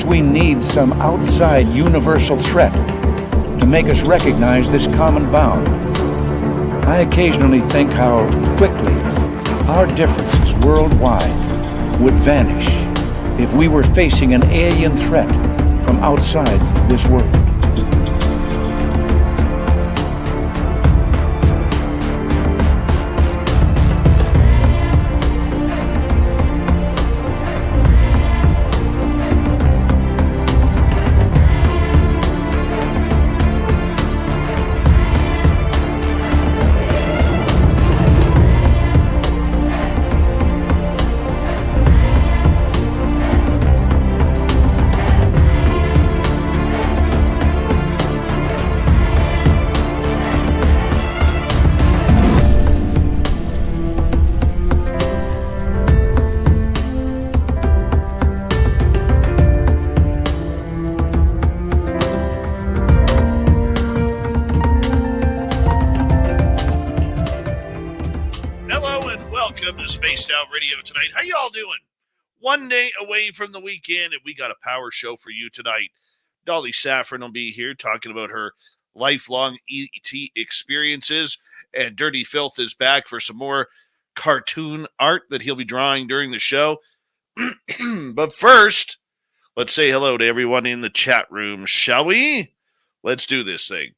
we need some outside universal threat to make us recognize this common bound. I occasionally think how quickly our differences worldwide would vanish if we were facing an alien threat from outside this world. Tonight. How y'all doing? One day away from the weekend, and we got a power show for you tonight. Dolly Safran will be here talking about her lifelong ET experiences, and Dirty Filth is back for some more cartoon art that he'll be drawing during the show. But first, let's say hello to everyone in the chat room, shall we? Let's do this thing.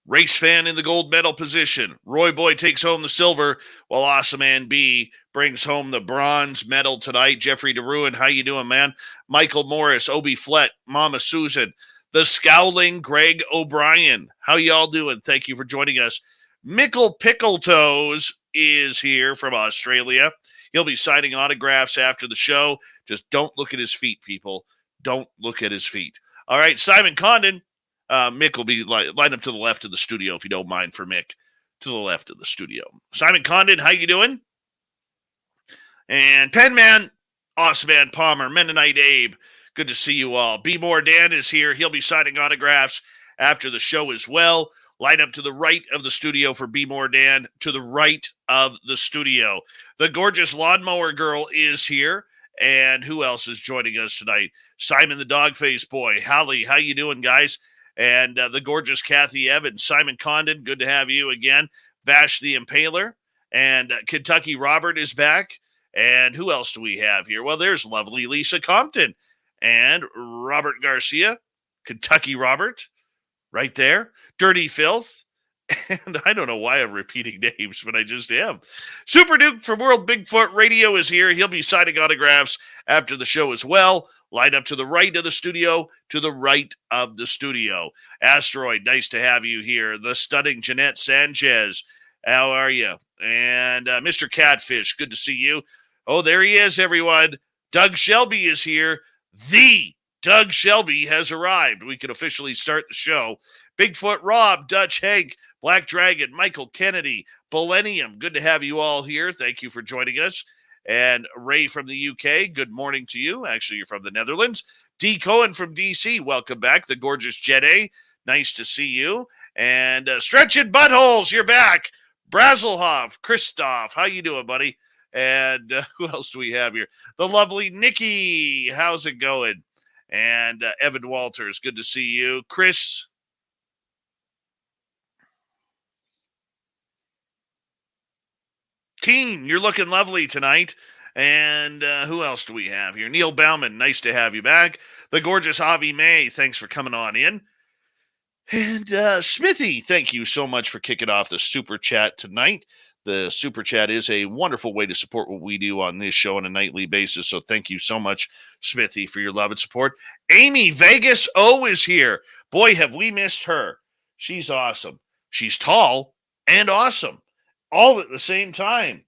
Race fan in the gold medal position. Roy Boy takes home the silver, while Awesome Man B brings home the bronze medal tonight. Jeffrey DeRuin, how you doing, man? Michael Morris, Obi Flett, Mama Susan, the scowling Greg O'Brien. How y'all doing? Thank you for joining us. Mickle Pickletoes is here from Australia. He'll be signing autographs after the show. Just don't look at his feet, people. Don't look at his feet. All right, Simon Condon. Mick will be line up to the left of the studio, if you don't mind, for Mick. To the left of the studio. Simon Condon, how you doing? And Penman, Awesome Man Palmer, Mennonite Abe, good to see you all. Be More Dan is here. He'll be signing autographs after the show as well. Line up to the right of the studio for Be More Dan, to the right of the studio. The gorgeous lawnmower girl is here. And who else is joining us tonight? Simon the Dogface Boy. Hallie, how you doing, guys? And the gorgeous Kathy Evans. Simon Condon, good to have you again. Vash the Impaler. And Kentucky Robert is back. And who else do we have here? Well, there's lovely Lisa Compton. And Robert Garcia. Kentucky Robert. Right there. Dirty Filth. And I don't know why I'm repeating names, but I just am. Super Duke from World Bigfoot Radio is here. He'll be signing autographs after the show as well. Line up to the right of the studio, to the right of the studio. Asteroid, nice to have you here. The stunning Jeanette Sanchez, how are you? And Mr. Catfish, good to see you. Oh, there he is, everyone. Doug Shelby is here. The Doug Shelby has arrived. We can officially start the show. Bigfoot Rob, Dutch Hank, Black Dragon, Michael Kennedy, Millennium, good to have you all here. Thank you for joining us. And Ray from the UK, good morning to you. Actually, you're from the Netherlands. D. Cohen from DC, welcome back. The gorgeous Jenny, nice to see you. And Stretching Buttholes, you're back. Brazelhoff, Christoph, how you doing, buddy? And who else do we have here? The lovely Nikki, how's it going? And Evan Walters, good to see you. Chris. Teen, you're looking lovely tonight. And who else do we have here? Neil Bauman, nice to have you back. The gorgeous Avi May, thanks for coming on in. And Smithy, thank you so much for kicking off the Super Chat tonight. The Super Chat is a wonderful way to support what we do on this show on a nightly basis. So thank you so much, Smithy, for your love and support. Amy Vegas O is here. Boy, have we missed her. She's awesome. She's tall and awesome. All at the same time.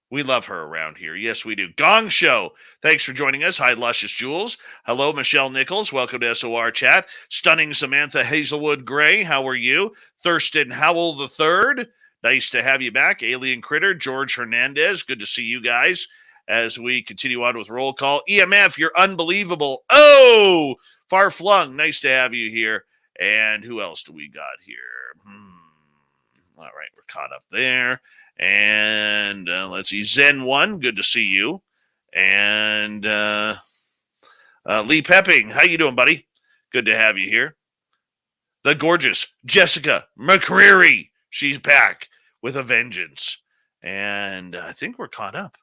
We love her around here. Yes, we do. Gong Show. Thanks for joining us. Hi, Luscious Jules. Hello, Michelle Nichols. Welcome to SOR Chat. Stunning Samantha Hazelwood Gray. How are you? Thurston Howell III. Nice to have you back. Alien Critter. George Hernandez. Good to see you guys as we continue on with roll call. EMF, you're unbelievable. Oh, Far Flung. Nice to have you here. And who else do we got here? All right, we're caught up there. And let's see, Zen1, good to see you. And Lee Pepping, how you doing, buddy? Good to have you here. The gorgeous Jessica McCreary. She's back with a vengeance. And I think we're caught up.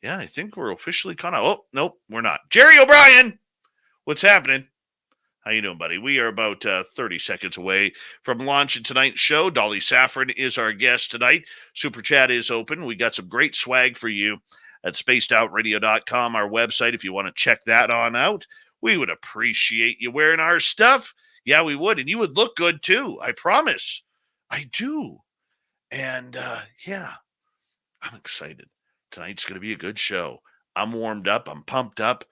Yeah, I think we're officially caught up. Oh, nope, we're not. Jerry O'Brien, what's happening? How you doing, buddy? We are about 30 seconds away from launching tonight's show. Dolly Saffron is our guest tonight. Super Chat is open. We got some great swag for you at spacedoutradio.com, our website, if you want to check that on out. We would appreciate you wearing our stuff. Yeah, we would. And you would look good, too. I promise. I do. And, yeah, I'm excited. Tonight's going to be a good show. I'm warmed up. I'm pumped up.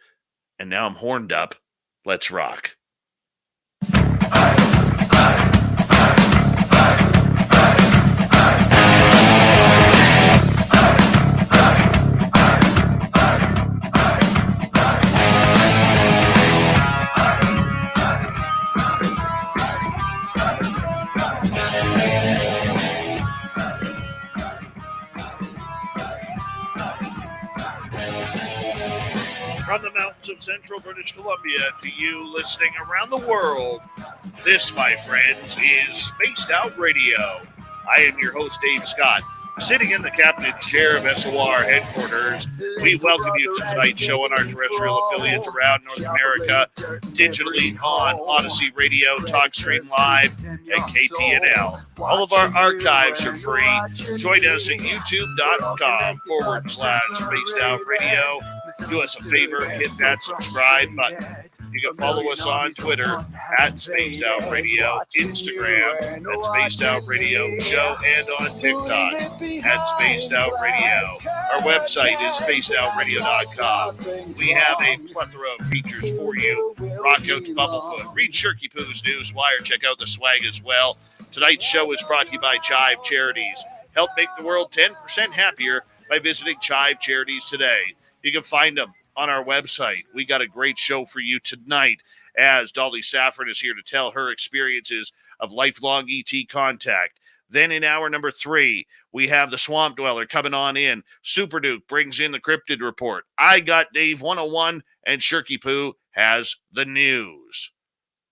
And now I'm horned up. Let's rock. From the mountains of central British Columbia to you listening around the world, this, my friends, is Spaced Out Radio. I am your host, Dave Scott. Sitting in the captain's chair of SOR headquarters, we welcome you to tonight's show on our terrestrial affiliates around North America, digitally on Odyssey Radio, TalkStream Live, and KPNL. All of our archives are free. Join us at youtube.com/Spaced Out Radio. Do us a favor, hit that subscribe button. You can follow us on Twitter at Spaced Out Radio, Instagram at Spaced Out Radio Show, and on TikTok at Spaced Out Radio. Our website is spacedoutradio.com. We have a plethora of features for you. Rock out to Bubblefoot. Read Shirky Poo's Newswire. Check out the swag as well. Tonight's show is brought to you by Chive Charities. Help make the world 10% happier by visiting Chive Charities today. You can find them on our website. We got a great show for you tonight as Dolly Saffron is here to tell her experiences of lifelong ET contact. Then in hour number 3, we have the Swamp Dweller coming on in. Super Duke brings in the Cryptid Report. I Got Dave 101, and Shirky Poo has the news.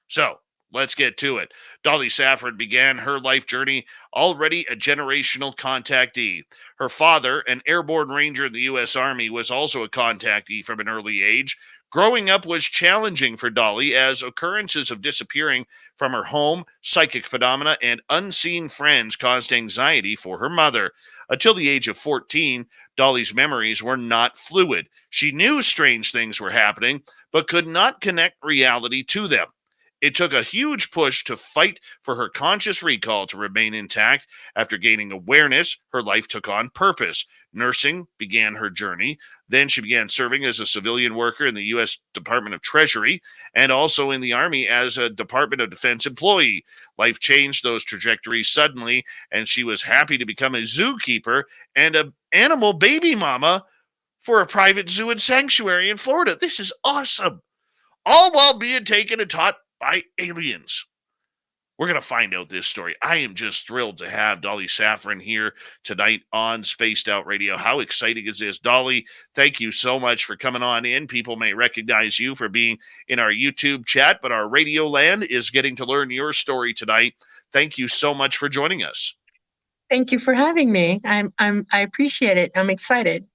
So, let's get to it. Dolly Saffron began her life journey already a generational contactee. Her father, an Airborne Ranger in the U.S. Army, was also a contactee from an early age. Growing up was challenging for Dolly as occurrences of disappearing from her home, psychic phenomena, and unseen friends caused anxiety for her mother. Until the age of 14, Dolly's memories were not fluid. She knew strange things were happening, but could not connect reality to them. It took a huge push to fight for her conscious recall to remain intact. After gaining awareness, her life took on purpose. Nursing began her journey. Then she began serving as a civilian worker in the U.S. Department of Treasury and also in the Army as a Department of Defense employee. Life changed those trajectories suddenly, and she was happy to become a zookeeper and an animal baby mama for a private zoo and sanctuary in Florida. This is awesome. All while being taken and taught by aliens. We're going to find out this story. I am just thrilled to have Dolly Saffron here tonight on Spaced Out Radio. How exciting is this? Dolly, thank you so much for coming on in. People may recognize you for being in our YouTube chat, but our radio land is getting to learn your story tonight. Thank you so much for joining us. Thank you for having me. I appreciate it. I'm excited.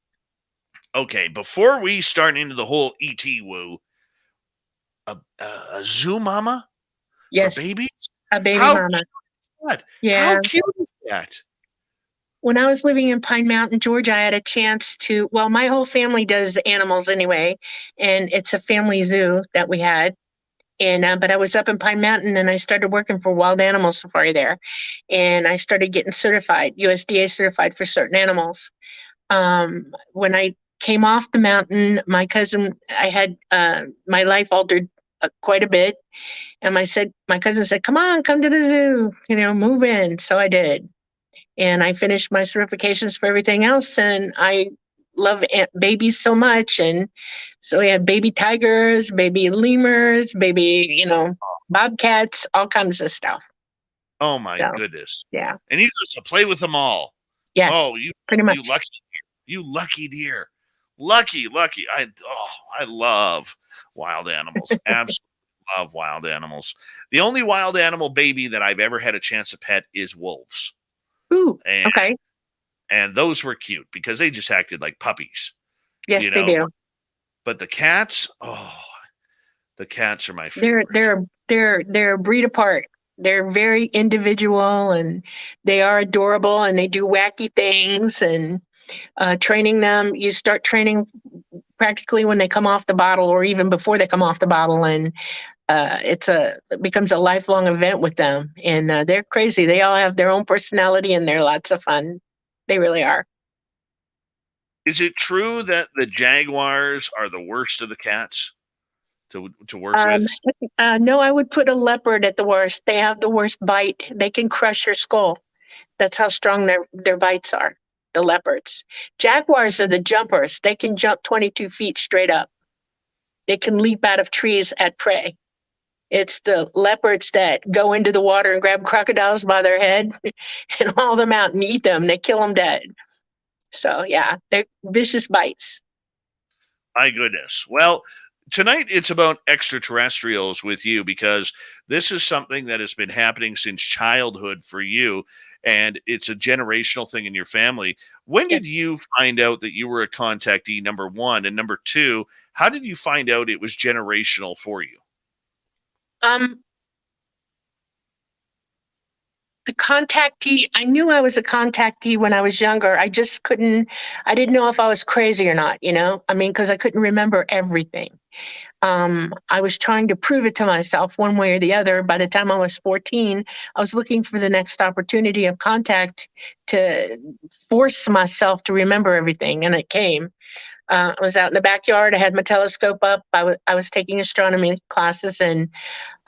Okay, before we start into the whole ET woo, a zoo mama? Yes. For babies? A baby mama. How cute is that? When I was living in Pine Mountain, Georgia, I had a chance to, well, my whole family does animals anyway, and it's a family zoo that we had. And but I was up in Pine Mountain, and I started working for Wild Animal Safari there, and I started getting certified, USDA certified for certain animals. When I came off the mountain, my cousin, I had my life altered quite a bit. And my cousin said, come to the zoo, move in. So I did. And I finished my certifications for everything else. And I love babies so much. And so we had baby tigers, baby lemurs, baby, bobcats, all kinds of stuff. Oh my goodness. Yeah. And you used to play with them all. Yes. Oh, pretty much. You lucky deer. Lucky. I love wild animals. Absolutely love wild animals. The only wild animal baby that I've ever had a chance to pet is wolves. Ooh, And okay. and those were cute because they just acted like puppies, Yes, you they know. do. But the cats, oh, the cats are my They're favorite. they're they're a breed apart. They're very individual and they are adorable and they do wacky things and training them. You start training practically when they come off the bottle or even before they come off the bottle, and it becomes a lifelong event with them. And they're crazy. They all have their own personality and they're lots of fun. They really are. Is it true that the jaguars are the worst of the cats to work Um, with? no, I would put a leopard at the worst. They have the worst bite. They can crush your skull. That's how strong their bites are. The leopards. Jaguars are the jumpers. They can jump 22 feet straight up. They can leap out of trees at prey. It's the leopards that go into the water and grab crocodiles by their head and haul them out and eat them. They kill them dead. So yeah, they're vicious bites. My goodness. Well, tonight it's about extraterrestrials with you because this is something that has been happening since childhood for you, and it's a generational thing in your family. When Yeah. did you find out that you were a contactee, number one? And number two, how did you find out it was generational for you? Um, the contactee, I knew I was a contactee when I was younger. I just couldn't, I didn't know if I was crazy or not, you know? I mean, because I couldn't remember everything. I was trying to prove it to myself one way or the other. By the time I was 14, I was looking for the next opportunity of contact to force myself to remember everything, and it came. I was out in the backyard. I had my telescope up. I was taking astronomy classes, and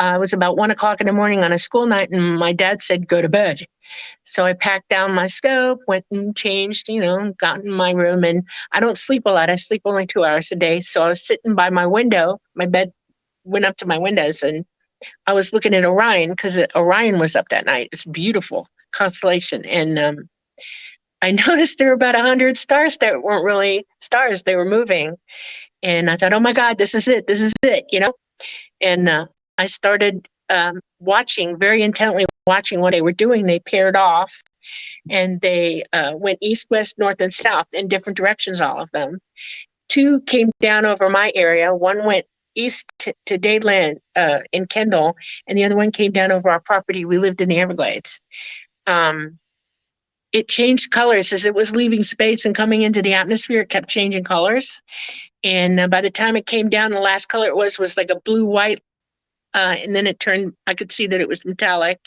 it was about 1 o'clock in the morning on a school night, and my dad said, "Go to bed." So I packed down my scope, went and changed, got in my room. And I don't sleep a lot. I sleep only 2 hours a day. So I was sitting by my window. My bed went up to my windows, and I was looking at Orion because Orion was up that night. It's a beautiful constellation. And I noticed there were about 100 stars that weren't really stars. They were moving. And I thought, oh my God, this is it. This is it. And I started watching very intently, watching what they were doing. They paired off and they went east, west, north, and south in different directions, all of them. Two came down over my area. One went east to Dadeland in Kendall, and the other one came down over our property. We lived in the Everglades. It changed colors as it was leaving space and coming into the atmosphere. It kept changing colors. And by the time it came down, the last color it was like a blue-white. And then it turned, I could see that it was metallic.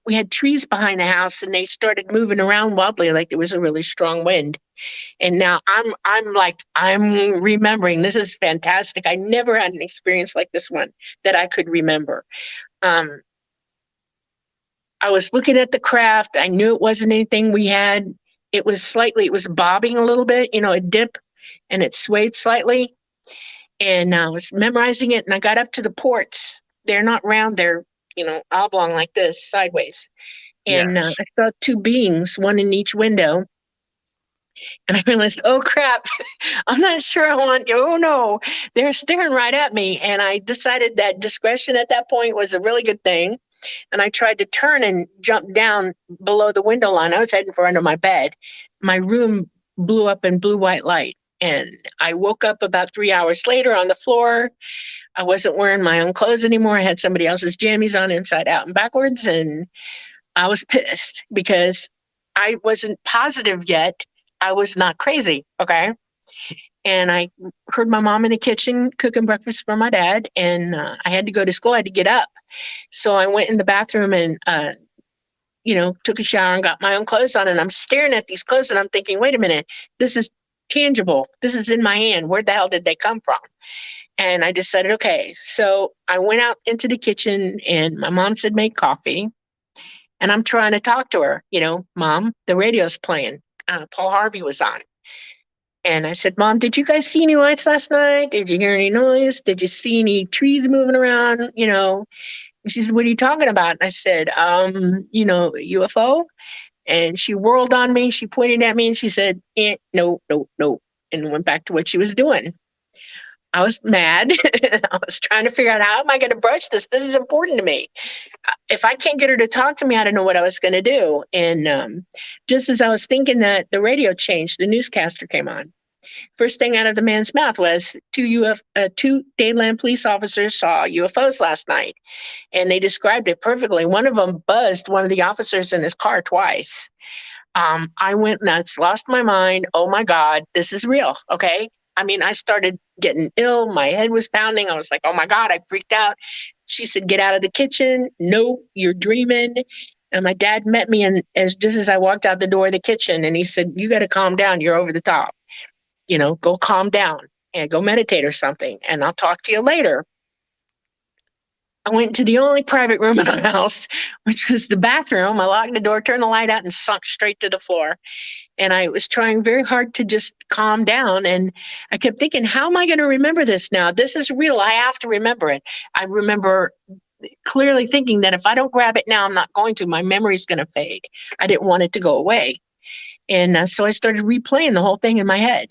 We had trees behind the house and they started moving around wildly like there was a really strong wind. And now I'm remembering. This is fantastic. I never had an experience like this one that I could remember. Um, I was looking at the craft. I knew it wasn't anything we had. It was bobbing a little bit, a dip, and it swayed slightly. And I was memorizing it, and I got up to the ports. They're not round, they're, oblong like this, sideways. And Yes. I saw two beings, one in each window. And I realized, oh crap, I'm not sure I want, oh no, they're staring right at me. And I decided that discretion at that point was a really good thing. And I tried to turn and jump down below the window line. I was heading for under my bed. My room blew up in blue white light. And I woke up about 3 hours later on the floor. I wasn't wearing my own clothes anymore. I had somebody else's jammies on inside out and backwards. And I was pissed because I wasn't positive yet. I was not crazy. Okay. And I heard my mom in the kitchen cooking breakfast for my dad. And I had to go to school. I had to get up. So I went in the bathroom and, took a shower and got my own clothes on. And I'm staring at these clothes and I'm thinking, wait a minute, this is tangible. This is in my hand. Where the hell did they come from? And I decided, okay. So I went out into the kitchen and my mom said, make coffee. And I'm trying to talk to her, Mom, the radio's playing. Paul Harvey was on. And I said, Mom, did you guys see any lights last night? Did you hear any noise? Did you see any trees moving around? And she said, what are you talking about? And I said, UFO. And she whirled on me. She pointed at me and she said, no, no, no. and went back to what she was doing. I was mad. I was trying to figure out, how am I going to broach this? This is important to me. If I can't get her to talk to me, I don't know what I was going to do. And just as I was thinking that, the radio changed, the newscaster came on. First thing out of the man's mouth was, two Dayland police officers saw UFOs last night, and they described it perfectly. One of them buzzed one of the officers in his car twice. I went nuts, lost my mind. Oh my God, this is real. Okay. I mean, I started getting ill. My head was pounding. I was like, oh my God, I freaked out. She said, get out of the kitchen. No, you're dreaming. And my dad met me just as I walked out the door of the kitchen, and he said, you got to calm down. You're over the top. Go calm down and go meditate or something, and I'll talk to you later. I went to the only private room in our house, which was the bathroom. I locked the door, turned the light out, and sunk straight to the floor. And I was trying very hard to just calm down. And I kept thinking, how am I going to remember this now? This is real. I have to remember it. I remember clearly thinking that if I don't grab it now, I'm not going to. My memory's going to fade. I didn't want it to go away. And so I started replaying the whole thing in my head,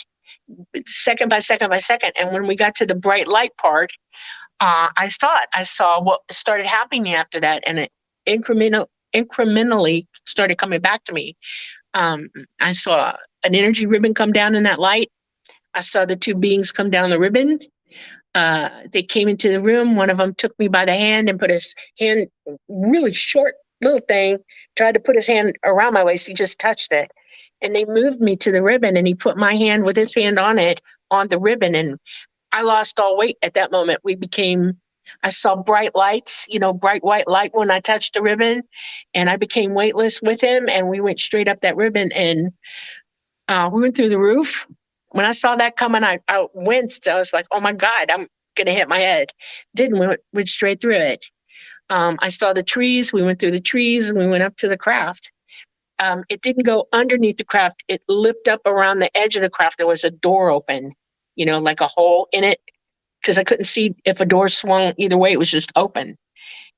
second by second by second. And when we got to the bright light part, I saw it. I saw what started happening after that, and it incrementally started coming back to me. I saw an energy ribbon come down in that light. I saw the two beings come down the ribbon. They came into the room. One of them took me by the hand and put his hand, really short little thing, tried to put his hand around my waist. He just touched it. And they moved me to the ribbon, and he put my hand with his hand on it, on the ribbon. And I lost all weight at that moment. I saw bright lights, bright white light when I touched the ribbon, and I became weightless with him. And we went straight up that ribbon, and we went through the roof. When I saw that coming, I winced. I was like, oh my God, I'm going to hit my head. Didn't, went straight through it. I saw the trees. We went through the trees, and we went up to the craft. It didn't go underneath the craft. It lipped up around the edge of the craft. There was a door open, like a hole in it, because I couldn't see if a door swung either way. It was just open.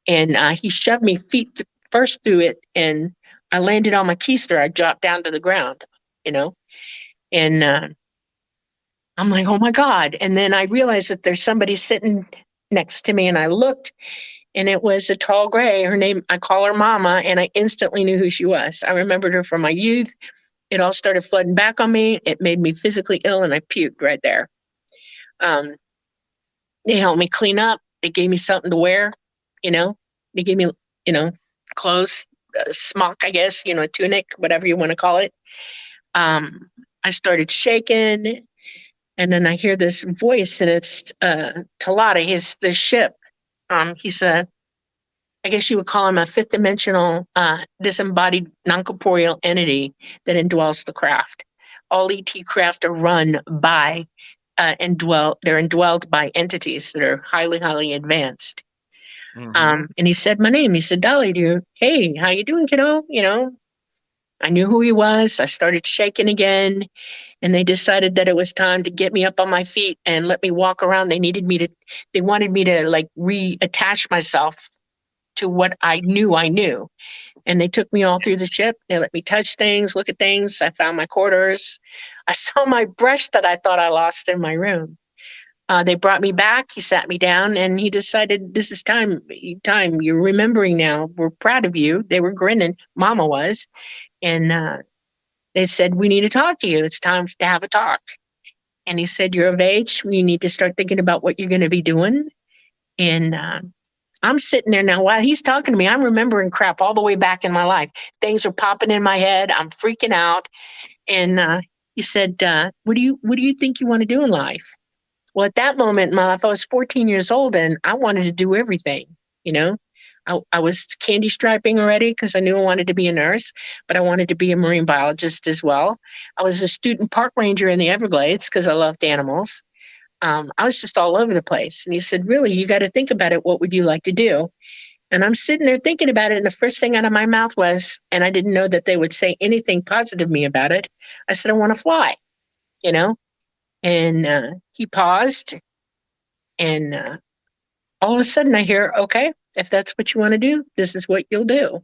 And he shoved me feet first through it, and I landed on my keister. I dropped down to the ground, and I'm like, oh my God. And then I realized that there's somebody sitting next to me, and I looked, and it was a tall gray. Her name, I call her Mama, and I instantly knew who she was. I remembered her from my youth. It all started flooding back on me. It made me physically ill, and I puked right there. They helped me clean up. They gave me something to wear, They gave me, clothes, smock, I guess, a tunic, whatever you want to call it. I started shaking, and then I hear this voice, and it's Talata. He's the ship. He's I guess you would call him a fifth dimensional, disembodied, non-corporeal entity that indwells the craft. All ET craft are run by, they're indwelled by entities that are highly, highly advanced. Mm-hmm. And he said my name. He said, Dolly, hey, how you doing, kiddo? I knew who he was. I started shaking again, and they decided that it was time to get me up on my feet and let me walk around. They wanted me to like reattach myself to what I knew. And they took me all through the ship. They let me touch things, look at things. I found my quarters. I saw my brush that I thought I lost in my room. They brought me back. He sat me down, and he decided, this is time. You're remembering now. We're proud of you. They were grinning. Mama was. And they said, we need to talk to you. It's time to have a talk. And he said, you're of age. You need to start thinking about what you're going to be doing. And I'm sitting there now. While he's talking to me, I'm remembering crap all the way back in my life. Things are popping in my head. I'm freaking out. And he said, what do you think you want to do in life? Well, at that moment in my life, I was 14 years old, and I wanted to do everything, I was candy striping already because I knew I wanted to be a nurse, but I wanted to be a marine biologist as well. I was a student park ranger in the Everglades because I loved animals. I was just all over the place. And he said, really, you got to think about it. What would you like to do? And I'm sitting there thinking about it. And the first thing out of my mouth was, and I didn't know that they would say anything positive to me about it. I said, I want to fly, And he paused, and all of a sudden I hear, okay, if that's what you want to do, this is what you'll do.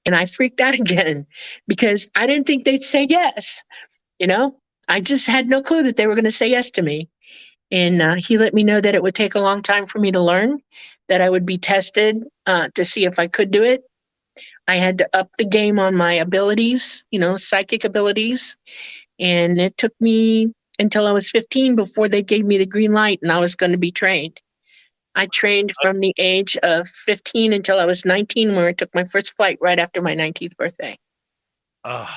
And I freaked out again because I didn't think they'd say yes. I just had no clue that they were going to say yes to me. And he let me know that it would take a long time for me to learn, that I would be tested to see if I could do it. I had to up the game on my abilities, psychic abilities. And it took me until I was 15 before they gave me the green light and I was going to be trained. I trained from the age of 15 until I was 19, where I took my first flight right after my 19th birthday. Oh,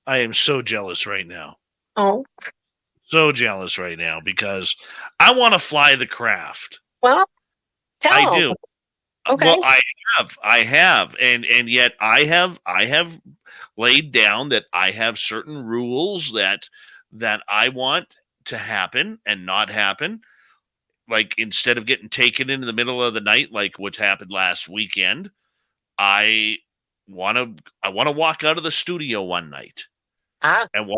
I am so jealous right now. Oh, So jealous right now because I want to fly the craft. well, I tell. do. Okay. Well, I have, and yet I have laid down that I have certain rules that I want to happen and not happen. Like instead of getting taken in the middle of the night, like what happened last weekend, I want to walk out of the studio one night and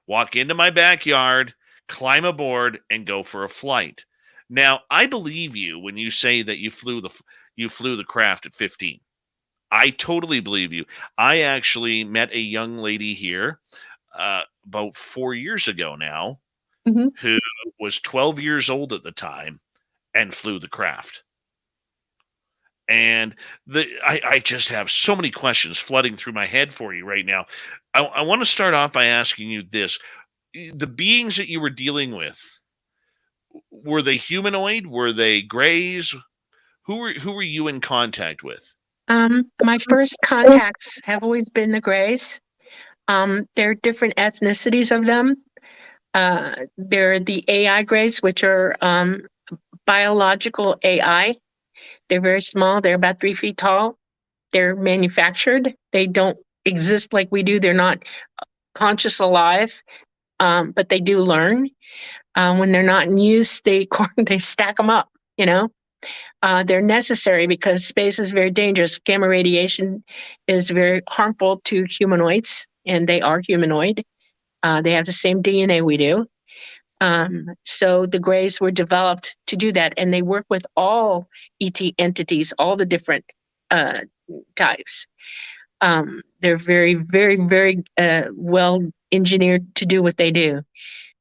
walk into my backyard, climb aboard, and go for a flight. Now, I believe you when you say that you flew the craft at 15. I totally believe you. I actually met a young lady here about 4 years ago now who was 12 years old at the time and flew the craft. And I just have so many questions flooding through my head for you right now. I want to start off by asking you this. The beings that you were dealing with, were they humanoid? Were they grays? Who were you in contact with? My first contacts have always been the Greys. There are different ethnicities of them. There are the AI Greys, which are biological AI. They're very small. They're about 3 feet tall. They're manufactured. They don't exist like we do. They're not conscious alive, but they do learn. When they're not in use, they stack them up, They're necessary because space is very dangerous. Gamma radiation is very harmful to humanoids, and they are humanoid. They have the same DNA we do. So the Greys were developed to do that, and they work with all ET entities, all the different types. They're very, very, very well engineered to do what they do.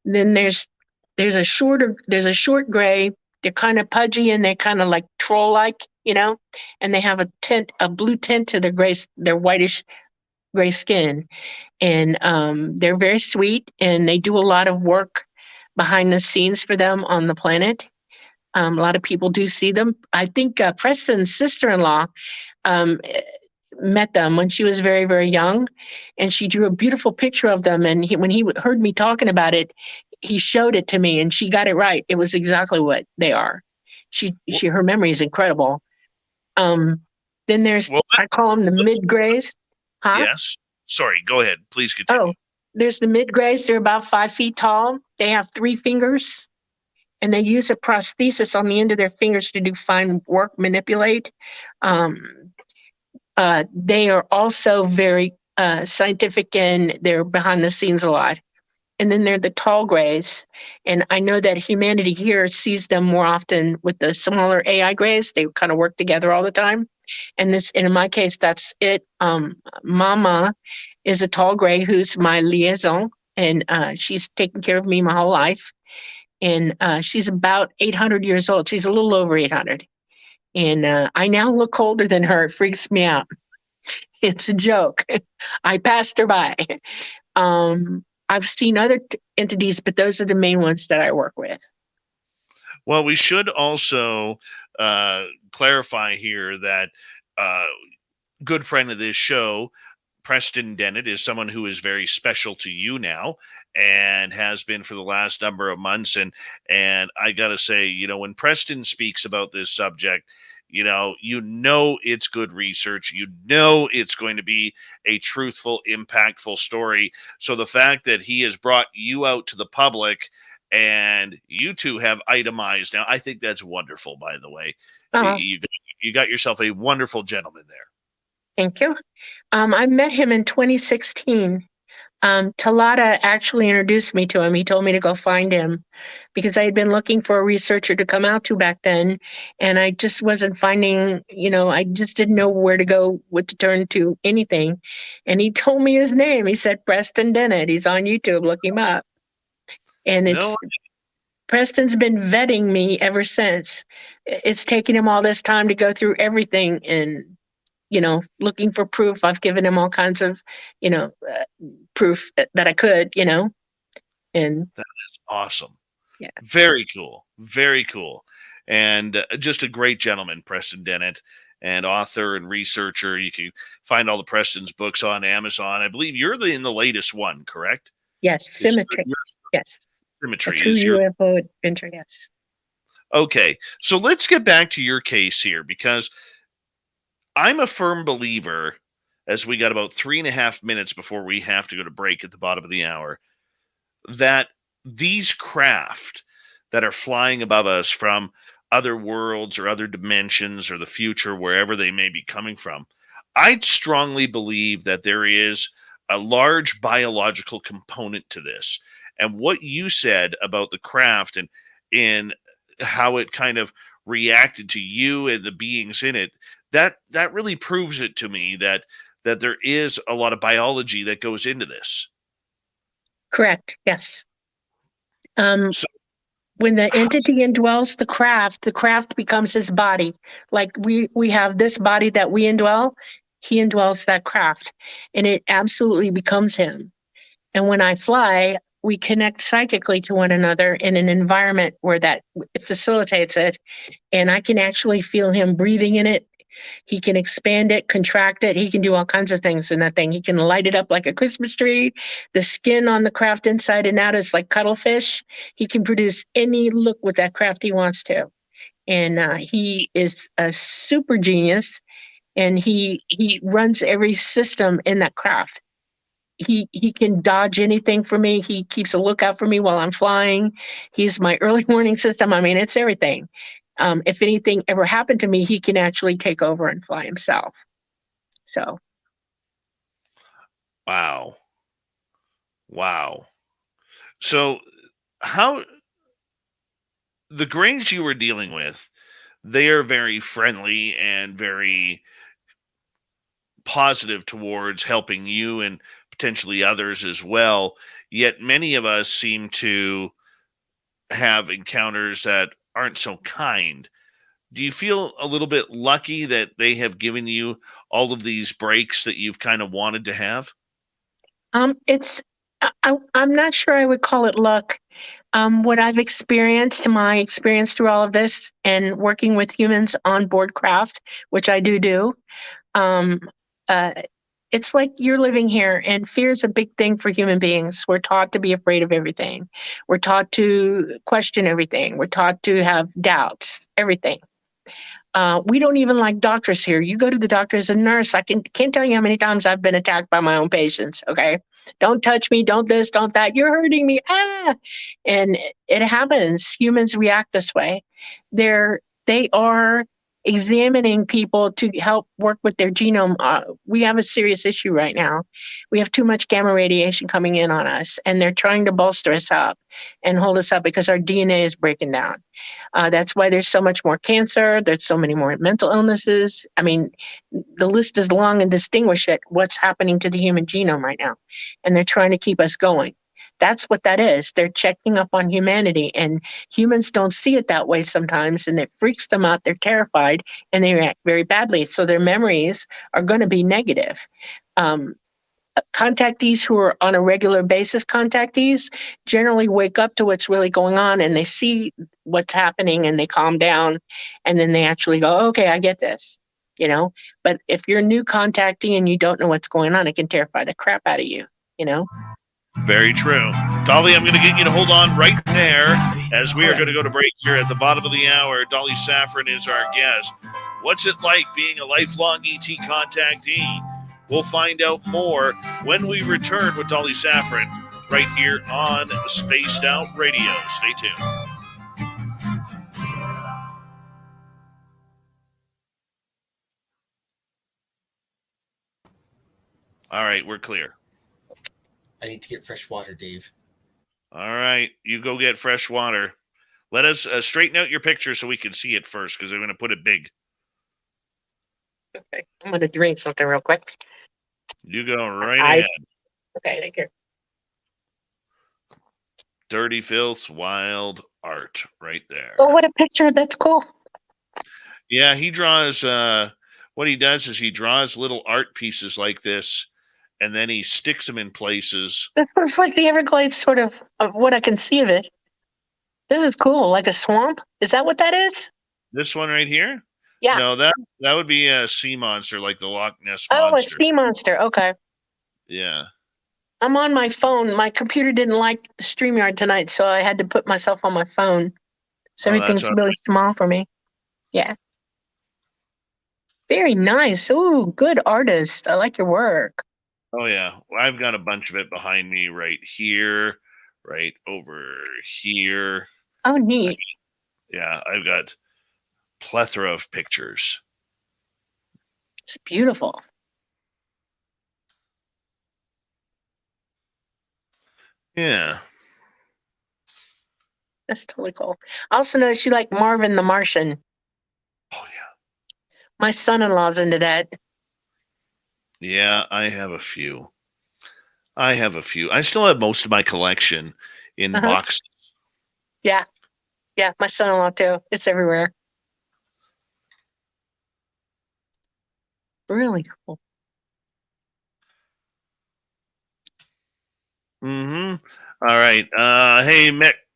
Then there's a short Gray. They're kind of pudgy and they're kind of like troll-like, and they have a blue tint to their whitish gray skin, and they're very sweet, and they do a lot of work behind the scenes for them on the planet. A lot of people do see them. I think Preston's sister-in-law met them when she was very, very young, and she drew a beautiful picture of them. And when he heard me talking about it, he showed it to me, and she got it right. It was exactly what they are. Her memory is incredible. Then there's, I call them the mid-grays. Huh? Yes. Sorry, go ahead. Please continue. Oh, there's the mid-grays. They're about 5 feet tall. They have 3 fingers, and they use a prosthesis on the end of their fingers to do fine work, manipulate. They are also very scientific, and they're behind the scenes a lot. And then they're the tall Greys. And I know that humanity here sees them more often with the smaller AI Greys. They kind of work together all the time. And in my case, that's it. Mama is a tall Grey who's my liaison, and she's taken care of me my whole life. And she's about 800 years old. She's a little over 800. And I now look older than her. It freaks me out. It's a joke. I passed her by. I've seen other entities, but those are the main ones that I work with. Well, we should also clarify here that good friend of this show, Preston Dennett, is someone who is very special to you now and has been for the last number of months. And I got to say, when Preston speaks about this subject, it's good research. It's going to be a truthful, impactful story. So the fact that he has brought you out to the public and you two have itemized now, I think that's wonderful, by the way. Uh-huh. You got yourself a wonderful gentleman there. Thank you. I met him in 2016. Talata actually introduced me to him. He told me to go find him because I had been looking for a researcher to come out to back then, and I just wasn't finding, I just didn't know where to go, what to turn to, anything. And he told me his name. He said Preston Dennett. He's on YouTube. Look him up. And No, Preston's been vetting me ever since. It's taken him all this time to go through everything and, looking for proof. I've given him all kinds of, proof that I could, and that is awesome. yeah. Very cool. Very cool. And just a great gentleman, Preston Dennett, and author and researcher. You can find all the Preston's books on Amazon. I believe you're in the latest one, correct? Yes, Symmetry. Yes. Symmetry A true is your UFO adventure, yes. Okay. So let's get back to your case here, because I'm a firm believer, as we got about 3.5 minutes before we have to go to break at the bottom of the hour, that these craft that are flying above us from other worlds or other dimensions or the future, wherever they may be coming from, I strongly believe that there is a large biological component to this. And what you said about the craft and how it kind of reacted to you and the beings in it, that really proves it to me that there is a lot of biology that goes into this. Correct. Yes. So, When the entity indwells the craft becomes his body. Like we have this body that we indwell, he indwells that craft, and it absolutely becomes him. And when I fly, we connect psychically to one another in an environment where that facilitates it, and I can actually feel him breathing in it. He can expand it, contract it. He can do all kinds of things in that thing. He can light it up like a Christmas tree. The skin on the craft inside and out is like cuttlefish. He can produce any look with that craft he wants to. And he is a super genius, and he runs every system in that craft. He can dodge anything for me. He keeps a lookout for me while I'm flying. He's my early warning system. I mean, it's everything. If anything ever happened to me, he can actually take over and fly himself. So. wow. So how the grains you were dealing with, they are very friendly and very positive towards helping you and potentially others as well. Yet many of us seem to have encounters that aren't so kind. Do you feel a little bit lucky that they have given you all of these breaks that you've kind of wanted to have? It's I'm not sure I would call it luck. What I've experienced, my experience through all of this and working with humans on board craft, which I do, um, uh, it's like you're living here, and fear is a big thing for human beings. We're taught to be afraid of everything. We're taught to question everything. We're taught to have doubts, everything. We don't even like doctors here. You go to the doctor as a nurse. I can't tell you how many times I've been attacked by my own patients. Okay, don't touch me. Don't this. Don't that. You're hurting me. Ah, and it happens. Humans react this way. They are examining people to help work with their genome. We have a serious issue right now. We have too much gamma radiation coming in on us, and they're trying to bolster us up and hold us up because our DNA is breaking down. That's why there's so much more cancer. There's so many more mental illnesses. I mean, the list is long and distinguished at what's happening to the human genome right now. And they're trying to keep us going. That's what that is. They're checking up on humanity, and humans don't see it that way sometimes, and it freaks them out. They're terrified, and they react very badly. So their memories are going to be negative. Contactees who are on a regular basis contactees generally wake up to what's really going on, and they see what's happening, and they calm down, and then they actually go, okay, I get this, but if you're a new contactee and you don't know what's going on, it can terrify the crap out of you. Very true. Dolly, I'm going to get you to hold on right there as we are going to go to break here at the bottom of the hour. Dolly Saffron is our guest. What's it like being a lifelong ET contactee? We'll find out more when we return with Dolly Saffron right here on Spaced Out Radio. Stay tuned. All right, we're clear. I need to get fresh water, Dave. All right, you go get fresh water. Let us straighten out your picture so we can see it first, because I'm going to put it big. Okay, I'm going to drink something real quick. You go right ahead. Okay, thank you. Dirty Filth's Wild Art right there. Oh, what a picture. That's cool. Yeah, he draws, what he does is he draws little art pieces like this, and then he sticks them in places. This looks like the Everglades, sort of what I can see of it. This is cool, like a swamp. Is that what that is? This one right here? Yeah. No, that would be a sea monster, like the Loch Ness Oh, monster. a sea monster. Okay. Yeah. I'm on my phone. My computer didn't like StreamYard tonight, so I had to put myself on my phone. So everything's really small for me. Yeah. Very nice. Ooh, good artist. I like your work. Oh, yeah. Well, I've got a bunch of it behind me right here, right over here. Oh, neat. Yeah, I've got plethora of pictures. It's beautiful. Yeah. That's totally cool. I also noticed you like Marvin the Martian. Oh, yeah. My son-in-law's into that. Yeah, I have a few. I still have most of my collection in boxes. Yeah. Yeah, my son-in-law too. It's everywhere. Really cool. Mm-hmm. All right. Hey,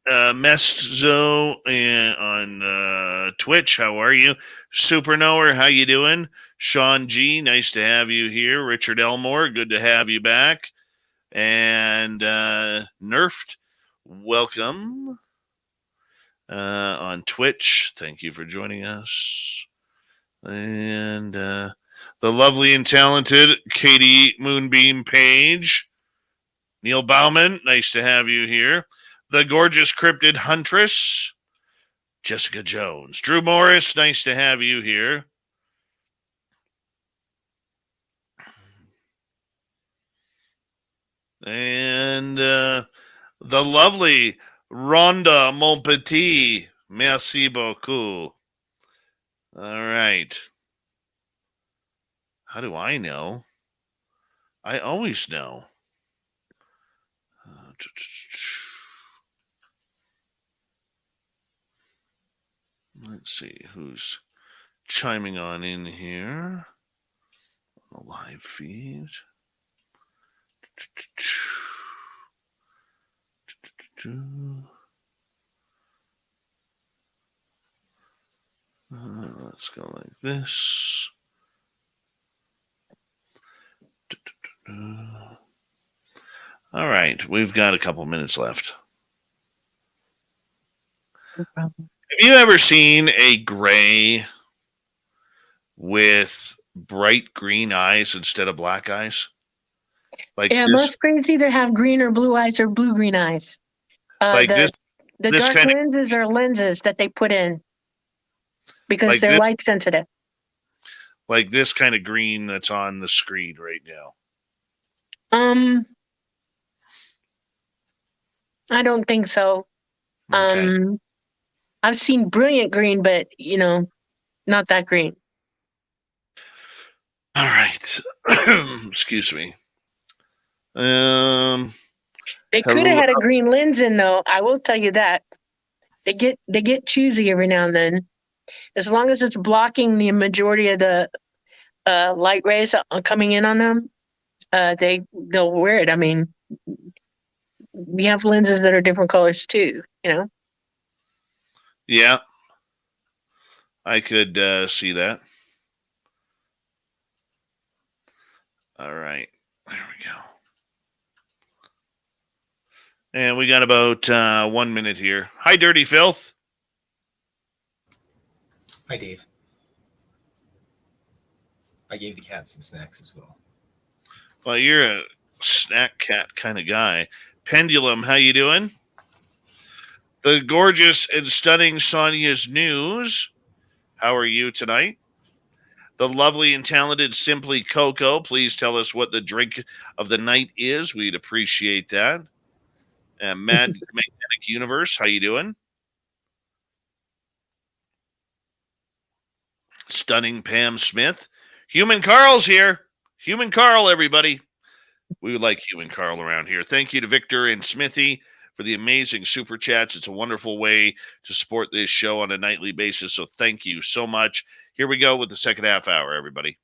Mestzo on Twitch, how are you? Superknower, how you doing? Sean G, nice to have you here. Richard Elmore, good to have you back. And Nerfed, welcome on Twitch. Thank you for joining us. And the lovely and talented Katie Moonbeam Page. Neil Bauman, nice to have you here. The gorgeous Cryptid Huntress, Jessica Jones. Drew Morris, nice to have you here. And the lovely Rhonda Monpetit, merci beaucoup. All right. How do I know? I always know. Let's see who's chiming on in here on the live feed. Let's go like this. All right, we've got a couple minutes left. No problem. Have you ever seen a gray with bright green eyes instead of black eyes? Like yeah, this, most grays either have green or blue eyes or blue-green eyes. like The this dark lenses are lenses that they put in because like they're this, light sensitive. like this kind of green that's on the screen right now. I don't think so. Okay. I've seen brilliant green, but not that green. All right. Excuse me. They could have had a green lens in, though. I will tell you that. They get choosy every now and then. As long as it's blocking the majority of the light rays coming in on them, they'll wear it. I mean, we have lenses that are different colors too. Yeah, I could see that. All right, there we go. And we got about 1 minute here. Hi, Dirty Filth. Hi, Dave. I gave the cat some snacks as well. Well, you're a snack cat kind of guy. Pendulum, how you doing? The gorgeous and stunning Sonia's News. How are you tonight? The lovely and talented Simply Coco, please tell us what the drink of the night is. We'd appreciate that. And Mad Magnetic Universe, how you doing? Stunning Pam Smith. Human Carl's here. Human Carl, everybody. We would like Human Carl around here. Thank you to Victor and Smithy for the amazing super chats. It's a wonderful way to support this show on a nightly basis. So thank you so much. Here we go with the second half hour, everybody.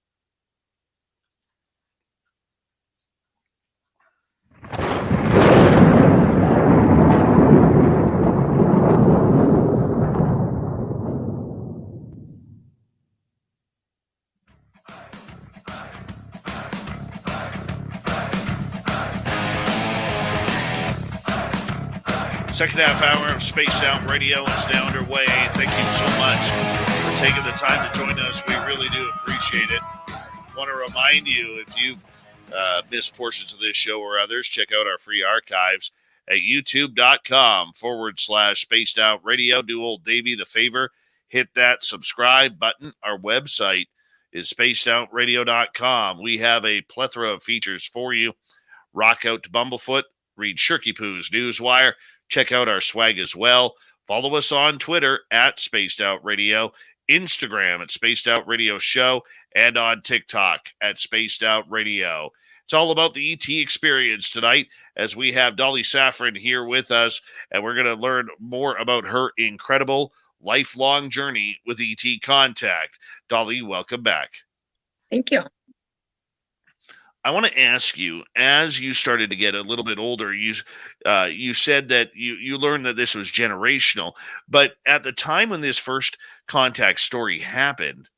Second half hour of Spaced Out Radio is now underway. Thank you so much for taking the time to join us. We really do appreciate it. Want to remind you, if you've missed portions of this show or others, check out our free archives at youtube.com/Spaced Out Radio. Do old Davey the favor, hit that subscribe button. Our website is spacedoutradio.com. We have a plethora of features for you. Rock out to Bumblefoot, read Shirky Poo's Newswire. Check out our swag as well. Follow us on Twitter at Spaced Out Radio, Instagram at Spaced Out Radio Show, and on TikTok at Spaced Out Radio. It's all about the ET experience tonight as we have Dolly Safran here with us, and we're going to learn more about her incredible lifelong journey with ET contact. Dolly, welcome back. Thank you. I want to ask you, as you started to get a little bit older, you said that you learned that this was generational. But at the time when this first contact story happened,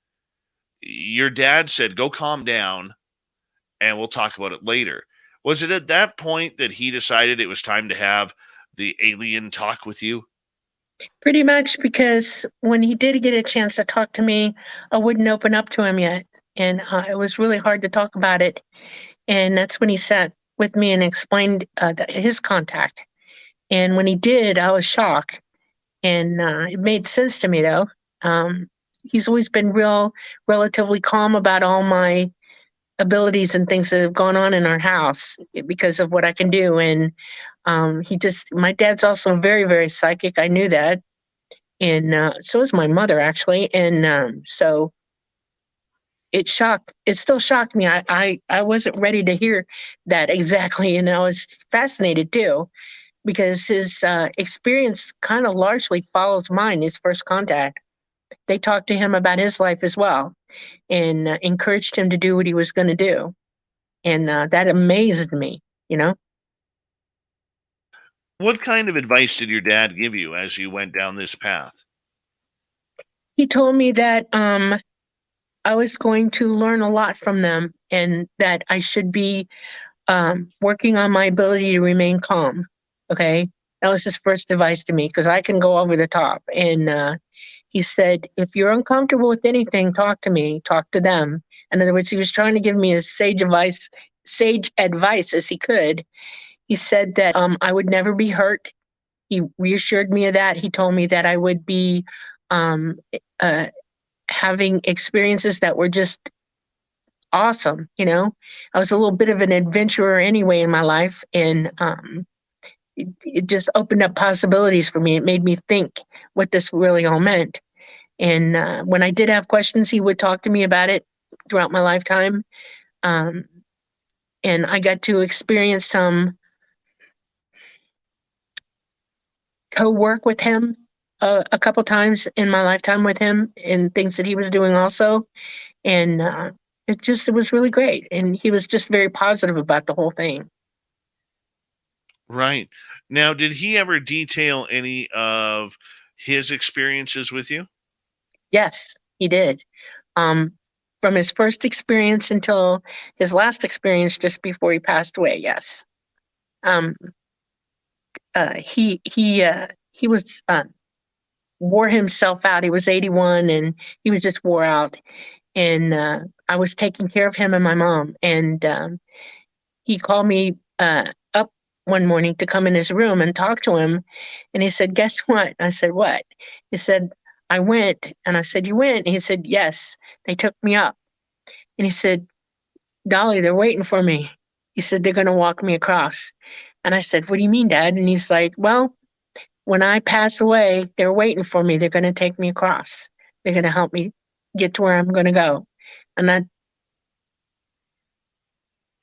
your dad said, "Go calm down, and we'll talk about it later." Was it at that point that he decided it was time to have the alien talk with you? Pretty much, because when he did get a chance to talk to me, I wouldn't open up to him yet. And it was really hard to talk about it. And that's when he sat with me and explained his contact. And when he did, I was shocked. And it made sense to me, though. He's always been relatively calm about all my abilities and things that have gone on in our house because of what I can do. And my dad's also very, very psychic. I knew that. And so is my mother, actually. And so it still shocked me. I wasn't ready to hear that exactly. And I was fascinated too, because his experience kind of largely follows mine, his first contact. They talked to him about his life as well and encouraged him to do what he was going to do. And that amazed me, you know? What kind of advice did your dad give you as you went down this path? He told me that I was going to learn a lot from them and that I should be working on my ability to remain calm. Okay. That was his first advice to me because I can go over the top. And he said, if you're uncomfortable with anything, talk to me, talk to them. In other words, he was trying to give me as sage advice as he could. He said that I would never be hurt. He reassured me of that. He told me that I would be having experiences that were just awesome. You know, I was a little bit of an adventurer anyway in my life, and it just opened up possibilities for me. It made me think what this really all meant. And when I did have questions, he would talk to me about it throughout my lifetime. And I got to experience some co-work with him a couple times in my lifetime with him and things that he was doing also. And it was really great. And he was just very positive about the whole thing. Right. Now, did he ever detail any of his experiences with you? Yes, he did. From his first experience until his last experience just before he passed away. Yes. He was wore himself out. He was 81 and he was just wore out. And I was taking care of him and my mom. And he called me up one morning to come in his room and talk to him. And he said, guess what? I said, what? He said, I went. And I said, you went? And he said, yes, they took me up. And he said, Dolly, they're waiting for me. He said, they're going to walk me across. And I said, what do you mean, Dad? And he's like, well, when I pass away, they're waiting for me. They're going to take me across. They're going to help me get to where I'm going to go. And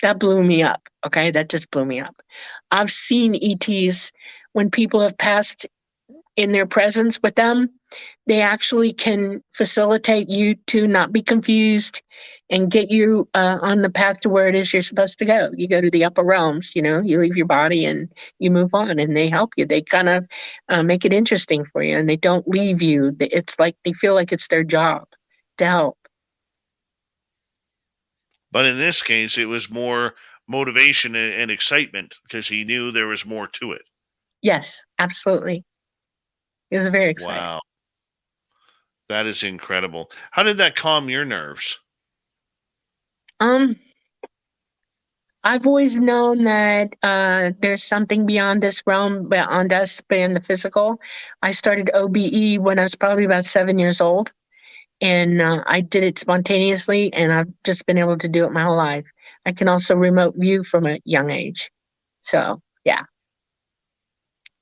that blew me up. Okay. That just blew me up. I've seen ETs when people have passed in their presence with them. They actually can facilitate you to not be confused and get you on the path to where it is you're supposed to go. You go to the upper realms, you leave your body and you move on, and they help you. They kind of make it interesting for you, and they don't leave you. It's like they feel like it's their job to help. But in this case, it was more motivation and excitement because he knew there was more to it. Yes, absolutely. It was very exciting. Wow. That is incredible. How did that calm your nerves? I've always known that there's something beyond this realm, beyond us, beyond the physical. I started OBE when I was probably about 7 years old, and I did it spontaneously, and I've just been able to do it my whole life. I can also remote view from a young age. So, yeah.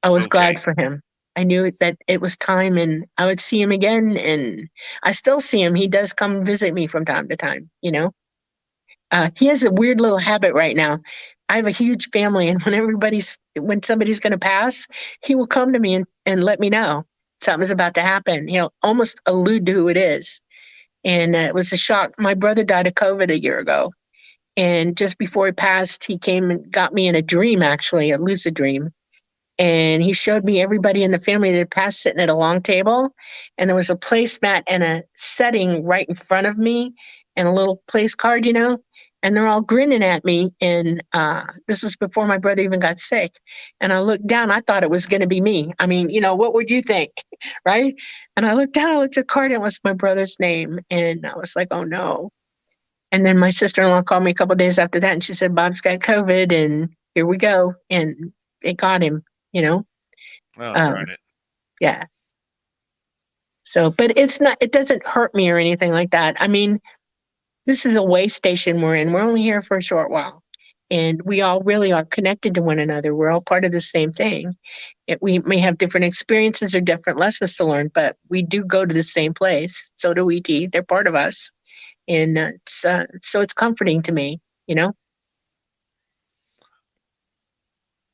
I was glad for him. I knew that it was time, and I would see him again, and I still see him. He does come visit me from time to time, He has a weird little habit right now. I have a huge family, and when somebody's going to pass, he will come to me and let me know something's about to happen. He'll almost allude to who it is. And it was a shock. My brother died of COVID a year ago. And just before he passed, he came and got me in a dream, actually, a lucid dream. And he showed me everybody in the family that had passed sitting at a long table. And there was a placemat and a setting right in front of me and a little place card, and they're all grinning at me. And this was before my brother even got sick. And I looked down. I thought it was going to be me. I mean, what would you think? Right? And I looked down. I looked at the card. And it was my brother's name. And I was like, oh, no. And then my sister-in-law called me a couple of days after that. And she said, Bob's got COVID. And here we go. And it got him, Oh, darn it. Yeah. So, but it doesn't hurt me or anything like that. I mean, this is a way station we're in. We're only here for a short while, and we all really are connected to one another. We're all part of the same thing. We may have different experiences or different lessons to learn, but we do go to the same place. So do ET. They're part of us. And so it's comforting to me,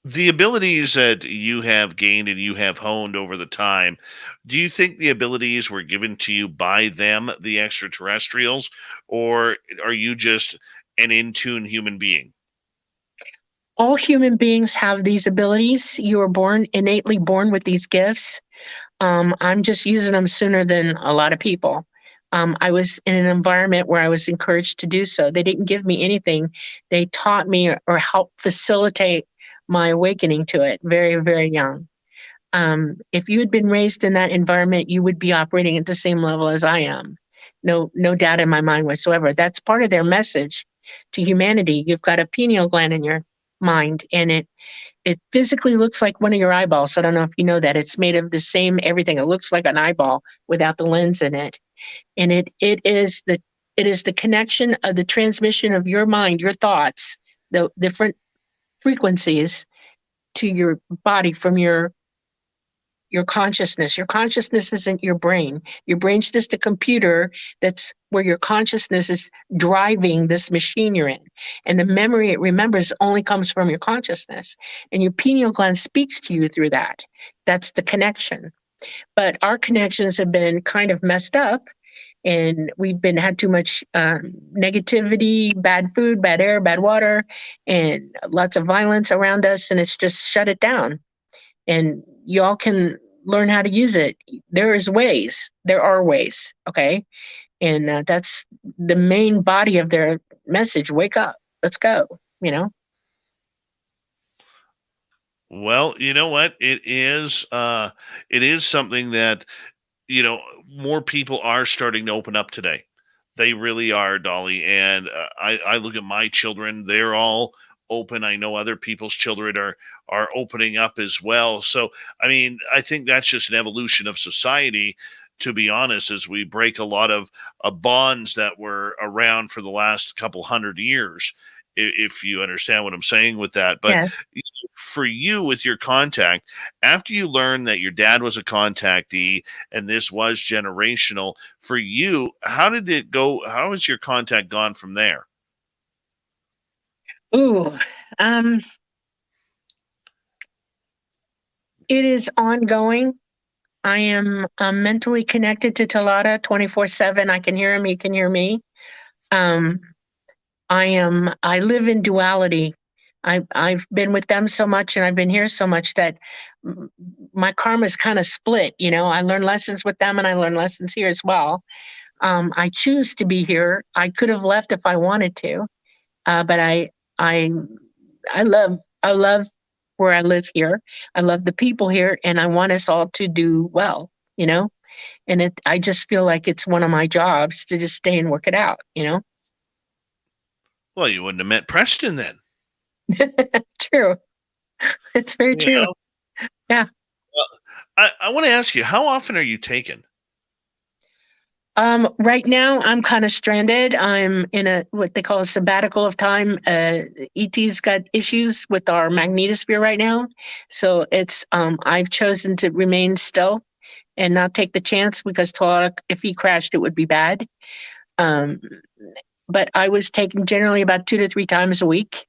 The abilities that you have gained and you have honed over the time, do you think the abilities were given to you by them, the extraterrestrials, or are you just an in-tune human being? All human beings have these abilities. You are innately born with these gifts. I'm just using them sooner than a lot of people. I was in an environment where I was encouraged to do so. They didn't give me anything. They taught me or helped facilitate my awakening to it very, very young. If you had been raised in that environment, you would be operating at the same level as I am. No doubt in my mind whatsoever. That's part of their message to humanity. You've got a pineal gland in your mind, and it physically looks like one of your eyeballs. I don't know if you know that. It's made of the same everything. It looks like an eyeball without the lens in it. And it is the connection of the transmission of your mind, your thoughts, the different frequencies to your body from your consciousness. Your consciousness isn't your brain. Your brain's just a computer that's where your consciousness is driving this machine you're in. And the memory it remembers only comes from your consciousness. And your pineal gland speaks to you through that. That's the connection. But our connections have been kind of messed up. And we've had too much negativity, bad food, bad air, bad water, and lots of violence around us. And it's just shut it down. And y'all can learn how to use it. There are ways. Okay. And that's the main body of their message. Wake up, let's go, Well, you know what? It is something that, more people are starting to open up today. They really are, Dolly. And I look at my children, they're all open. I know other people's children are opening up as well. So, I mean, I think that's just an evolution of society. to be honest, as we break a lot of bonds that were around for the last couple hundred years, if you understand what I'm saying with that. But Yes. for you with your contact, after you learned that your dad was a contactee and this was generational, for you, how did it go? How has your contact gone from there? Ooh, it is ongoing. I am mentally connected to Talata 24/7. I can hear him. He can hear me. Um, I live in duality. I've been with them so much and I've been here so much that my karma's kind of split. I learn lessons with them and I learn lessons here as well. I choose to be here. I could have left if I wanted to, but I love where I live here. I love the people here, and I want us all to do well. And I just feel like it's one of my jobs to just stay and work it out. Well, you wouldn't have met Preston then. True. It's very true. know? Yeah. Well, I want to ask you, how often are you taken? Right now I'm kind of stranded. I'm in what they call a sabbatical of time. ET's got issues with our magnetosphere right now. So I've chosen to remain still and not take the chance because if he crashed, it would be bad. But I was taken generally about 2 to 3 times a week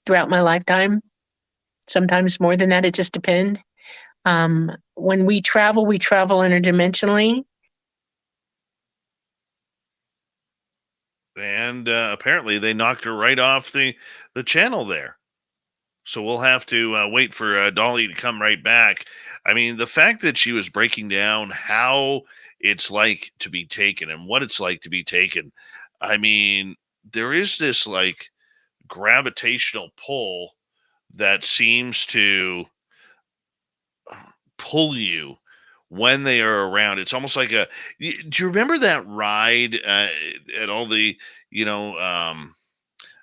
throughout my lifetime. Sometimes more than that, it just depends. When we travel interdimensionally. And apparently they knocked her right off the channel there. So we'll have to wait for Dolly to come right back. I mean, the fact that she was breaking down how it's like to be taken and what it's like to be taken. I mean, there is this like gravitational pull that seems to pull you when they are around. It's almost like do you remember that ride at all the,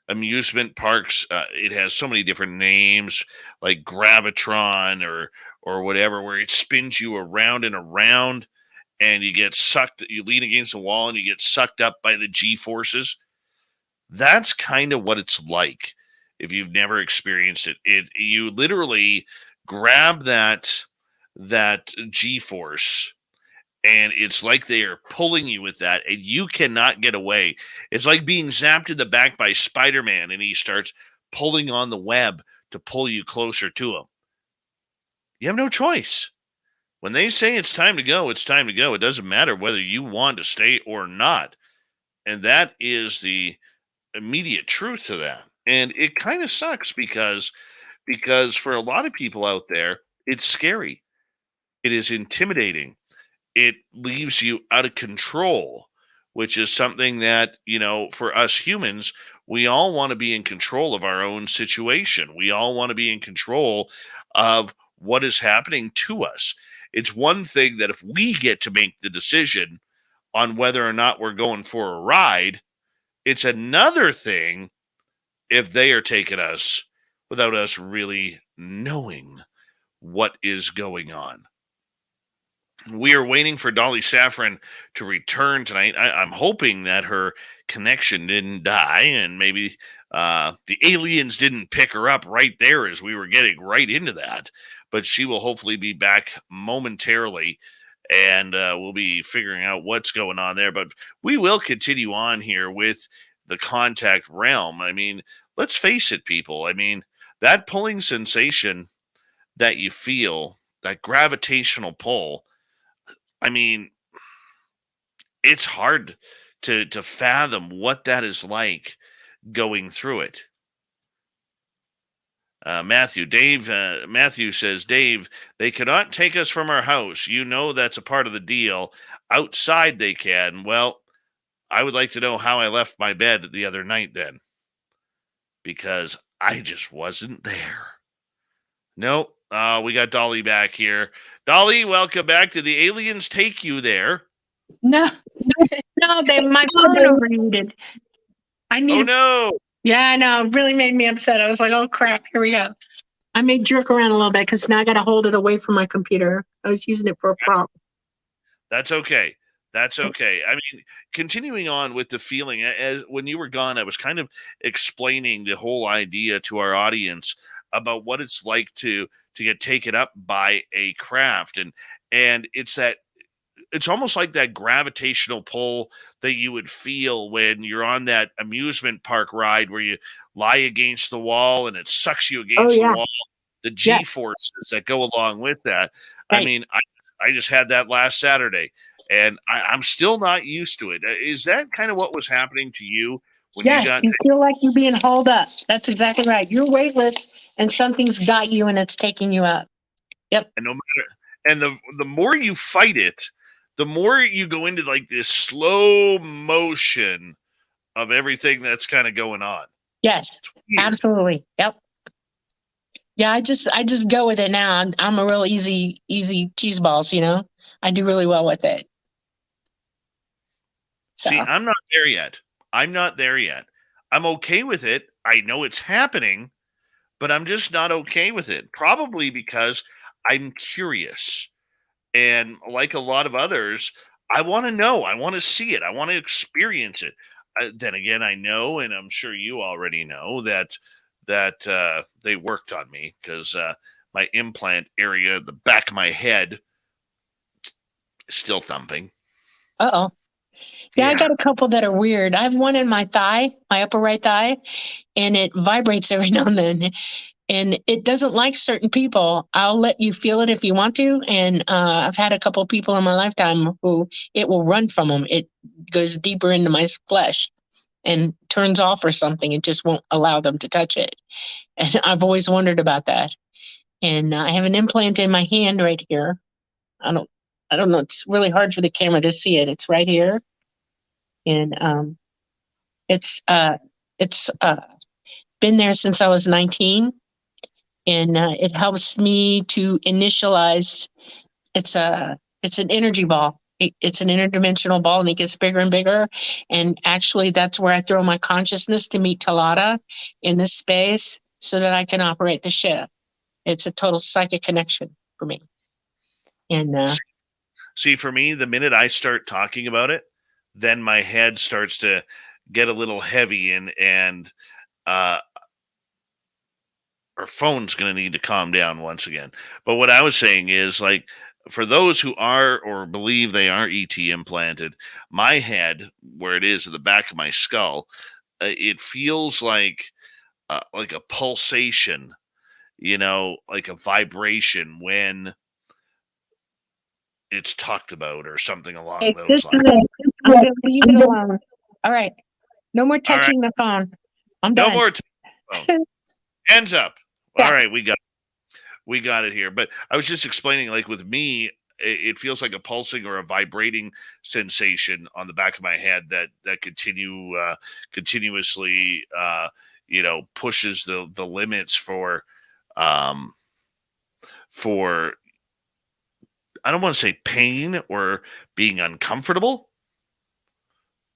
amusement parks? It has so many different names like Gravitron or whatever, where it spins you around and around and you get sucked, you lean against the wall and you get sucked up by the G forces. That's kind of what it's like. If you've never experienced it, you literally grab that G force, and it's like they are pulling you with that, and you cannot get away. It's like being zapped in the back by Spider-Man, and he starts pulling on the web to pull you closer to him. You have no choice. When they say it's time to go, it's time to go. It doesn't matter whether you want to stay or not. And that is the immediate truth to that. And it kind of sucks because for a lot of people out there, it's scary. It is intimidating. It leaves you out of control, which is something that, for us humans, we all want to be in control of our own situation. We all want to be in control of what is happening to us. It's one thing that if we get to make the decision on whether or not we're going for a ride, it's another thing if they are taking us without us really knowing what is going on. We are waiting for Dolly Safran to return tonight. I'm hoping that her connection didn't die and maybe the aliens didn't pick her up right there as we were getting right into that. But she will hopefully be back momentarily, and we'll be figuring out what's going on there. But we will continue on here with the contact realm. I mean, let's face it, people. I mean, that pulling sensation that you feel, that gravitational pull, I mean, it's hard to fathom what that is like going through it. Matthew says, Dave, they cannot take us from our house. That's a part of the deal. Outside they can. Well, I would like to know how I left my bed the other night then, because I just wasn't there. Nope. We got Dolly back here. Dolly, welcome back. Did the aliens take you there? No, my phone overheated. Oh, no. Yeah, I know. It really made me upset. I was like, oh, crap. Here we go. I may jerk around a little bit because now I got to hold it away from my computer. I was using it for a prop. That's okay. That's okay. I mean, continuing on with the feeling, as when you were gone, I was kind of explaining the whole idea to our audience about what it's like to get taken up by a craft, and it's almost like that gravitational pull that you would feel when you're on that amusement park ride where you lie against the wall and it sucks you Oh against the yeah. wall, the G Yes. forces that go along with that. I Right. mean, I just had that last Saturday and I'm still not used to it. Is that kind of what was happening to you when you Yes. got You feel like you're being hauled up. That's exactly right. You're weightless and something's got you and it's taking you up. Yep. and no matter and the more you fight it, the more you go into like this slow motion of everything that's kind of going on. Yes. Weird. Absolutely. Yep. Yeah, I just go with it now. I'm a real easy cheese balls, you know. I do really well with it. So See, I'm not there yet. I'm not there yet. I'm okay with it. I know it's happening, but I'm just not okay with it. Probably because I'm curious. And like a lot of others, I want to know. I want to see it. I want to experience it. Then again, I know, and I'm sure you already know that they worked on me because my implant area, the back of my head, is still thumping. uh-oh. Yeah, I got a couple that are weird. I have one in my thigh, my upper right thigh, and it vibrates every now and then. And it doesn't like certain people. I'll let you feel it if you want to. And I've had a couple people in my lifetime who it will run from them. It goes deeper into my flesh and turns off or something. It just won't allow them to touch it. And I've always wondered about that. And I have an implant in my hand right here. I don't know. It's really hard for the camera to see it. It's right here. And it's been there since I was 19. And it helps me to initialize. It's an energy ball. It's an interdimensional ball, and it gets bigger and bigger. And actually, that's where I throw my consciousness to meet Talata in this space, so that I can operate the ship. It's a total psychic connection for me. And See, for me, the minute I start talking about it, then my head starts to get a little heavy, and our phone's going to need to calm down once again. But what I was saying is, like, for those who are or believe they are ET implanted, my head, where it is at the back of my skull, it feels like a pulsation, like a vibration when it's talked about or something along those lines. I'm going to leave it alone. All right. No more touching the phone. I'm done. No more phone. Hands up. Yeah. All right, we got it here. But I was just explaining, like with me, it feels like a pulsing or a vibrating sensation on the back of my head that continuously pushes the limits for I don't want to say pain or being uncomfortable,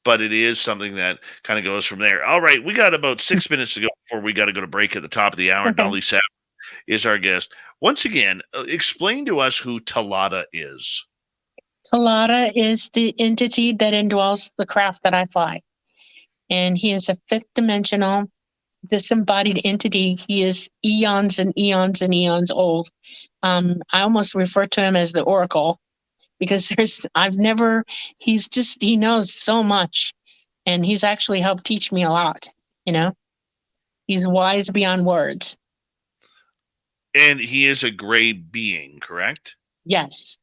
but it is something that kind of goes from there. All right, we got about 6 minutes to go before we got to go to break at the top of the hour. Okay. Dolly Saffron is our guest. Once again, explain to us who Talata is. Talata is the entity that indwells the craft that I fly. And he is a fifth dimensional, disembodied entity. He is eons and eons and eons old. I almost refer to him as the Oracle, because he knows so much, and he's actually helped teach me a lot. He's wise beyond words. And he is a gray being, correct? Yes.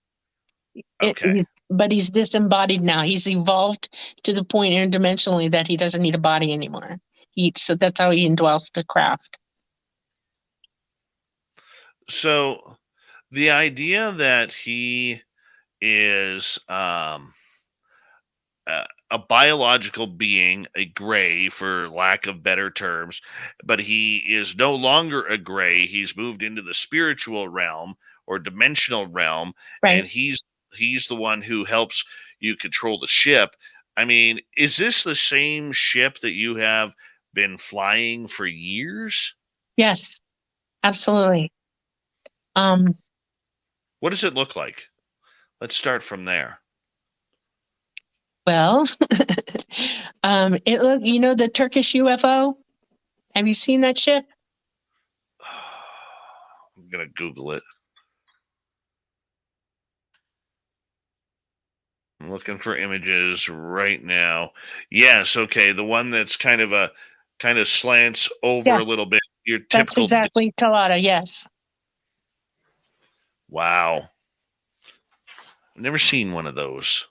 Okay. But he's disembodied now. He's evolved to the point interdimensionally that he doesn't need a body anymore. So that's how he indwells the craft. So the idea that he is a biological being, a gray for lack of better terms, but he is no longer a gray. He's moved into the spiritual realm or dimensional realm, Right. and he's the one who helps you control the ship. I mean, is this the same ship that you have been flying for years? Yes, absolutely. What does it look like? Let's start from there. Well, the Turkish UFO. Have you seen that ship? I'm going to Google it. I'm looking for images right now. Yes, okay. The one that's kind of slants over Yes. a little bit. Your That's typical. exactly Talata. Yes. Wow. I've never seen one of those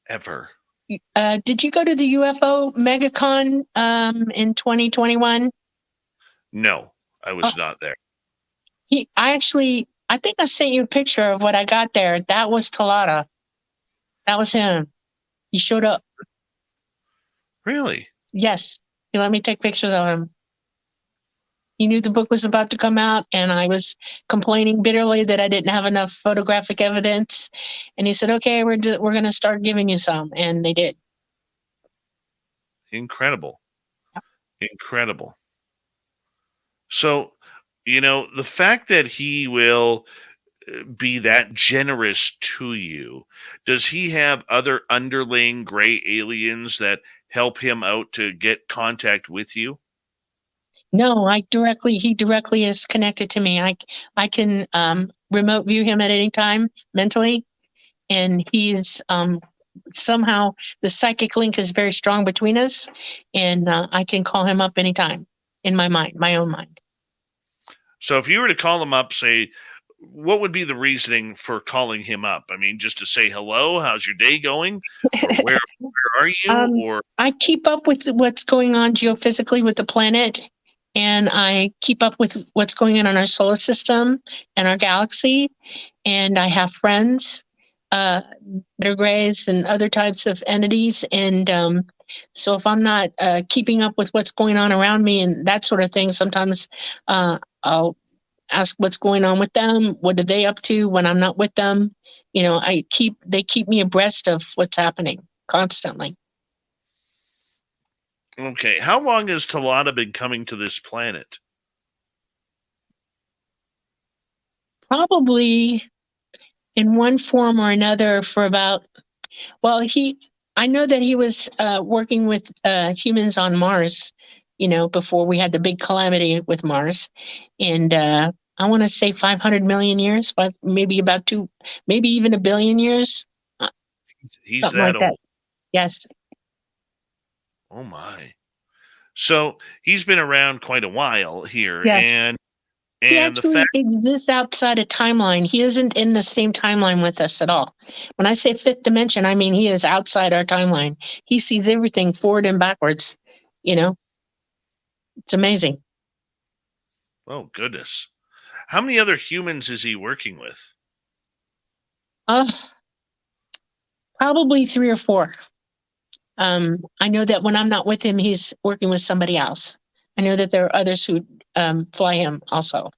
ever. Did you go to the UFO MegaCon in 2021? No, I was not there. I think I sent you a picture of what I got there. That was Talata. That was him. He showed up. Really? Yes. He let me take pictures of him. He knew the book was about to come out, and I was complaining bitterly that I didn't have enough photographic evidence. And he said, "Okay, we're going to start giving you some," and they did. Incredible. Incredible. So, the fact that he will be that generous to you, does he have other underling gray aliens that help him out to get contact with you? No, he directly is connected to me. I can remote view him at any time mentally, and he's somehow the psychic link is very strong between us, and I can call him up anytime in my own mind. So if you were to call him up, say, what would be the reasoning for calling him up? I mean, just to say hello, how's your day going? Or where are you? Or I keep up with what's going on geophysically with the planet, and I keep up with what's going on in our solar system and our galaxy, and I have friends, better grays and other types of entities, and so if I'm not keeping up with what's going on around me and that sort of thing, sometimes I'll ask what's going on with them. What are they up to when I'm not with them? They keep me abreast of what's happening constantly. okay, how long has Talata been coming to this planet? Probably in one form or another for about, I know that he was working with humans on Mars, before we had the big calamity with Mars. And I want to say 500 million years, maybe about maybe even 1 billion years. He's Something that like old. that. Yes. Oh my. So he's been around quite a while here. Yes. And He the actually fact exists outside a timeline. He isn't in the same timeline with us at all. When I say fifth dimension, I mean he is outside our timeline. He sees everything forward and backwards. It's amazing. oh goodness. How many other humans is he working with? Probably 3 or 4. I know that when I'm not with him, he's working with somebody else. I know that there are others who fly him also.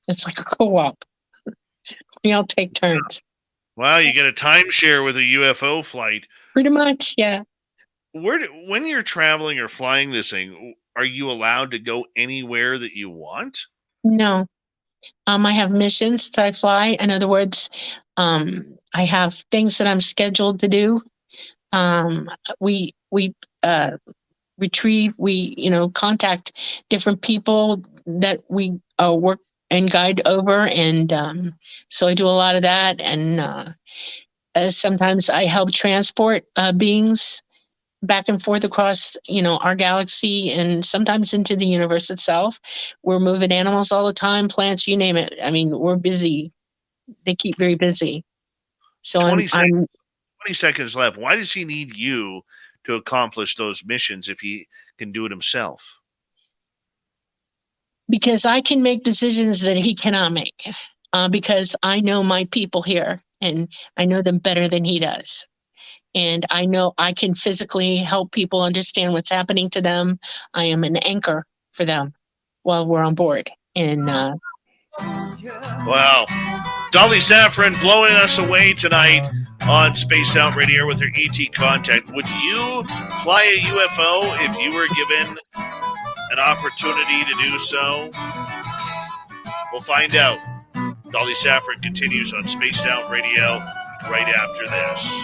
It's like a co-op. We all take turns. Wow, you get a timeshare with a UFO flight. Pretty much, yeah. When you're traveling or flying this thing, are you allowed to go anywhere that you want? No. I have missions that I fly. In other words, I have things that I'm scheduled to do. We retrieve, contact different people that we work and guide over, and so I do a lot of that. And sometimes I help transport beings back and forth across, our galaxy, and sometimes into the universe itself. We're moving animals all the time, plants, you name it. I mean, we're busy. They keep very busy. So 20 seconds left. Why does he need you to accomplish those missions if he can do it himself? Because I can make decisions that he cannot make, because I know my people here, and I know them better than he does. And I know I can physically help people understand what's happening to them. I am an anchor for them while we're on board. And wow. Dolly Safran blowing us away tonight on Spaced Out Radio with her ET contact. Would you fly a UFO if you were given an opportunity to do so? We'll find out. Dolly Safran continues on Spaced Out Radio. right after this.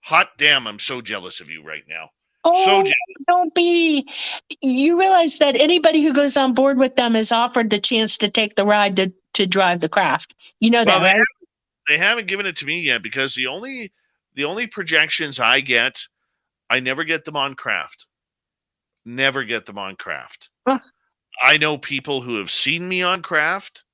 Hot damn, I'm so jealous of you right now. So Oh, jealous. don't be. You realize that anybody who goes on board with them is offered the chance to take the ride to drive the craft. You know Well, that, right? they haven't given it to me yet because the only projections I get, I never get them on craft. Never get them on craft. Ugh. I know people who have seen me on craft.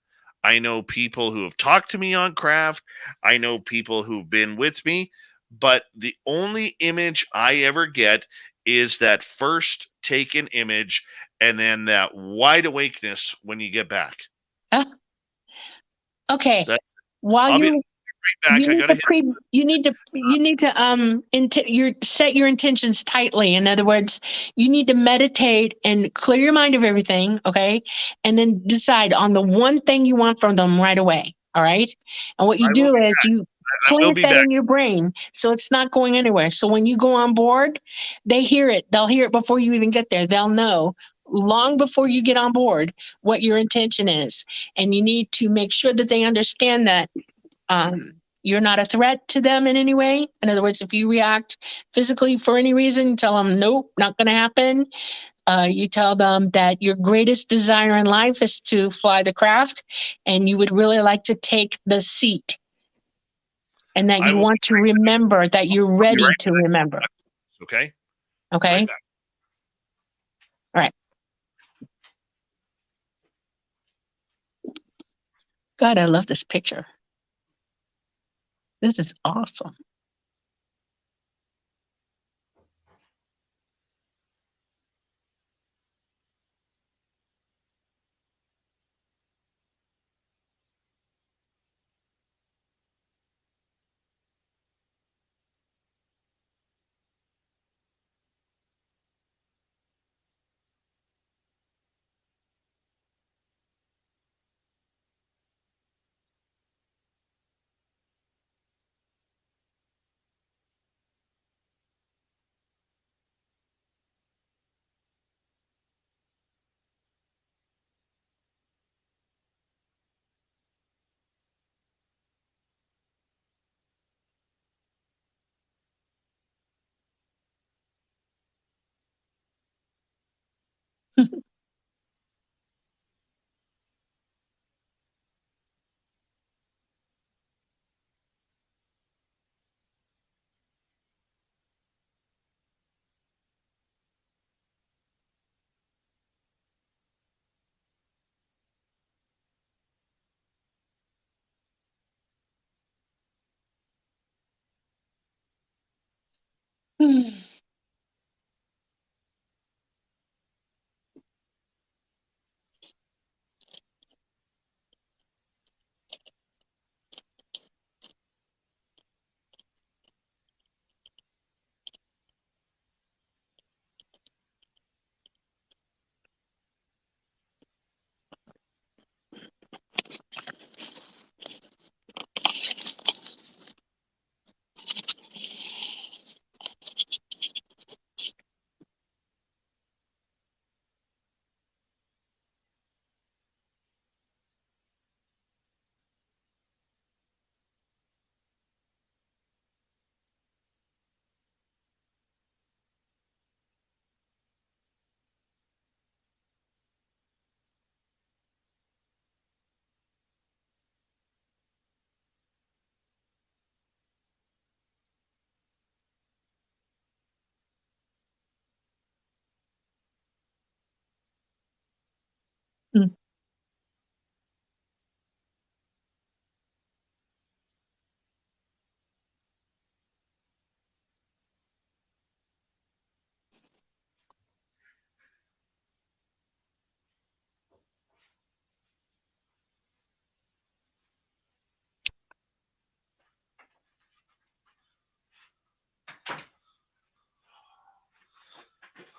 I know people who have talked to me on craft. I know people who've been with me. But the only image I ever get is that first taken image and then that wide awakeness when you get back. Okay. That's, While I'll be you right back. I gotta hit. you need to set your intentions tightly. In other words, you need to meditate and clear your mind of everything, okay? And then decide on the one thing you want from them right away. All right. And what you I will do be is you I will plant be that back. in your brain so it's not going anywhere. So when you go on board, they hear it. They'll hear it before you even get there. They'll know long before you get on board what your intention is. And you need to make sure that they understand that you're not a threat to them in any way. In other words, if you react physically for any reason, tell them, nope, not going to happen. You tell them that your greatest desire in life is to fly the craft and you would really like to take the seat and that I you will want to remember, that you're be ready right to remember. back. Okay. Okay. Right back. All right. God, I love this picture. This is awesome.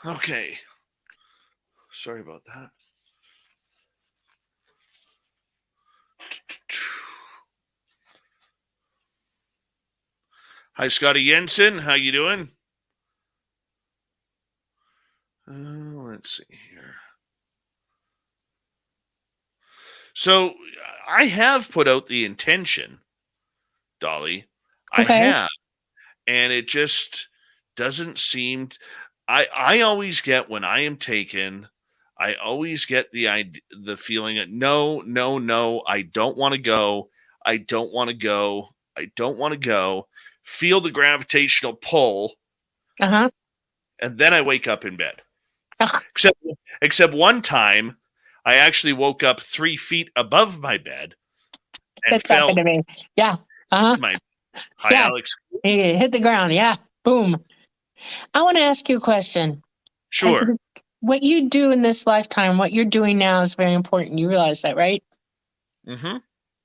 Okay. Sorry about that. Hi, Scotty Jensen. How you doing? Let's see here. So I have put out the intention, Dolly. I Okay. have, and it just doesn't seem. I always get when I am taken. I always get the feeling that no, no, no, I don't want to go. I don't want to go. I don't want to go. Feel the gravitational pull, Uh-huh. and then I wake up in bed. Except, except one time, I actually woke up 3 feet above my bed and That's happened fell to me. Yeah. Uh-huh. in my. Hi, Yeah. Alex. You hit the ground. Yeah. Boom. I want to ask you a question. Has Sure. what you do in this lifetime, what you're doing now is very important. You realize that, right? Mm-hmm.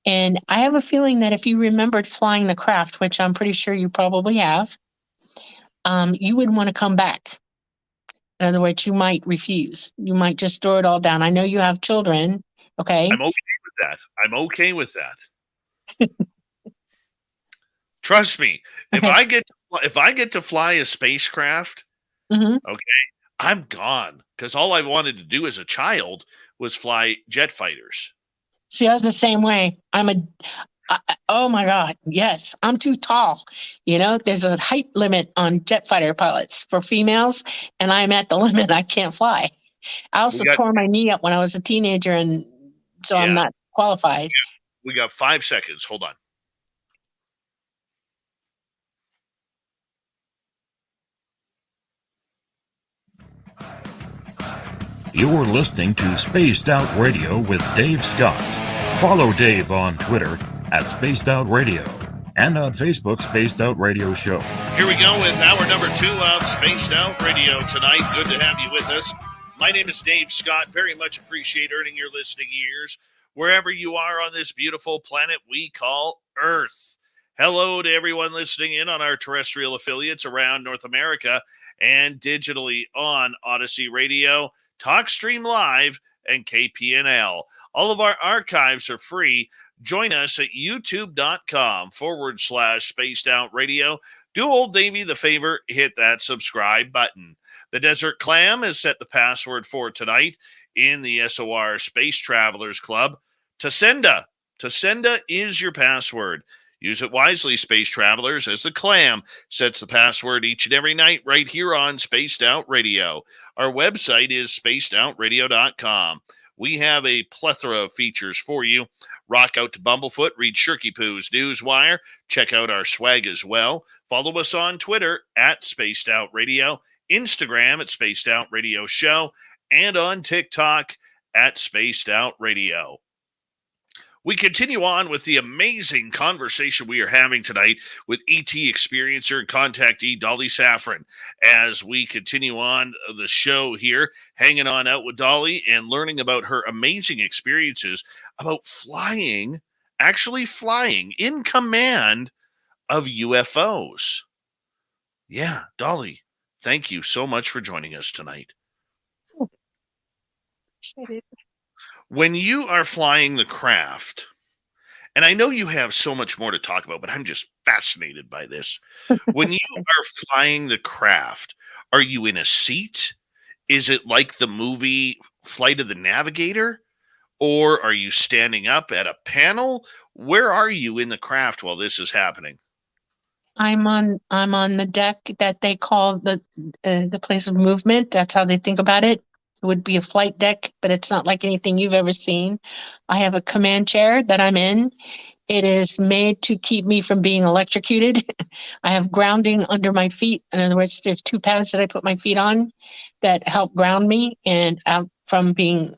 And I have a feeling that if you remembered flying the craft, which I'm pretty sure you probably have, you would want to come back. In other words, you might refuse. You might just throw it all down. I know you have children. Okay. I'm okay with that. I'm okay with that. Trust me. If Okay. I get to fly a spacecraft, Hmm. okay, I'm gone. Because all I wanted to do as a child was fly jet fighters. See, I was the same way. Oh my God, yes, I'm too tall. There's a height limit on jet fighter pilots for females, and I'm at the limit. I can't fly. I We also got tore my knee up when I was a teenager, and so I'm yeah, not qualified. we got 5 seconds. Hold on. You're listening to Spaced Out Radio with Dave Scott. Follow Dave on Twitter at Spaced Out Radio and on Facebook, Spaced Out Radio Show. Here we go with hour number 2 of Spaced Out Radio tonight. Good to have you with us. My name is Dave Scott. Very much appreciate earning your listening ears wherever you are on this beautiful planet we call Earth. Hello to everyone listening in on our terrestrial affiliates around North America and digitally on Odyssey Radio, TalkStream Live, and KPNL. All of our archives are free. Join us at youtube.com/Spaced Out Radio. Do old Davey the favor, hit that subscribe button. The Desert Clam has set the password for tonight in the SOR Space Travelers Club. Tasenda. Tasenda is your password. Use it wisely, Space Travelers, as the Clam sets the password each and every night right here on Spaced Out Radio. Our website is spacedoutradio.com. We have a plethora of features for you. Rock out to Bumblefoot, read Shirky Poo's Newswire, check out our swag as well. Follow us on Twitter at Spaced Out Radio, Instagram at Spaced Out Radio Show, and on TikTok at Spaced Out Radio. We continue on with the amazing conversation we are having tonight with ET experiencer and contactee Dolly Safran as we continue on the show here, hanging on out with Dolly and learning about her amazing experiences about flying, actually flying in command of UFOs. Yeah, Dolly, thank you so much for joining us tonight. When you are flying the craft, and I know you have so much more to talk about, but I'm just fascinated by this. When you are flying the craft, are you in a seat? Is it like the movie Flight of the Navigator? Or are you standing up at a panel? Where are you in the craft while this is happening? I'm on the deck that they call the place of movement. That's how they think about it. It would be a flight deck, but it's not like anything you've ever seen. I have a command chair that I'm in. It is made to keep me from being electrocuted. I have grounding under my feet. In other words, there's 2 pads that I put my feet on that help ground me and out from being,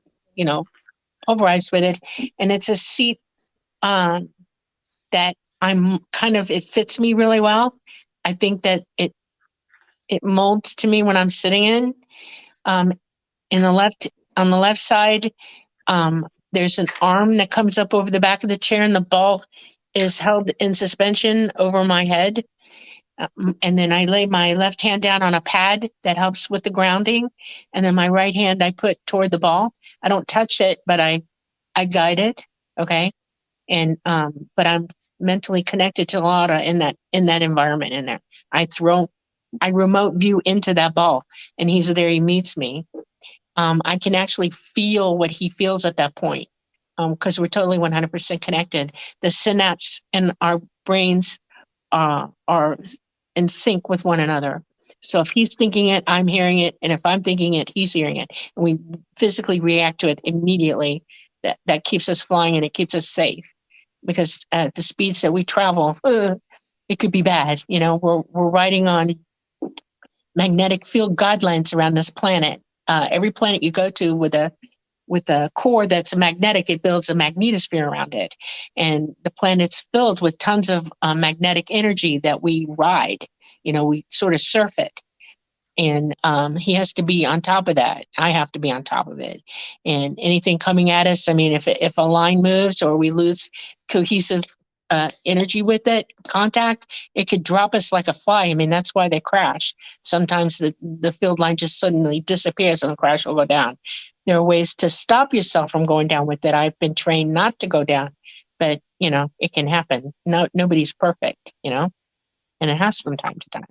pulverized with it. And it's a seat that it fits me really well. I think that it molds to me when I'm sitting in. On the left side, there's an arm that comes up over the back of the chair, and the ball is held in suspension over my head. And then I lay my left hand down on a pad that helps with the grounding, and then my right hand I put toward the ball. I don't touch it, but I guide it. Okay, and but I'm mentally connected to Laura in that environment in there. I remote view into that ball, and he's there. He meets me. I can actually feel what he feels at that point. because we're totally 100% connected. The synapses in our brains are in sync with one another. So if he's thinking it, I'm hearing it, and if I'm thinking it, he's hearing it, and we physically react to it immediately. That keeps us flying, and it keeps us safe, because at the speeds that we travel, it could be bad. We're riding on magnetic field guidelines around this planet. Every planet you go to with a core that's magnetic, it builds a magnetosphere around it. And the planet's filled with tons of magnetic energy that we ride. We sort of surf it. And he has to be on top of that. I have to be on top of it. And anything coming at us, if a line moves or we lose cohesive energy with it, contact, it could drop us like a fly. That's why they crash. Sometimes the field line just suddenly disappears and the crash will go down. There are ways to stop yourself from going down with it. I've been trained not to go down, but it can happen. Nobody's perfect, and it has from time to time.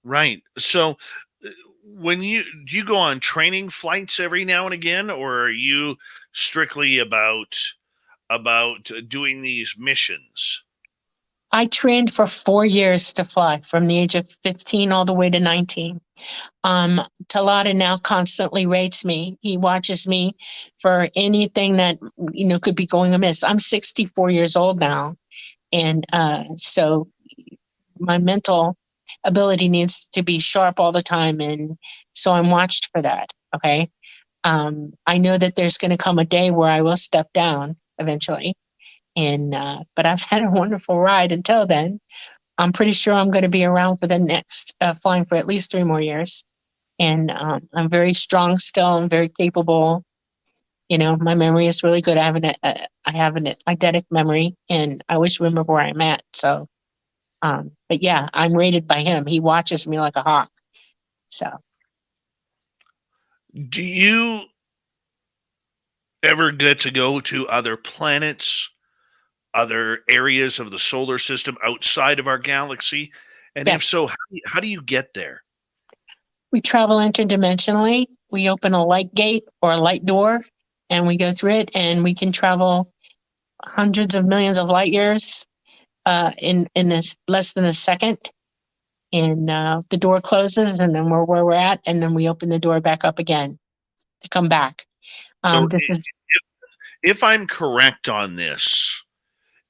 Right. So do you go on training flights every now and again, or are you strictly about doing these missions? I trained for 4 years to fly, from the age of 15 all the way to 19. Talata now constantly rates me. He watches me for anything that could be going amiss. I'm 64 years old now, and so my mental ability needs to be sharp all the time, and so I'm watched for that. Okay. I know that there's going to come a day where I will step down eventually, and but I've had a wonderful ride until then. I'm pretty sure I'm going to be around for the next flying for at least 3 more years, and I'm very strong still. I'm very capable. My memory is really good. I have an eidetic memory, and I always remember where I'm at. So, but yeah, I'm rated by him. He watches me like a hawk. So, Do you ever get to go to other planets, other areas of the solar system outside of our galaxy? And yes, if so, how do you get there? we travel interdimensionally. We open a light gate or a light door, and we go through it, and we can travel hundreds of millions of light years in this less than a second. And the door closes, and then we're where we're at, and then we open the door back up again to come back. So This is if I'm correct on this,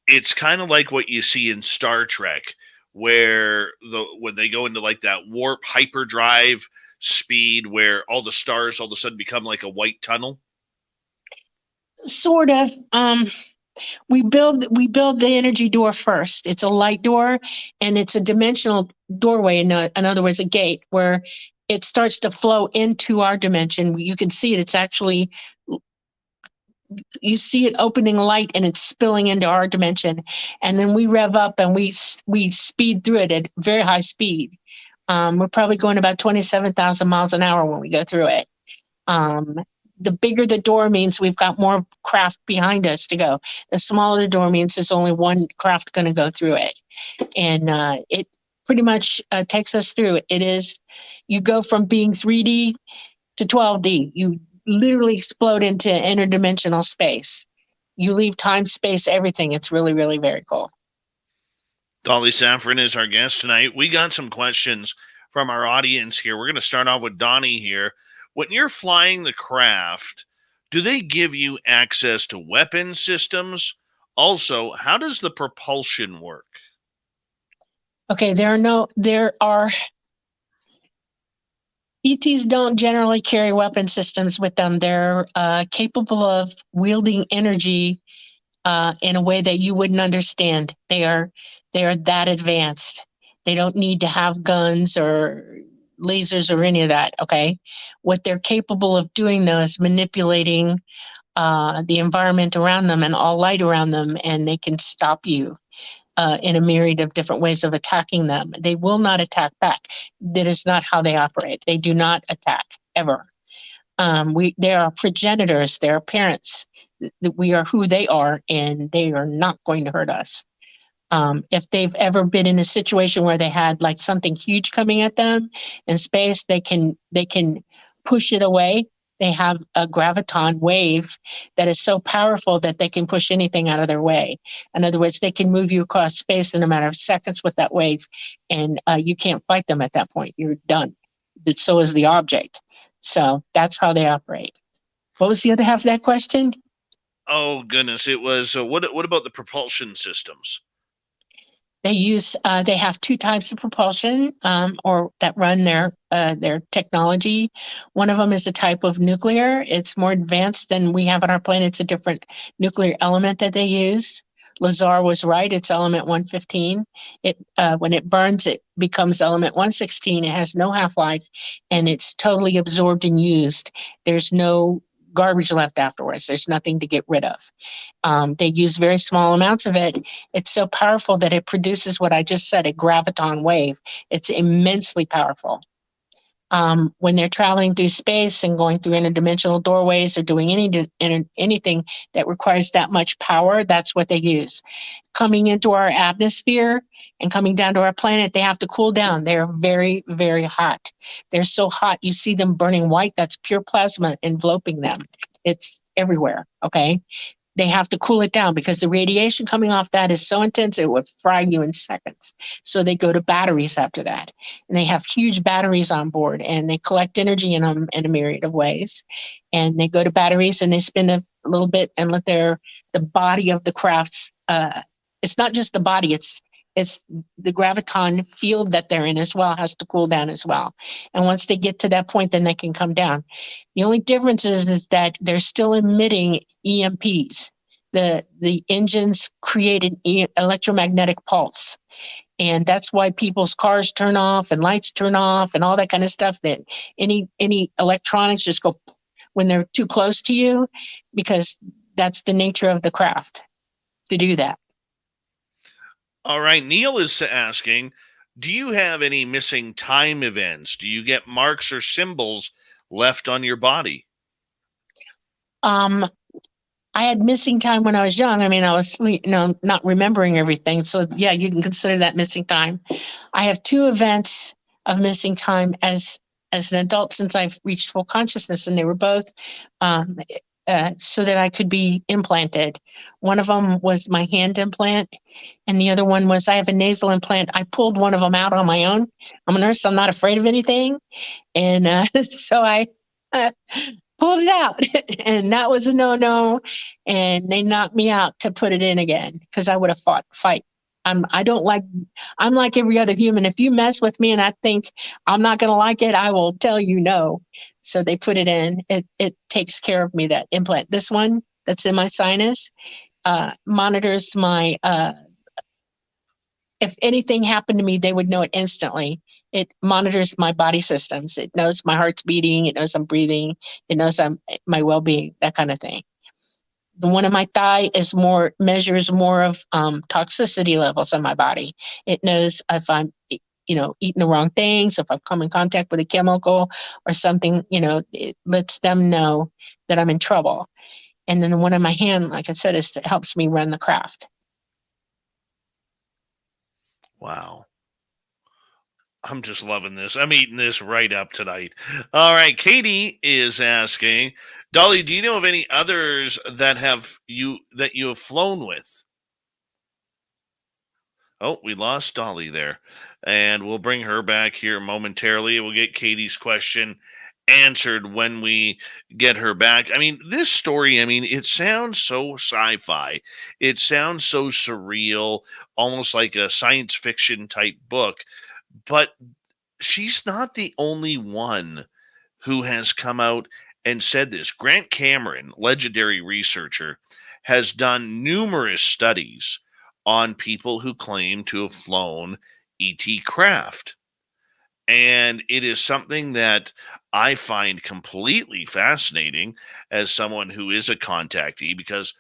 it's kind of like what you see in Star Trek, where when they go into like that warp hyperdrive speed, where all the stars all of a sudden become like a white tunnel. sort of. We build the energy door first. It's a light door, and it's a dimensional doorway. In other words, a gate where it starts to flow into our dimension. You can see it. It's actually, you see it opening light, and it's spilling into our dimension. And then we rev up, and we speed through it at very high speed. We're probably going about 27,000 miles an hour when we go through it. The bigger the door means we've got more craft behind us to go. The smaller the door means there's only one craft going to go through it. And it pretty much takes us through. You go from being 3D to 12D. You literally explode into interdimensional space. You leave time, space, everything. It's really, really very cool. Dolly Safran is our guest tonight. We got some questions from our audience here. We're going to start off with Donnie here. When you're flying the craft, do they give you access to weapon systems? Also, how does the propulsion work? Okay, there are ETs don't generally carry weapon systems with them. They're capable of wielding energy in a way that you wouldn't understand. They are that advanced. They don't need to have guns or lasers or any of that. Okay, what they're capable of doing though is manipulating the environment around them and all light around them, and they can stop you in a myriad of different ways of attacking them. They will not attack back. That is not how they operate. They do not attack ever. They are progenitors. They are parents. We are who they are, and they are not going to hurt us. If they've ever been in a situation where they had like something huge coming at them in space, they can push it away they have a graviton wave that is so powerful that they can push anything out of their way. In other words, they can move you across space in a matter of seconds with that wave, and you can't fight them at that point. You're done. So is the object. So that's how they operate. What was the other half of that question? Oh goodness, it was what about the propulsion systems? They have two types of propulsion, or that run their technology. One of them is a type of nuclear. It's more advanced than we have on our planet. It's a different nuclear element that they use. Lazar was right. It's element 115. When it burns, it becomes element 116. It has no half-life, and it's totally absorbed and used. There's no garbage left afterwards. There's nothing to get rid of. They use very small amounts of it. It's so powerful that it produces what I just said, a graviton wave. It's immensely powerful. When they're traveling through space and going through interdimensional doorways or doing anything that requires that much power, that's what they use. Coming into our atmosphere and coming down to our planet, they have to cool down. They're very, very hot. They're so hot, you see them burning white. That's pure plasma enveloping them. It's everywhere, okay? They have to cool it down because the radiation coming off that is so intense it would fry you in seconds. So they go to batteries after that. And they have huge batteries on board, and they collect energy in them in a myriad of ways. And they go to batteries and they spin a little bit and let the body of the crafts, it's not just the body, it's the graviton field that they're in as well has to cool down as well. And once they get to that point, then they can come down. The only difference is that they're still emitting EMPs. The engines create an electromagnetic pulse. And that's why people's cars turn off and lights turn off and all that kind of stuff. That any electronics just go when they're too close to you, because that's the nature of the craft to do that. All right, Neil is asking, do you have any missing time events? Do you get marks or symbols left on your body? I had missing time when I was young. I mean, I was, not remembering everything. So yeah, you can consider that missing time. I have two events of missing time as an adult since I've reached full consciousness, and they were both so that I could be implanted. One of them was my hand implant, and the other one was I have a nasal implant. I pulled one of them out on my own. I'm a nurse. I'm not afraid of anything. And so I pulled it out, and that was a no-no. And they knocked me out to put it in again because I would have fight. I'm like every other human. If you mess with me and I think I'm not going to like it, I will tell you no. So they put it in. It takes care of me, that implant. This one that's in my sinus monitors my, if anything happened to me, they would know it instantly. It monitors my body systems. It knows my heart's beating. It knows I'm breathing. It knows my well-being, that kind of thing. The one in my thigh measures more of toxicity levels in my body. It knows if I'm, eating the wrong things, if I've come in contact with a chemical or something, it lets them know that I'm in trouble. And then the one in my hand, like I said, it helps me run the craft. Wow. I'm just loving this. I'm eating this right up tonight. All right. Katie is asking, Dolly, do you know of any others that you have flown with? Oh, we lost Dolly there. And we'll bring her back here momentarily. We'll get Katie's question answered when we get her back. I mean, this story, it sounds so sci-fi. It sounds so surreal, almost like a science fiction type book. But she's not the only one who has come out and said this. Grant Cameron, legendary researcher, has done numerous studies on people who claim to have flown ET craft. And it is something that I find completely fascinating as someone who is a contactee, because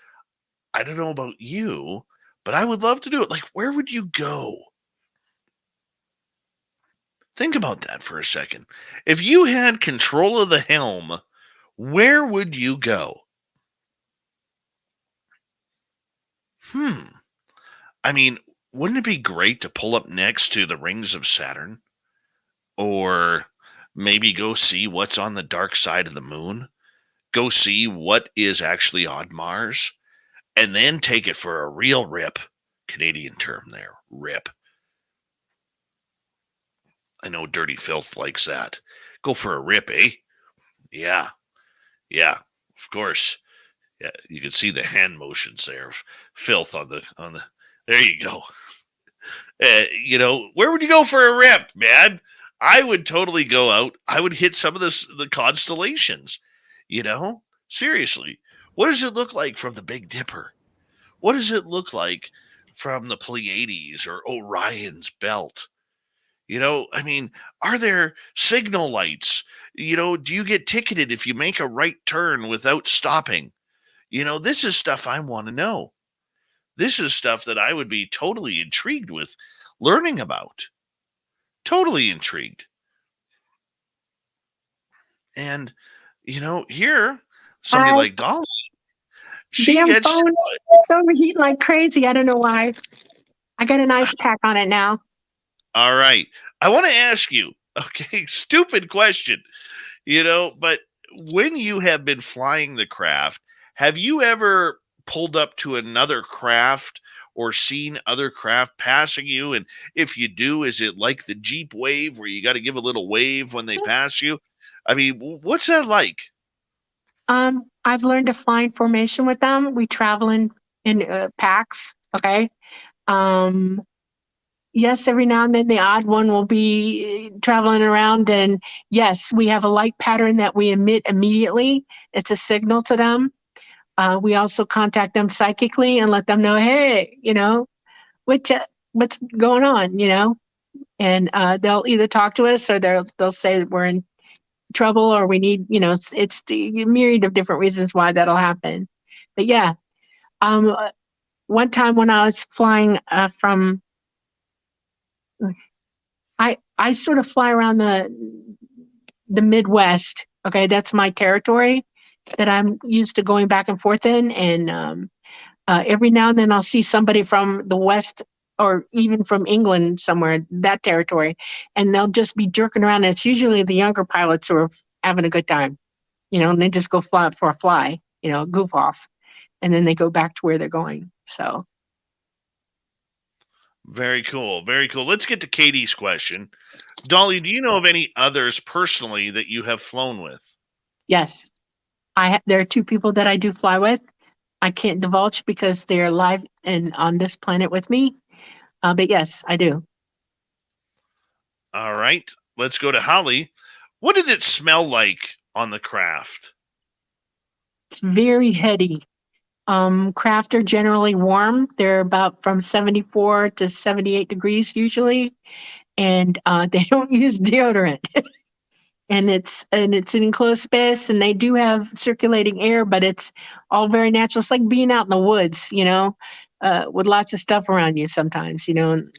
I don't know about you, but I would love to do it. Like, where would you go? Think about that for a second. If you had control of the helm, where would you go? Wouldn't it be great to pull up next to the rings of Saturn? Or maybe go see what's on the dark side of the moon? go see what is actually on Mars, and then take it for a real rip. Canadian term there, rip. I know Dirty Filth likes that. Go for a rip, eh? Yeah, of course. Yeah, you can see the hand motions there of Filth on the. There you go. Where would you go for a rip, man? I would totally go out. I would hit some of the constellations. Seriously, what does it look like from the Big Dipper? What does it look like from the Pleiades or Orion's belt? Are there signal lights? Do you get ticketed if you make a right turn without stopping? This is stuff I want to know. This is stuff that I would be totally intrigued with learning about. Totally intrigued. And, here, somebody like Dolly, she Damn gets... phone, it's overheating like crazy. I don't know why. I got an ice pack on it now. All right. I want to ask you, okay, stupid question, but when you have been flying the craft, have you ever pulled up to another craft or seen other craft passing you? And if you do, is it like the Jeep wave where you got to give a little wave when they pass you? What's that like? I've learned to fly in formation with them. We travel in packs. Okay. Yes, every now and then the odd one will be traveling around, and yes, we have a light pattern that we emit immediately. It's a signal to them. We also contact them psychically and let them know, hey, what's going on, and they'll either talk to us or they'll say that we're in trouble or we need, it's a myriad of different reasons why that'll happen. But yeah, one time when I was flying from, I sort of fly around the Midwest. Okay, that's my territory that I'm used to going back and forth in, and every now and then I'll see somebody from the West or even from England somewhere, that territory, and they'll just be jerking around. And it's usually the younger pilots who are having a good time, and they just go fly for a fly, goof off, and then they go back to where they're going. So. Very cool. Very cool. Let's get to Katie's question. Dolly, do you know of any others personally that you have flown with? Yes. There are two people that I do fly with. I can't divulge because they're live and on this planet with me. But yes, I do. All right. Let's go to Holly. What did it smell like on the craft? It's very heady. Craft are generally warm. They're about from 74 to 78 degrees usually. And they don't use deodorant. And it's an enclosed space, and they do have circulating air, but it's all very natural. It's like being out in the woods, with lots of stuff around you sometimes, and it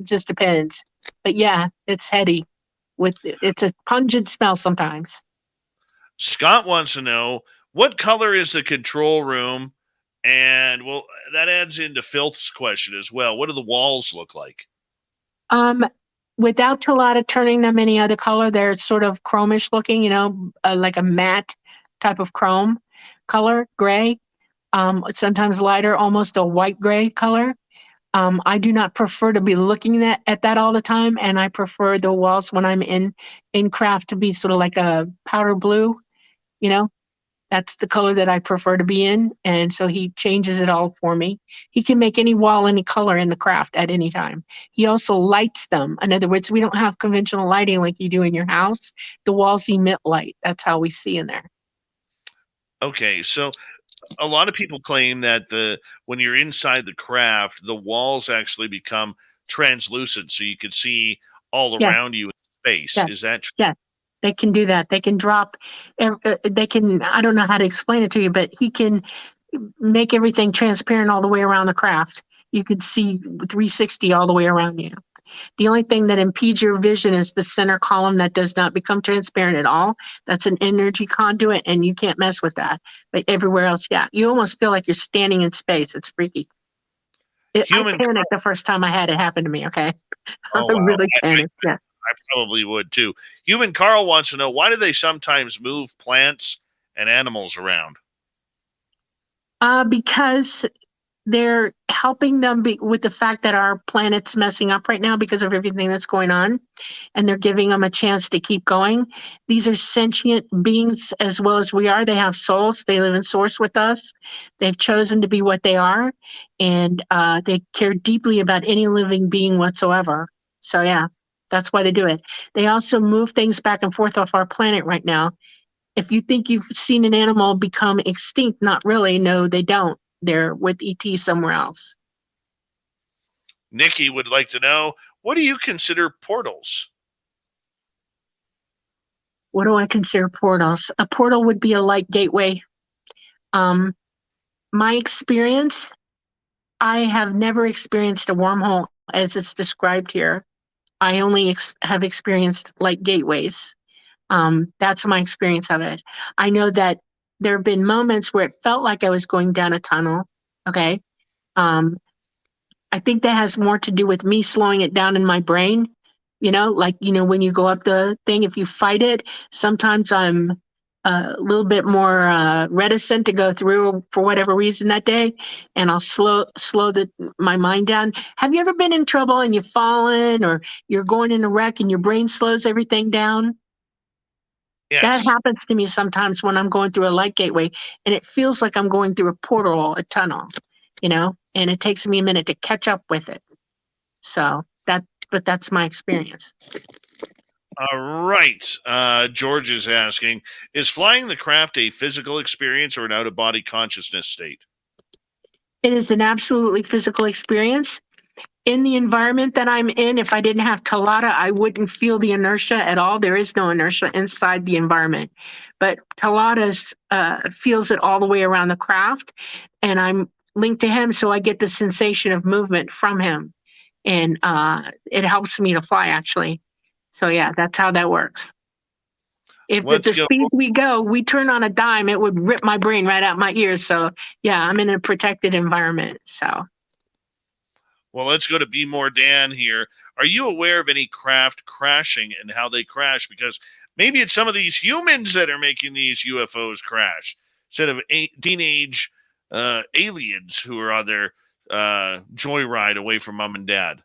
just depends. But yeah, it's heady. It's a pungent smell sometimes. Scott wants to know, what color is the control room? And well, that adds into Filth's question as well. What do the walls look like? Without a lot of turning them any other color, they're sort of chromish looking, like a matte type of chrome color, gray. Sometimes lighter, almost a white gray color. I do not prefer to be looking at that all the time, and I prefer the walls when I'm in craft to be sort of like a powder blue, That's the color that I prefer to be in, and so he changes it all for me. He can make any wall any color in the craft at any time. He also lights them. In other words, we don't have conventional lighting like you do in your house. The walls emit light. That's how we see in there. Okay, so a lot of people claim that when you're inside the craft, the walls actually become translucent, so you can see all around you in space. Yes. Is that true? Yes. They can do that. They can drop, I don't know how to explain it to you, but he can make everything transparent all the way around the craft. You could see 360 all the way around you. The only thing that impedes your vision is the center column that does not become transparent at all. That's an energy conduit, and you can't mess with that. But everywhere else, yeah. You almost feel like you're standing in space. It's freaky. I panicked the first time I had it happen to me, okay? Oh, I wow. really panicked, yes. I probably would too. Human Carl wants to know, why do they sometimes move plants and animals around? Because they're helping them with the fact that our planet's messing up right now because of everything that's going on, and they're giving them a chance to keep going. These are sentient beings as well as we are. They have souls. They live in source with us. They've chosen to be what they are, and they care deeply about any living being whatsoever. So yeah, that's why they do it. They also move things back and forth off our planet right now. If you think you've seen an animal become extinct, not really. No, they don't. They're with ET somewhere else. Nikki would like to know, what do you consider portals? What do I consider portals? A portal would be a light gateway. My experience, I have never experienced a wormhole as it's described here. I only have experienced light gateways. That's my experience of it. I know that there have been moments where it felt like I was going down a tunnel. Okay. I think that has more to do with me slowing it down in my brain. When you go up the thing, if you fight it, sometimes I'm a little bit more reticent to go through for whatever reason that day, and I'll slow my mind down. Have you ever been in trouble and you've fallen, or you're going in a wreck and your brain slows everything down? Yes. That happens to me sometimes when I'm going through a light gateway, and it feels like I'm going through a portal, a tunnel, and it takes me a minute to catch up with it. But that's my experience. All right. George is asking, is flying the craft a physical experience or an out-of-body consciousness state? It is an absolutely physical experience. In the environment that I'm in, if I didn't have Talata, I wouldn't feel the inertia at all. There is no inertia inside the environment. But Talata feels it all the way around the craft, and I'm linked to him, so I get the sensation of movement from him. And it helps me to fly, actually. So, yeah, that's how that works. If at the speed we go, we turn on a dime, it would rip my brain right out my ears. So, yeah, I'm in a protected environment, so... Well, let's go to Be More Dan here. Are you aware of any craft crashing and how they crash? Because maybe it's some of these humans that are making these UFOs crash instead of teenage aliens who are on their joyride away from mom and dad.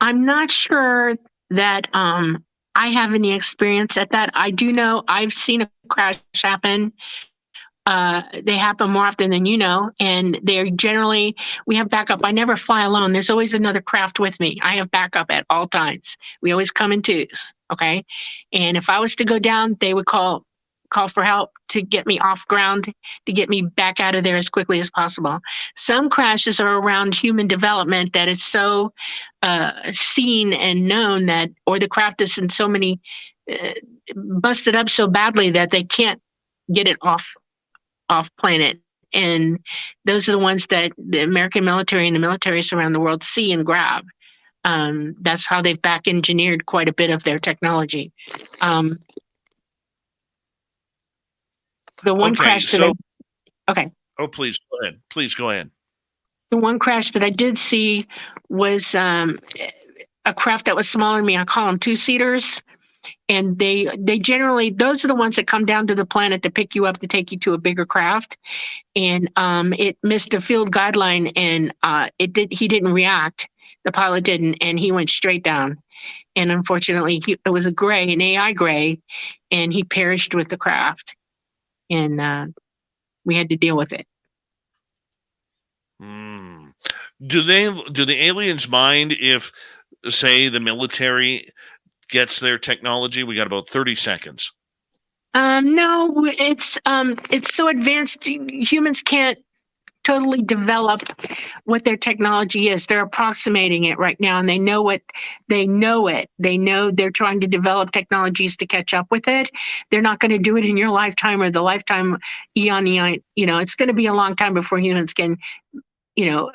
I'm not sure that I have any experience at that. I do know I've seen a crash happen. They happen more often than you know, and they're generally, we have backup. I never fly alone. There's always another craft with me. I have backup at all times. We always come in twos, okay? And if I was to go down, they would call for help to get me off ground, to get me back out of there as quickly as possible. Some crashes are around human development that is so seen and known that, or the craft is in so many, busted up so badly that they can't get it off planet. And those are the ones that the American military and the militaries around the world see and grab. That's how they've back engineered quite a bit of their technology. The one crash that okay. Oh, please go ahead. Please go ahead. The one crash that I did see was a craft that was smaller than me. I call them two-seaters. And they generally, those are the ones that come down to the planet to pick you up to take you to a bigger craft. And it missed a field guideline, and he didn't react. The pilot didn't, and he went straight down. And unfortunately, it was an AI gray, and he perished with the craft. And we had to deal with it. Do the aliens mind if, say, the military gets their technology? We got about 30 seconds. No, it's so advanced. Humans can't totally develop what their technology is. They're approximating it right now, and they know it. They know they're trying to develop technologies to catch up with it. They're not going to do it in your lifetime or the lifetime eon. It's going to be a long time before humans can,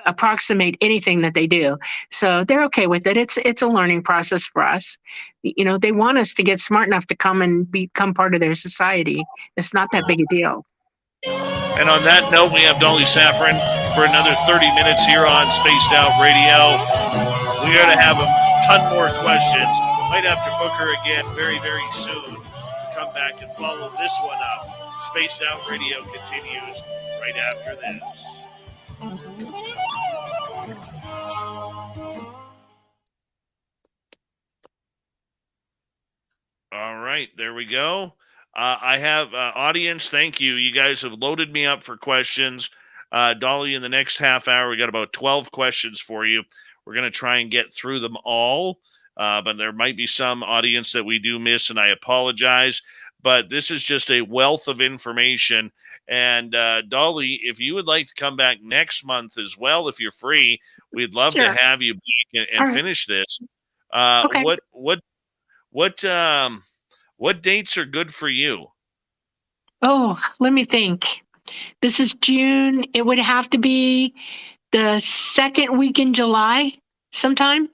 approximate anything that they do. So they're okay with it. It's a learning process for us. They want us to get smart enough to come and become part of their society. It's not that big a deal. And on that note, we have Dolly Safran for another 30 minutes here on Spaced Out Radio. We are to have a ton more questions. Might have to book her again very, very soon to come back and follow this one up. Spaced Out Radio continues right after this. All right, there we go. I have audience. Thank you. You guys have loaded me up for questions. Dolly, in the next half hour, we got about 12 questions for you. We're going to try and get through them all, but there might be some audience that we do miss, and I apologize. But this is just a wealth of information. And Dolly, if you would like to come back next month as well, if you're free, we'd love to have you back and finish this. Okay. What dates are good for you? Oh, let me think. This is June. It would have to be the second week in July sometime.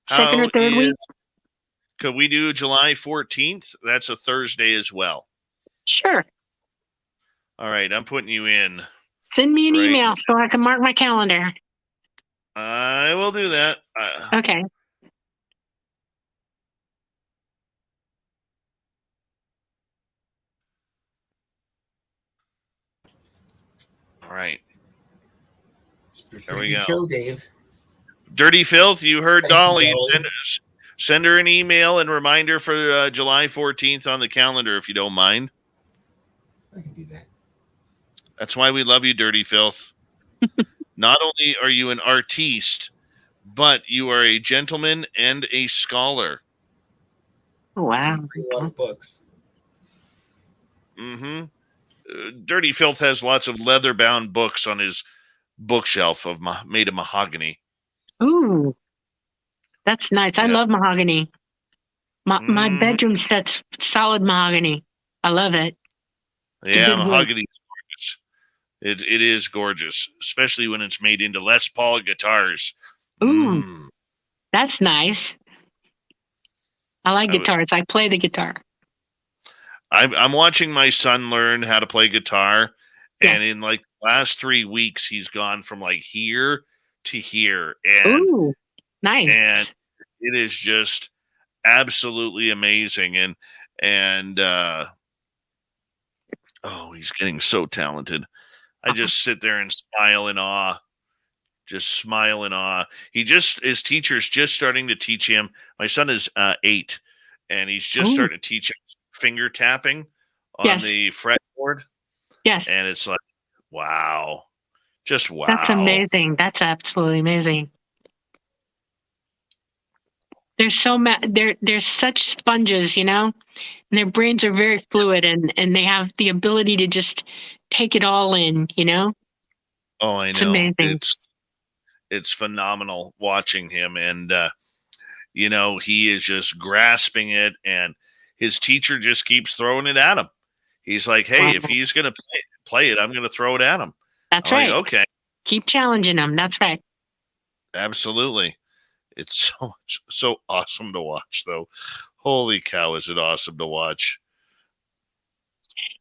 Second or third week. Could we do July 14th? That's a Thursday as well. Sure. All right, I'm putting you in. Send me an email so I can mark my calendar. I will do that. Okay. All right. There we go. Show, Dave. Dirty Filth, you heard Dolly. Dolly. Send her an email and reminder for July 14th on the calendar, if you don't mind. I can do that. That's why we love you, Dirty Filth. Not only are you an artiste, but you are a gentleman and a scholar. Wow. A lot of books. Mm-hmm. Dirty Filth has lots of leather-bound books on his bookshelf made of mahogany. Ooh, that's nice. I love mahogany. My bedroom set's solid mahogany. I love it. Yeah, mahogany is gorgeous. It is gorgeous, especially when it's made into Les Paul guitars. Ooh, that's nice. I like guitars. I play the guitar. I'm watching my son learn how to play guitar, and in like the last 3 weeks, he's gone from like here to here, and nice. And it is just absolutely amazing, and he's getting so talented. I just sit there and smile in awe. Just smile in awe. His teacher's just starting to teach him. My son is 8, and he's just starting to teach him finger tapping on the fretboard. Yes. And it's like, wow. Just wow. That's amazing. That's absolutely amazing. They're they're such sponges, you know, and their brains are very fluid, and they have the ability to just take it all in, you know. Oh, I know. It's amazing. It's phenomenal watching him, and you know, he is just grasping it, and his teacher just keeps throwing it at him. He's like, "Hey, if he's gonna play it, I'm gonna throw it at him." That's right. Like, okay. Keep challenging him. That's right. Absolutely. It's so awesome to watch, though. Holy cow, is it awesome to watch?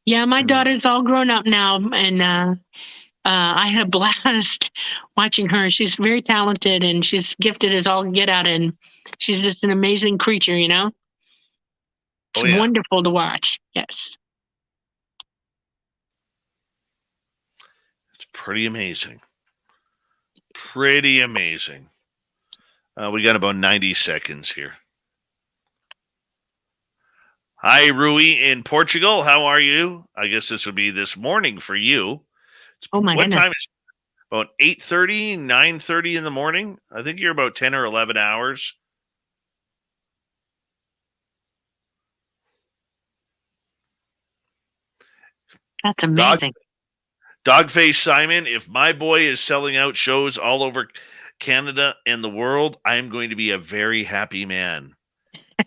Yeah, my daughter's all grown up now, and I had a blast watching her. She's very talented, and she's gifted as all get out, and she's just an amazing creature, you know? It's wonderful to watch. Yes. It's pretty amazing. Pretty amazing. We got about 90 seconds here. Hi, Rui in Portugal. How are you? I guess this would be this morning for you. What time is it? About 8:30, 9:30 in the morning? I think you're about 10 or 11 hours. That's amazing. Dogface Simon, if my boy is selling out shows all over Canada and the world, I'm going to be a very happy man.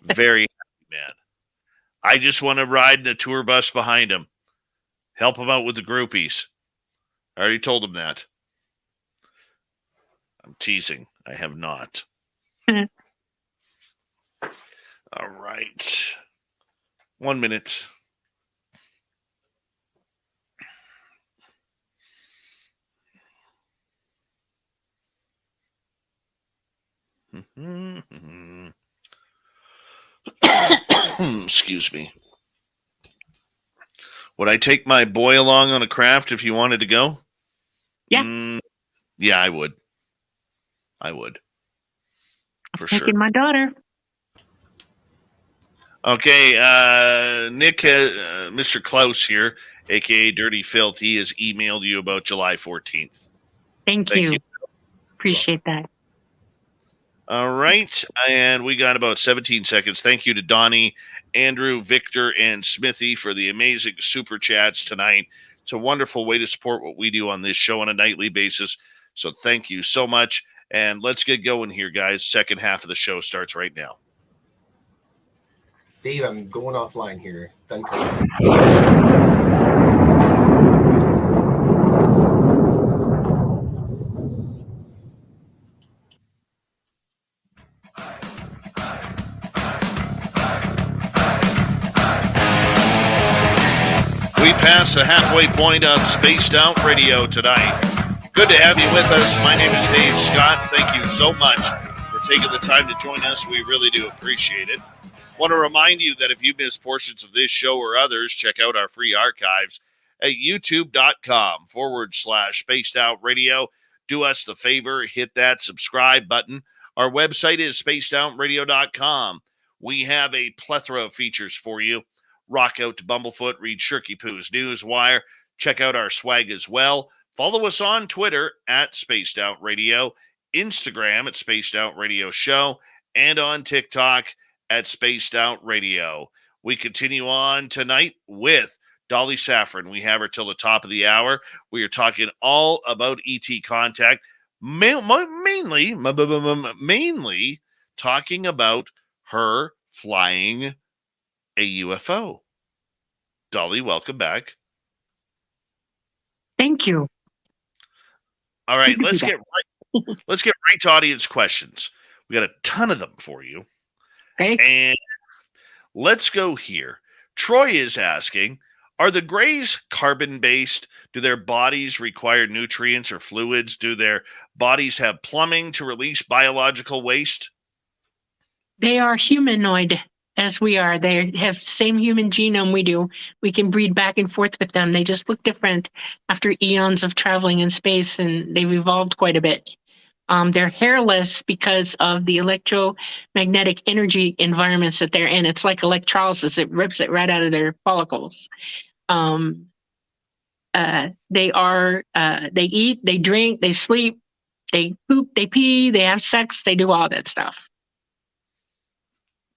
Very happy man. I just want to ride in the tour bus behind him. Help him out with the groupies. I already told him that. I'm teasing. I have not. All right. 1 minute. Excuse me. Would I take my boy along on a craft if you wanted to go? Yeah. Yeah, I would. For sure. Taking my daughter. Okay, Nick, Mr. Klaus here, a.k.a. Dirty Filth, he has emailed you about July 14th. Thank you. Appreciate that. All right, and we got about 17 seconds. Thank you to Donnie, Andrew, Victor, and Smithy for the amazing super chats tonight. It's a wonderful way to support what we do on this show on a nightly basis. So thank you so much. And let's get going here, guys. Second half of the show starts right now. Dave, I'm going offline here. Done cooking. We passed the halfway point of Spaced Out Radio tonight. Good to have you with us. My name is Dave Scott. Thank you so much for taking the time to join us. We really do appreciate it. Want to remind you that if you missed portions of this show or others, check out our free archives at youtube.com/Spaced Out Radio. Do us the favor, hit that subscribe button. Our website is spacedoutradio.com. We have a plethora of features for you. Rock out to Bumblefoot, read Shirky Poo's Newswire. Check out our swag as well. Follow us on Twitter at Spaced Out Radio, Instagram at Spaced Out Radio Show, and on TikTok at Spaced Out Radio. We continue on tonight with Dolly Safran. We have her till the top of the hour. We are talking all about ET contact, mainly talking about her flying a UFO. Dolly, welcome back. Thank you. All right, let's get right to audience questions. We got a ton of them for you. Okay. And let's go here. Troy is asking, are the Greys carbon-based? Do their bodies require nutrients or fluids? Do their bodies have plumbing to release biological waste? They are humanoid as we are. They have same human genome we do. We can breed back and forth with them. They just look different after eons of traveling in space, and they've evolved quite a bit. They're hairless because of the electromagnetic energy environments that they're in. It's like electrolysis. It rips it right out of their follicles. They eat, they drink, they sleep, they poop, they pee, they have sex, they do all that stuff.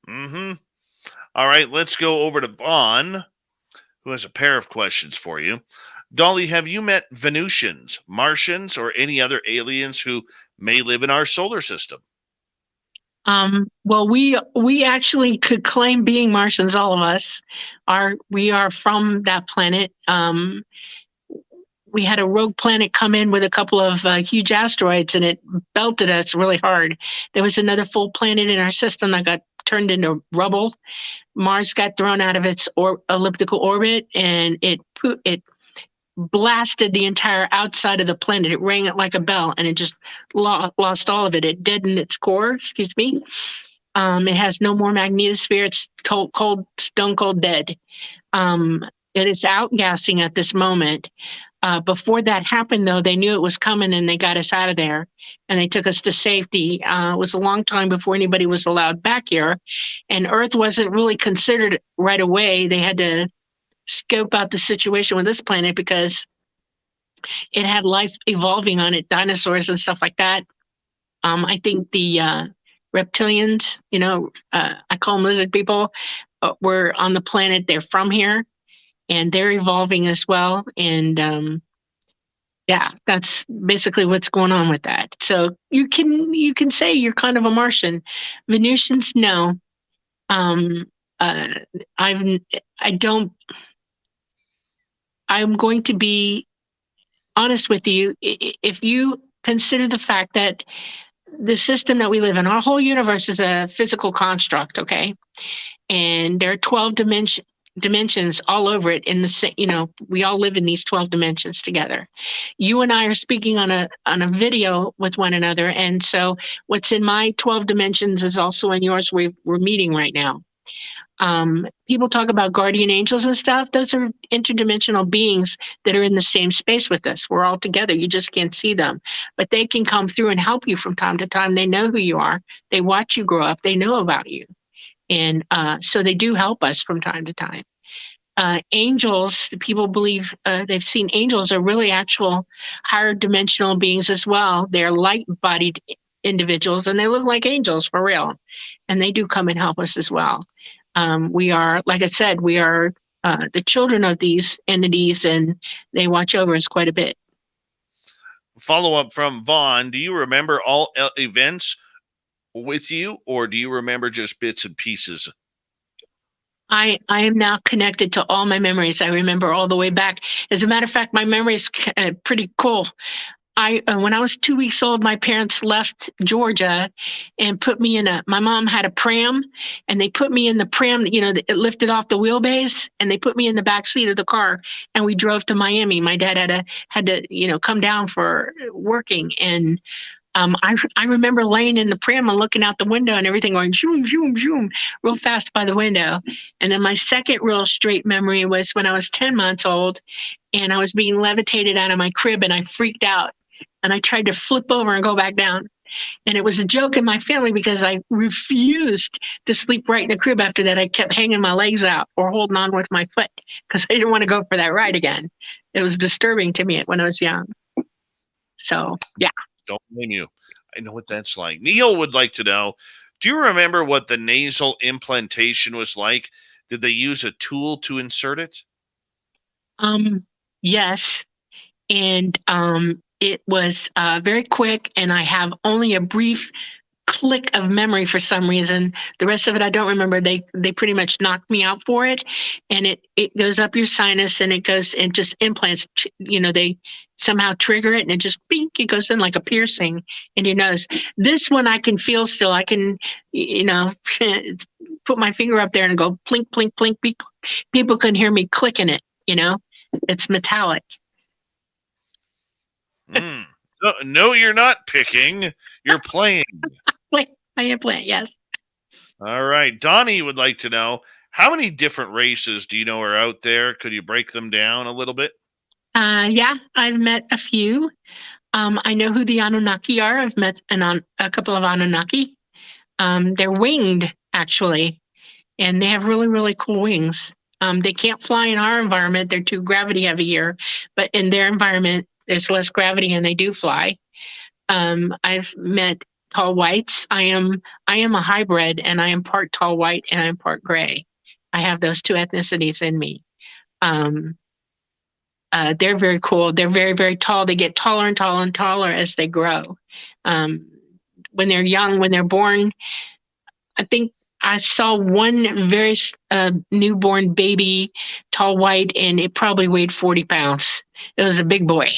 Mm-hmm. All right, let's go over to Vaughn, who has a pair of questions for you. Dolly, have you met Venusians, Martians, or any other aliens who may live in our solar system? Well, we actually could claim being Martians, all of us. We are from that planet. We had a rogue planet come in with a couple of huge asteroids, and it belted us really hard. There was another full planet in our system that got turned into rubble. Mars got thrown out of its elliptical orbit, and it blasted the entire outside of the planet. It rang it like a bell, and it just lost all of it. It deadened its core, It has no more magnetosphere. It's cold, stone cold dead. It is outgassing at this moment. Before that happened, though, they knew it was coming, and they got us out of there, and they took us to safety. It was a long time before anybody was allowed back here, and Earth wasn't really considered right away. They had to scope out the situation with this planet because it had life evolving on it, dinosaurs and stuff like that. I think the reptilians, I call them lizard people, were on the planet. They're from here, and they're evolving as well. And that's basically what's going on with that. So you can say you're kind of a Martian. Venusians, no. I'm going to be honest with you. If you consider the fact that the system that we live in, our whole universe is a physical construct, okay? And there are 12 dimensions all over it. We all live in these 12 dimensions together. You and I are speaking on a video with one another, and so what's in my 12 dimensions is also in yours. We're meeting right now. People talk about guardian angels and stuff. Those are interdimensional beings that are in the same space with us. We're all together. You just can't see them, but they can come through and help you from time to time. They know who you are. They watch you grow up. They know about you. And so they do help us from time to time. Angels, people believe they've seen angels are really actual higher dimensional beings as well. They're light-bodied individuals, and they look like angels for real. And they do come and help us as well. We are, like I said, we are the children of these entities, and they watch over us quite a bit. Follow up from Vaughn. Do you remember all events with you, or do you remember just bits and pieces? I am now connected to all my memories. I remember all the way back. As a matter of fact, my memory is pretty cool. When I was 2 weeks old, my parents left Georgia and put me in my mom had a pram, and they put me in the pram, it lifted off the wheelbase, and they put me in the back seat of the car, and we drove to Miami. My dad had to come down for working, and I remember laying in the pram and looking out the window and everything going zoom, zoom, zoom real fast by the window. And then my second real straight memory was when I was 10 months old and I was being levitated out of my crib, and I freaked out and I tried to flip over and go back down. And it was a joke in my family because I refused to sleep right in the crib after that. I kept hanging my legs out or holding on with my foot because I didn't want to go for that ride again. It was disturbing to me when I was young. So, yeah. Don't blame you. I know what that's like. Neil would like to know, do you remember what the nasal implantation was like? Did they use a tool to insert it? Yes. And it was very quick, and I have only a brief click of memory for some reason. The rest of it I don't remember. They pretty much knocked me out for it, and it goes up your sinus, and it goes and just implants. They somehow trigger it, and it just bink, it goes in like a piercing in your nose. This one I can feel still. I can put my finger up there and go plink, plink, plink. People can hear me clicking it. It's metallic. No, you're not picking. You're playing. I am playing, yes. All right. Donnie would like to know, how many different races do you know are out there? Could you break them down a little bit? Yeah, I've met a few. I know who the Anunnaki are. I've met a couple of Anunnaki. They're winged, actually, and they have really, really cool wings. They can't fly in our environment. They're too gravity heavy here, but in their environment, there's less gravity and they do fly. I've met tall whites. I am a hybrid, and I am part tall white and I'm part gray. I have those two ethnicities in me. They're very cool. They're very, very tall. They get taller and taller and taller as they grow. When they're young, when they're born, I think I saw one very newborn baby, tall white, and it probably weighed 40 pounds. It was a big boy.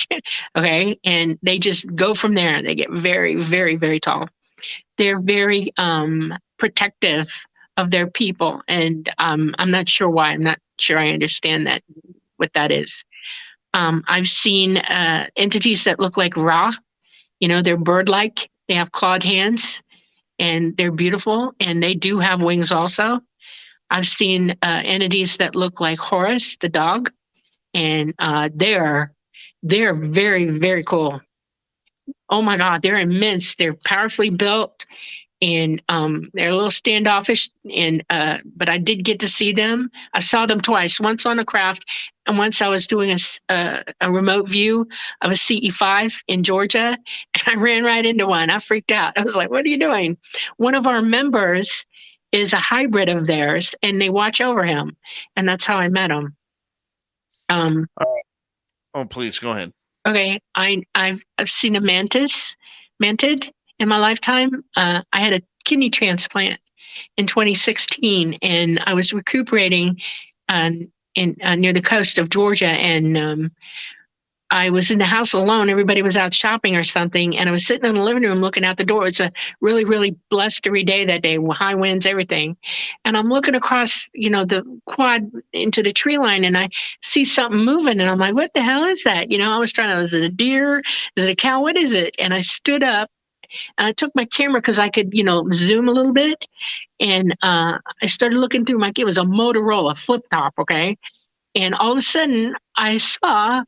Okay. And they just go from there. They get very, very, very tall. They're very protective of their people. And I'm not sure why. I'm not sure I understand what that is. I've seen entities that look like Ra. They're bird-like. They have clawed hands, and they're beautiful, and they do have wings also. I've seen entities that look like Horus, the dog, and they're very, very cool. Oh my God, they're immense. They're powerfully built, and they're a little standoffish. But I did get to see them. I saw them twice. Once on a craft, and once I was doing a remote view of a CE5 in Georgia, and I ran right into one. I freaked out. I was like, "What are you doing?" One of our members is a hybrid of theirs, and they watch over him, and that's how I met him. Oh, please go ahead. Okay, I've seen a mantid in my lifetime. I had a kidney transplant in 2016, and I was recuperating near the coast of Georgia, and I was in the house alone. Everybody was out shopping or something, and I was sitting in the living room looking out the door. It's a really, really blustery day that day, high winds, everything. And I'm looking across, the quad into the tree line, and I see something moving, and I'm like, what the hell is that? I was is it a deer? Is it a cow? What is it? And I stood up, And I took my camera because I could, zoom a little bit. And I started looking through it was a Motorola flip top, okay? And all of a sudden, I saw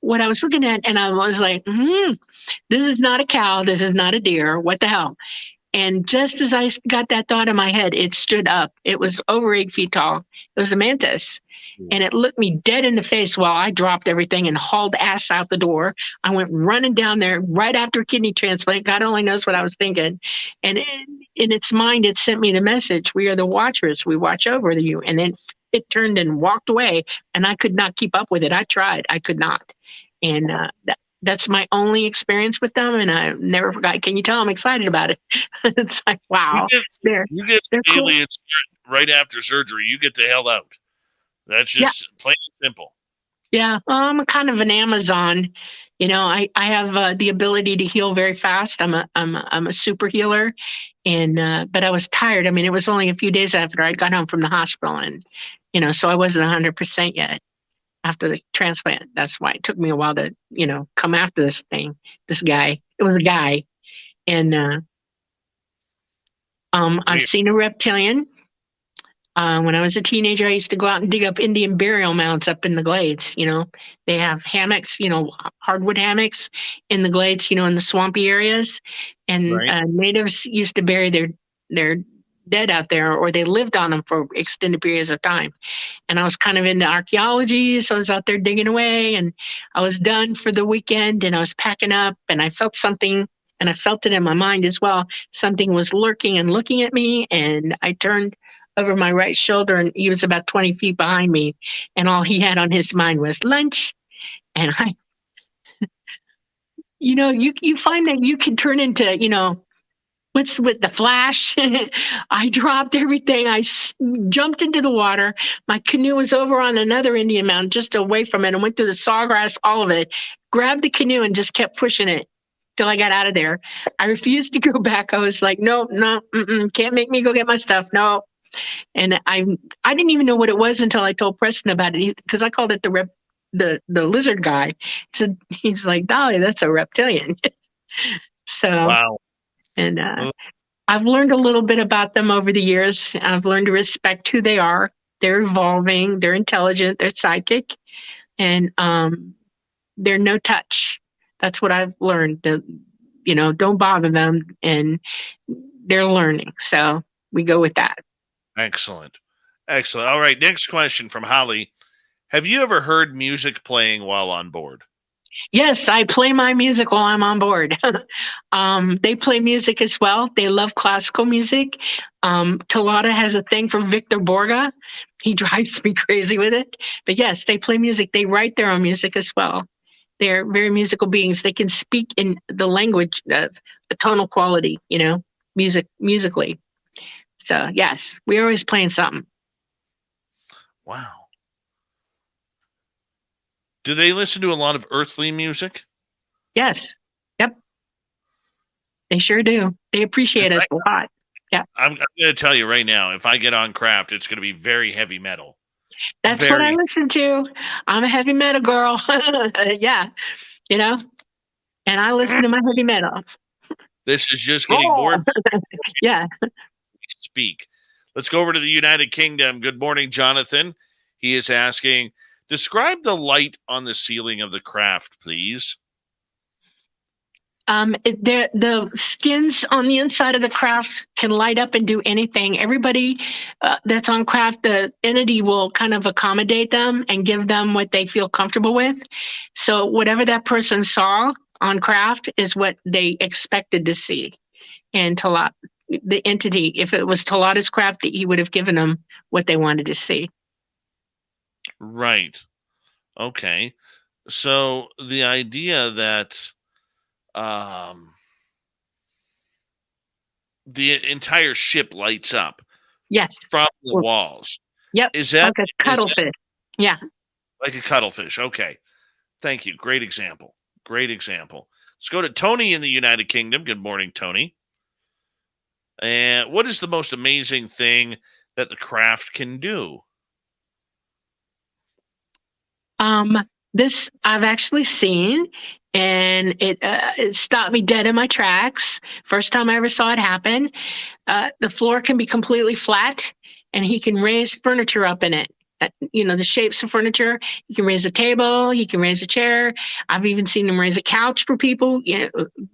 what I was looking at, and I was like, this is not a cow. This is not a deer. What the hell? And just as I got that thought in my head, it stood up. It was over 8 feet tall. It was a mantis. And it looked me dead in the face while I dropped everything and hauled ass out the door. I went running down there right after a kidney transplant. God only knows what I was thinking. And in its mind, it sent me the message, we are the watchers. We watch over you. And then it turned and walked away. And I could not keep up with it. I tried. I could not. And that's my only experience with them. And I never forgot. Can you tell I'm excited about it? It's like, wow. You get they're cool. aliens right after surgery. You get the hell out. That's just plain and simple. Yeah, I'm kind of an Amazon. I have the ability to heal very fast. I'm a super healer, and but I was tired. I mean, it was only a few days after I got home from the hospital, and so I wasn't 100% yet after the transplant. That's why it took me a while to come after this thing. This guy. It was a guy, and I've seen a reptilian. When I was a teenager, I used to go out and dig up Indian burial mounds up in the glades. They have hammocks, hardwood hammocks in the glades, in the swampy areas. And Right. Natives used to bury their dead out there, or they lived on them for extended periods of time. And I was kind of into archaeology, so I was out there digging away, and I was done for the weekend, and I was packing up, and I felt something, and I felt it in my mind as well. Something was lurking and looking at me, and I turned over my right shoulder, and he was about 20 feet behind me, and all he had on his mind was lunch. And you find that you can turn into, what's with the Flash? I dropped everything. I jumped into the water. My canoe was over on another Indian mountain just away from it, and went through the sawgrass, all of it, grabbed the canoe and just kept pushing it till I got out of there. I refused to go back. I was like, no, can't make me go get my stuff. No. And I didn't even know what it was until I told Preston about it, because I called it the lizard guy. He's like, Dolly, that's a reptilian. So, Wow. and I've learned a little bit about them over the years. I've learned to respect who they are. They're evolving. They're intelligent. They're psychic, and they're no touch. That's what I've learned. Don't bother them, and they're learning. So we go with that. Excellent. All right. Next question from Holly. Have you ever heard music playing while on board? Yes, I play my music while I'm on board. They play music as well. They love classical music. Talata has a thing for Victor Borga. He drives me crazy with it. But yes, they play music. They write their own music as well. They're very musical beings. They can speak in the language of the tonal quality, musically. So yes, we're always playing something. Wow. Do they listen to a lot of earthly music? Yes. Yep. They sure do. They appreciate us a lot. Yeah. I'm going to tell you right now, if I get on craft, it's going to be very heavy metal. That's what I listen to. I'm a heavy metal girl. Yeah. And I listen to my heavy metal. This is just getting more. Yeah. Speak. Let's go over to the United Kingdom. Good morning, Jonathan. He is asking, describe the light on the ceiling of the craft, please. The skins on the inside of the craft can light up and do anything. Everybody that's on craft, the entity will kind of accommodate them and give them what they feel comfortable with. So whatever that person saw on craft is what they expected to see. And Talat, the entity, if it was Talata's craft, he would have given them what they wanted to see. Right. Okay. So the idea that the entire ship lights up. Yes. From the walls. Yep. Is that like a cuttlefish? Yeah. Like a cuttlefish. Okay. Thank you. Great example. Let's go to Tony in the United Kingdom. Good morning, Tony. And what is the most amazing thing that the craft can do? This I've actually seen, and it stopped me dead in my tracks. First time I ever saw it happen. The floor can be completely flat, and he can raise furniture up in it. The shapes of furniture. He can raise a table. He can raise a chair. I've even seen him raise a couch for people.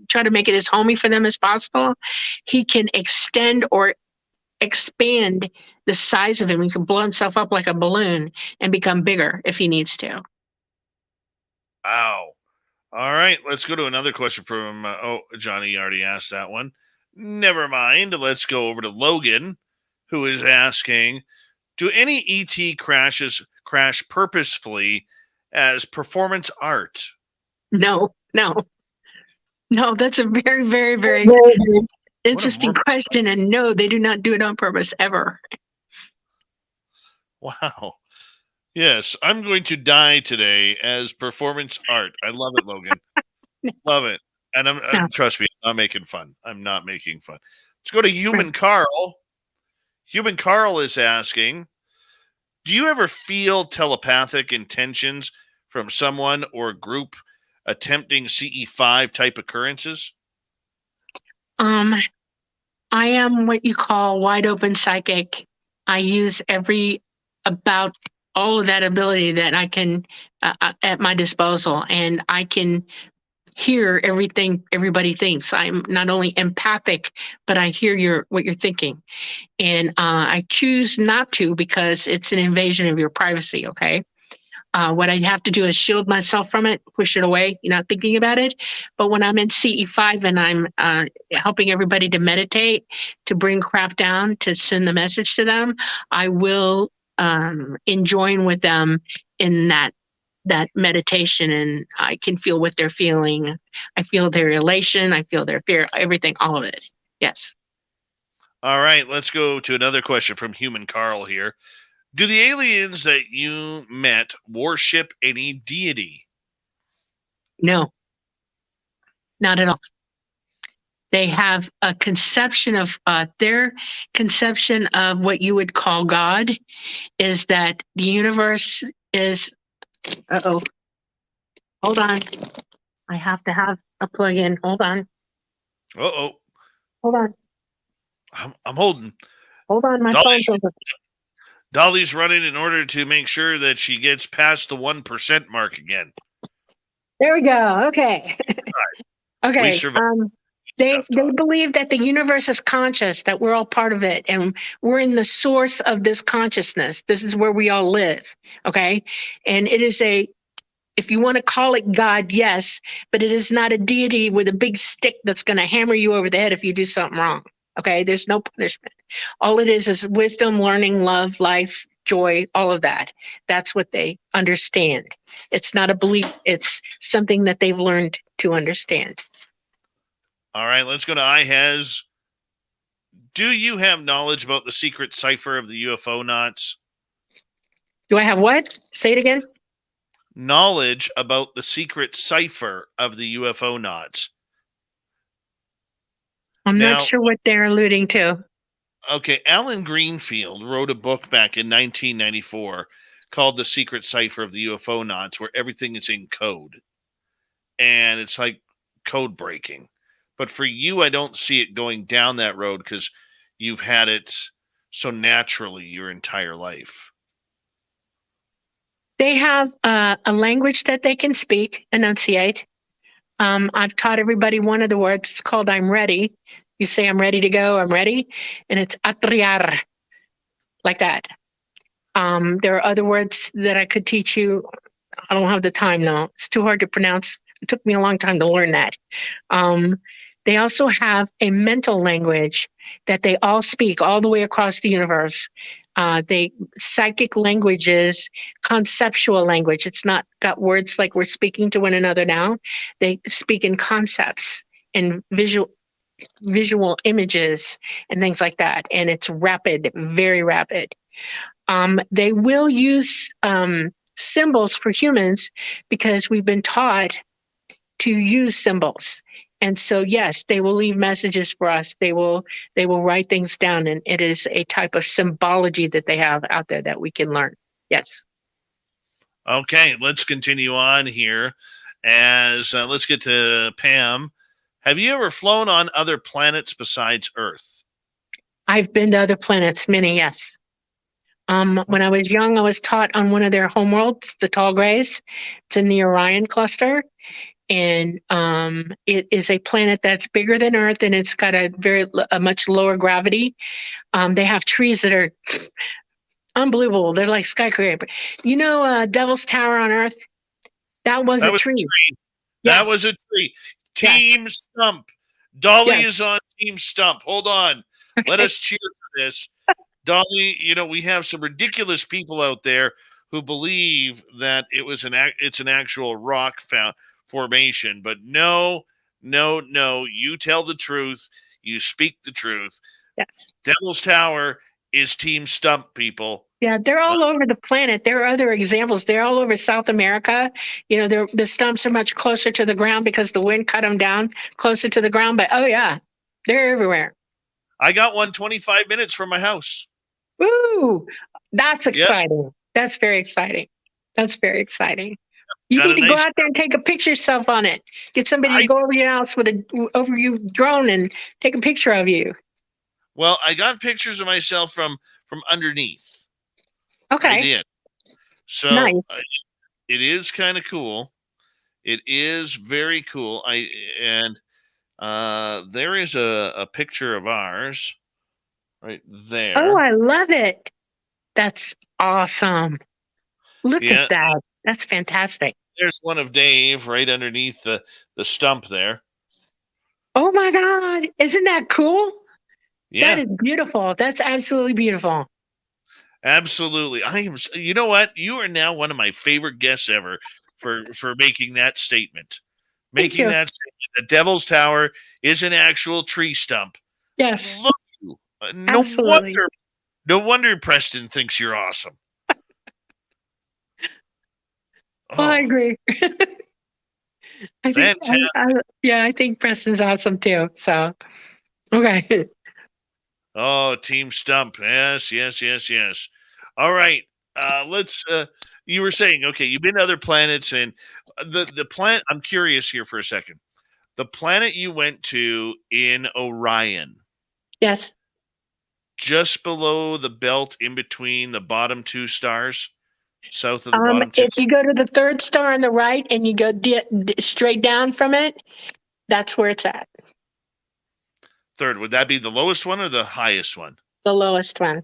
Try to make it as homey for them as possible. He can extend or expand the size of him. He can blow himself up like a balloon and become bigger if he needs to. Wow. All right, let's go to another question from, Johnny already asked that one. Never mind. Let's go over to Logan, who is asking, do any ET crashes crash purposefully as performance art? No. That's a very, very, very interesting question. And no, they do not do it on purpose ever. Wow. Yes, I'm going to die today as performance art. I love it, Logan. Love it. And trust me, I'm not making fun. I'm not making fun. Let's go to Human Carl. Human Carl is asking, do you ever feel telepathic intentions from someone or group attempting CE5 type occurrences? I am what you call wide open psychic. I use about all of that ability that I can at my disposal, and I can hear everything everybody thinks. I'm not only empathic, but I hear what you're thinking, and I choose not to because it's an invasion of your privacy. Okay. What I have to do is shield myself from it, push it away, not thinking about it. But when I'm in CE5 and I'm helping everybody to meditate, to bring crap down, to send the message to them, I will join with them in that meditation, and I can feel what they're feeling. I feel their elation, I feel their fear, everything, all of it. Yes. All right, let's go to another question from Human Carl here. Do the aliens that you met worship any deity? No, not at all. They have a conception of their conception of what you would call God is that the universe is. Hold on. I have to have a plug-in. Hold on. Hold on. I'm holding. Hold on, my phone's over. Dolly's running in order to make sure that she gets past the 1% mark again. There we go. Okay. Right. Okay. We survived. They believe that the universe is conscious, that we're all part of it, and we're in the source of this consciousness. This is where we all live. Okay. And it is if you want to call it God, yes, but it is not a deity with a big stick that's going to hammer you over the head if you do something wrong. Okay. There's no punishment. All it is wisdom, learning, love, life, joy, all of that. That's what they understand. It's not a belief. It's something that they've learned to understand. All right, let's go to IHES. Do you have knowledge about the secret cipher of the UFO knots? Do I have what? Say it again. Knowledge about the secret cipher of the UFO knots. I'm not sure what they're alluding to. Okay, Alan Greenfield wrote a book back in 1994 called The Secret Cipher of the UFO Knots, where everything is in code. And it's like code breaking. But for you, I don't see it going down that road because you've had it so naturally your entire life. They have a language that they can speak, enunciate. I've taught everybody one of the words. It's called I'm ready. You say I'm ready to go, I'm ready. And it's atriar, like that. There are other words that I could teach you. I don't have the time now. It's too hard to pronounce. It took me a long time to learn that. They also have a mental language that they all speak all the way across the universe. Psychic languages, conceptual language. It's not got words like we're speaking to one another now. They speak in concepts and visual images and things like that. And it's rapid, very rapid. They will use symbols for humans because we've been taught to use symbols. And so, yes, they will leave messages for us. They will write things down, and it is a type of symbology that they have out there that we can learn. Yes. Okay, let's continue on here. as let's get to Pam. Have you ever flown on other planets besides Earth? I've been to other planets, many, yes. When I was young, I was taught on one of their homeworlds, the Tall Grays. It's in the Orion cluster. And it is a planet that's bigger than Earth, and it's got a much lower gravity. They have trees that are unbelievable. They're like skyscraper. Devil's Tower on Earth? That was a tree. That was a tree. Team Stump. Dolly is on Team Stump. Hold on. Let us cheer for this. Dolly, we have some ridiculous people out there who believe that it's an actual rock formation, but no, you tell the truth. You speak the truth. Yes. Devil's Tower is Team Stump, people. Yeah, they're all over the planet. There are other examples. They're all over South America. The stumps are much closer to the ground because the wind cut them down closer to the ground. But, they're everywhere. I got one 25 minutes from my house. Woo! That's exciting. Yep. That's very exciting. You need to go out there and take a picture yourself on it. Get somebody to go over your house with over your drone and take a picture of you. Well, I got pictures of myself from underneath. Okay. I did. So nice. It is kind of cool. It is very cool. There is a picture of ours right there. Oh, I love it. That's awesome. Look at that. That's fantastic. There's one of Dave right underneath the stump there. Oh my God. Isn't that cool? Yeah. That is beautiful. That's absolutely beautiful. Absolutely. You know what? You are now one of my favorite guests ever for making that statement. Making that statement. The Devil's Tower is an actual tree stump. Yes. Look at you. Absolutely. No wonder Preston thinks you're awesome. Well, I agree. Fantastic. I think Preston's awesome too. So, okay. Oh, Team Stump. Yes. All right. Let's, you were saying, okay, you've been to other planets, and the planet, I'm curious here for a second. The planet you went to in Orion. Yes. Just below the belt in between the bottom two stars, south of the bottom two. If you go to the third star on the right and you go straight down from it, that's where it's at. Third, would that be the lowest one or the highest one? The lowest one.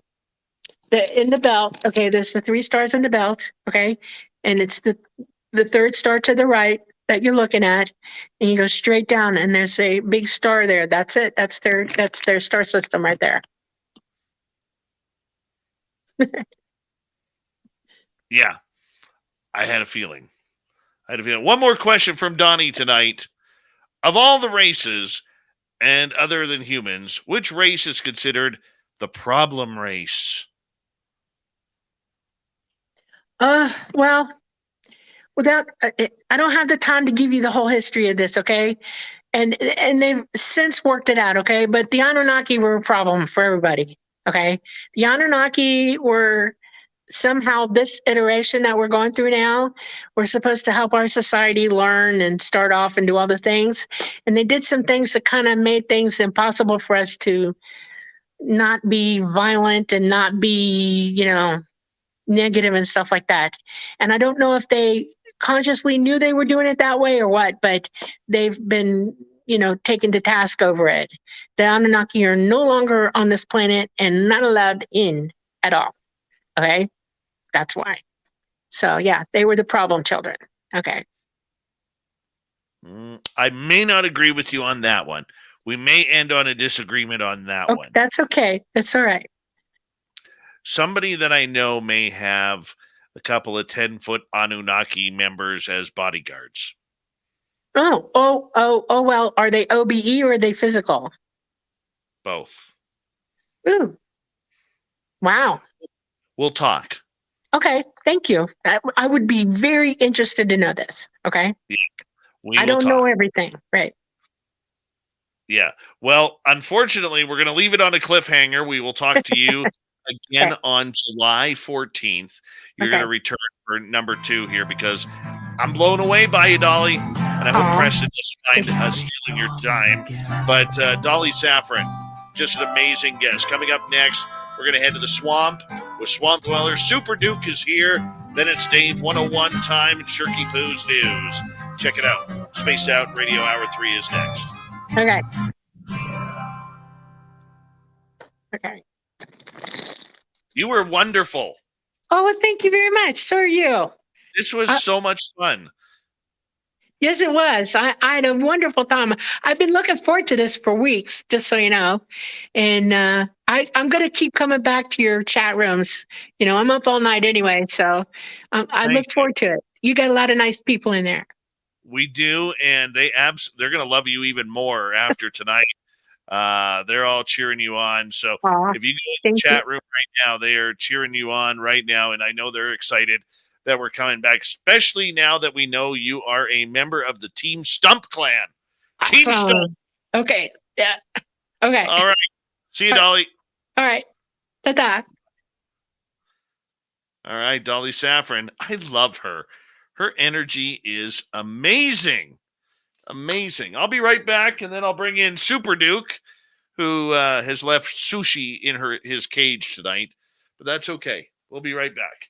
In the belt. Okay, there's the 3 stars in the belt. Okay, and it's the third star to the right that you're looking at, and you go straight down, and there's a big star there. That's it. That's their star system right there. Yeah, I had a feeling. One more question from Donnie tonight. Of all the races, and other than humans, which race is considered the problem race? Well, I don't have the time to give you the whole history of this, okay? And they've since worked it out, okay? But the Anunnaki were a problem for everybody, okay? The Anunnaki were somehow this iteration that we're going through now. We're supposed to help our society learn and start off and do all the things. And they did some things that kind of made things impossible for us to not be violent and not be, negative and stuff like that. And I don't know if they consciously knew they were doing it that way or what, but they've been, taken to task over it. The Anunnaki are no longer on this planet and not allowed in at all. Okay? That's why. So, yeah, they were the problem children. Okay. I may not agree with you on that one. We may end on a disagreement on that one. That's okay. That's all right. Somebody that I know may have a couple of 10-foot Anunnaki members as bodyguards. Well, are they OBE or are they physical? Both. Ooh. Wow. We'll talk. Okay, thank you. I would be very interested to know this, okay? Yeah, I don't know everything, right? Yeah. Well, unfortunately, we're going to leave it on a cliffhanger. We will talk to you again on July 14th. You're going to return for number 2 here because I'm blown away by you, Dolly. And I hope Aw. Preston doesn't mind us stealing your time. But Dolly Saffron, just an amazing guest. Coming up next, we're going to head to the swamp with Swamp Dweller. Super Duke is here. Then it's Dave 101 time and Shirky Poo's news. Check it out. Spaced Out Radio Hour 3 is next. Okay. Okay. You were wonderful. Oh, well, thank you very much. So are you. This was so much fun. Yes, it was. I had a wonderful time. I've been looking forward to this for weeks, just so you know. And I'm going to keep coming back to your chat rooms. You know, I'm up all night anyway, so I look forward to it. You got a lot of nice people in there. We do, and they're going to love you even more after tonight. They're all cheering you on. So if you go in the chat room right now, they are cheering you on right now, and I know they're excited that we're coming back, especially now that we know you are a member of the Team Stump clan. Team Stump. Okay. Yeah. Okay. All right. See you, Dolly. All right. Ta-ta. All right, Dolly Saffron. I love her. Her energy is amazing. Amazing. I'll be right back, and then I'll bring in Super Duke, who has left sushi in his cage tonight. But that's okay. We'll be right back.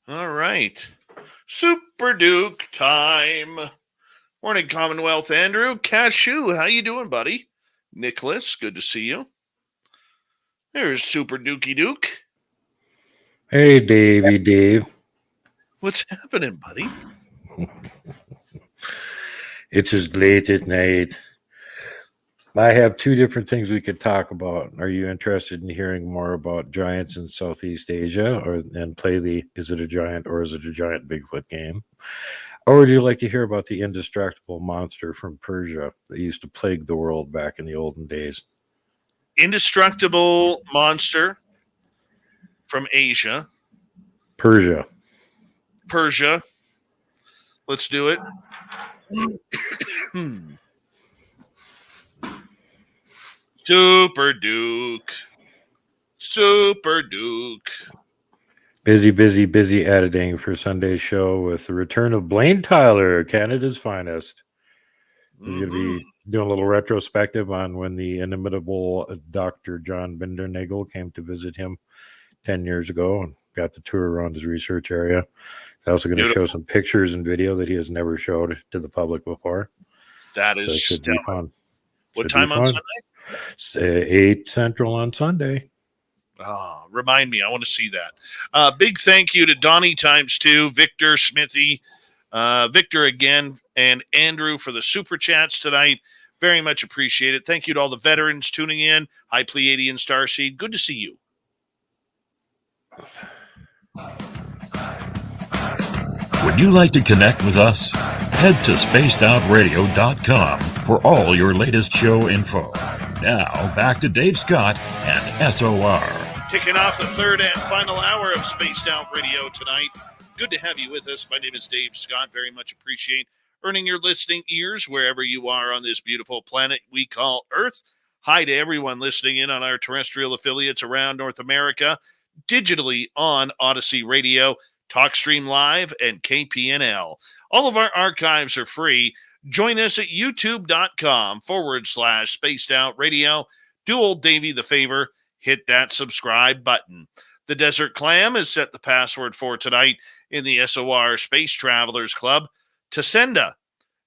All right. Super Duke time. Morning, Commonwealth Andrew. Cashew, how you doing, buddy? Nicholas, good to see you. There's Super Dukey Duke. Hey, Davey Dave. What's happening, buddy? It's as late at night. I have two different things we could talk about. Are you interested in hearing more about giants in Southeast Asia and play the Is It a Giant or Is It a Giant Bigfoot game? Or would you like to hear about the indestructible monster from Persia that used to plague the world back in the olden days? Indestructible monster from Asia. Persia. Let's do it. Super Duke. Busy editing for Sunday's show with the return of Blaine Tyler, Canada's finest. We're going to be doing a little retrospective on when the inimitable Dr. John Bindernagel came to visit him 10 years ago and got the tour around his research area. He's also going to show some pictures and video that he has never showed to the public before. That is should be fun. What time on Sunday? 8 Central on Sunday. Oh, remind me. I want to see that. Big thank you to Donnie ×2, Victor, Smithy, Victor again, and Andrew for the super chats tonight. Very much appreciated. Thank you to all the veterans tuning in. Hi, Pleiadian Starseed. Good to see you. Would you like to connect with us? Head to spacedoutradio.com for all your latest show info. Now, back to Dave Scott and SOR. Kicking off the third and final hour of Spaced Out Radio tonight. Good to have you with us. My name is Dave Scott. Very much appreciate earning your listening ears wherever you are on this beautiful planet we call Earth. Hi to everyone listening in on our terrestrial affiliates around North America, digitally on Odyssey Radio, TalkStream Live, and KPNL. All of our archives are free. Join us at youtube.com/Spaced Out Radio. Do old Davey the favor. Hit that subscribe button. The Desert Clam has set the password for tonight in the SOR Space Travelers Club. Tasenda.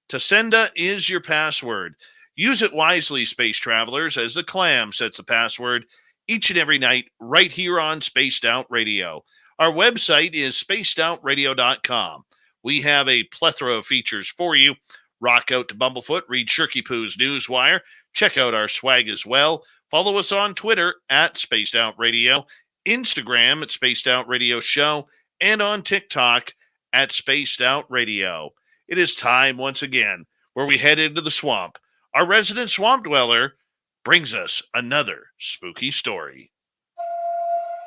Tasenda is your password. Use it wisely, Space Travelers, as the Clam sets the password each and every night right here on Spaced Out Radio. Our website is spacedoutradio.com. We have a plethora of features for you. Rock out to Bumblefoot, read Shirky Poo's Newswire, check out our swag as well. Follow us on Twitter at Spaced Out Radio, Instagram at Spaced Out Radio Show, and on TikTok at Spaced Out Radio. It is time once again where we head into the swamp. Our resident swamp dweller brings us another spooky story.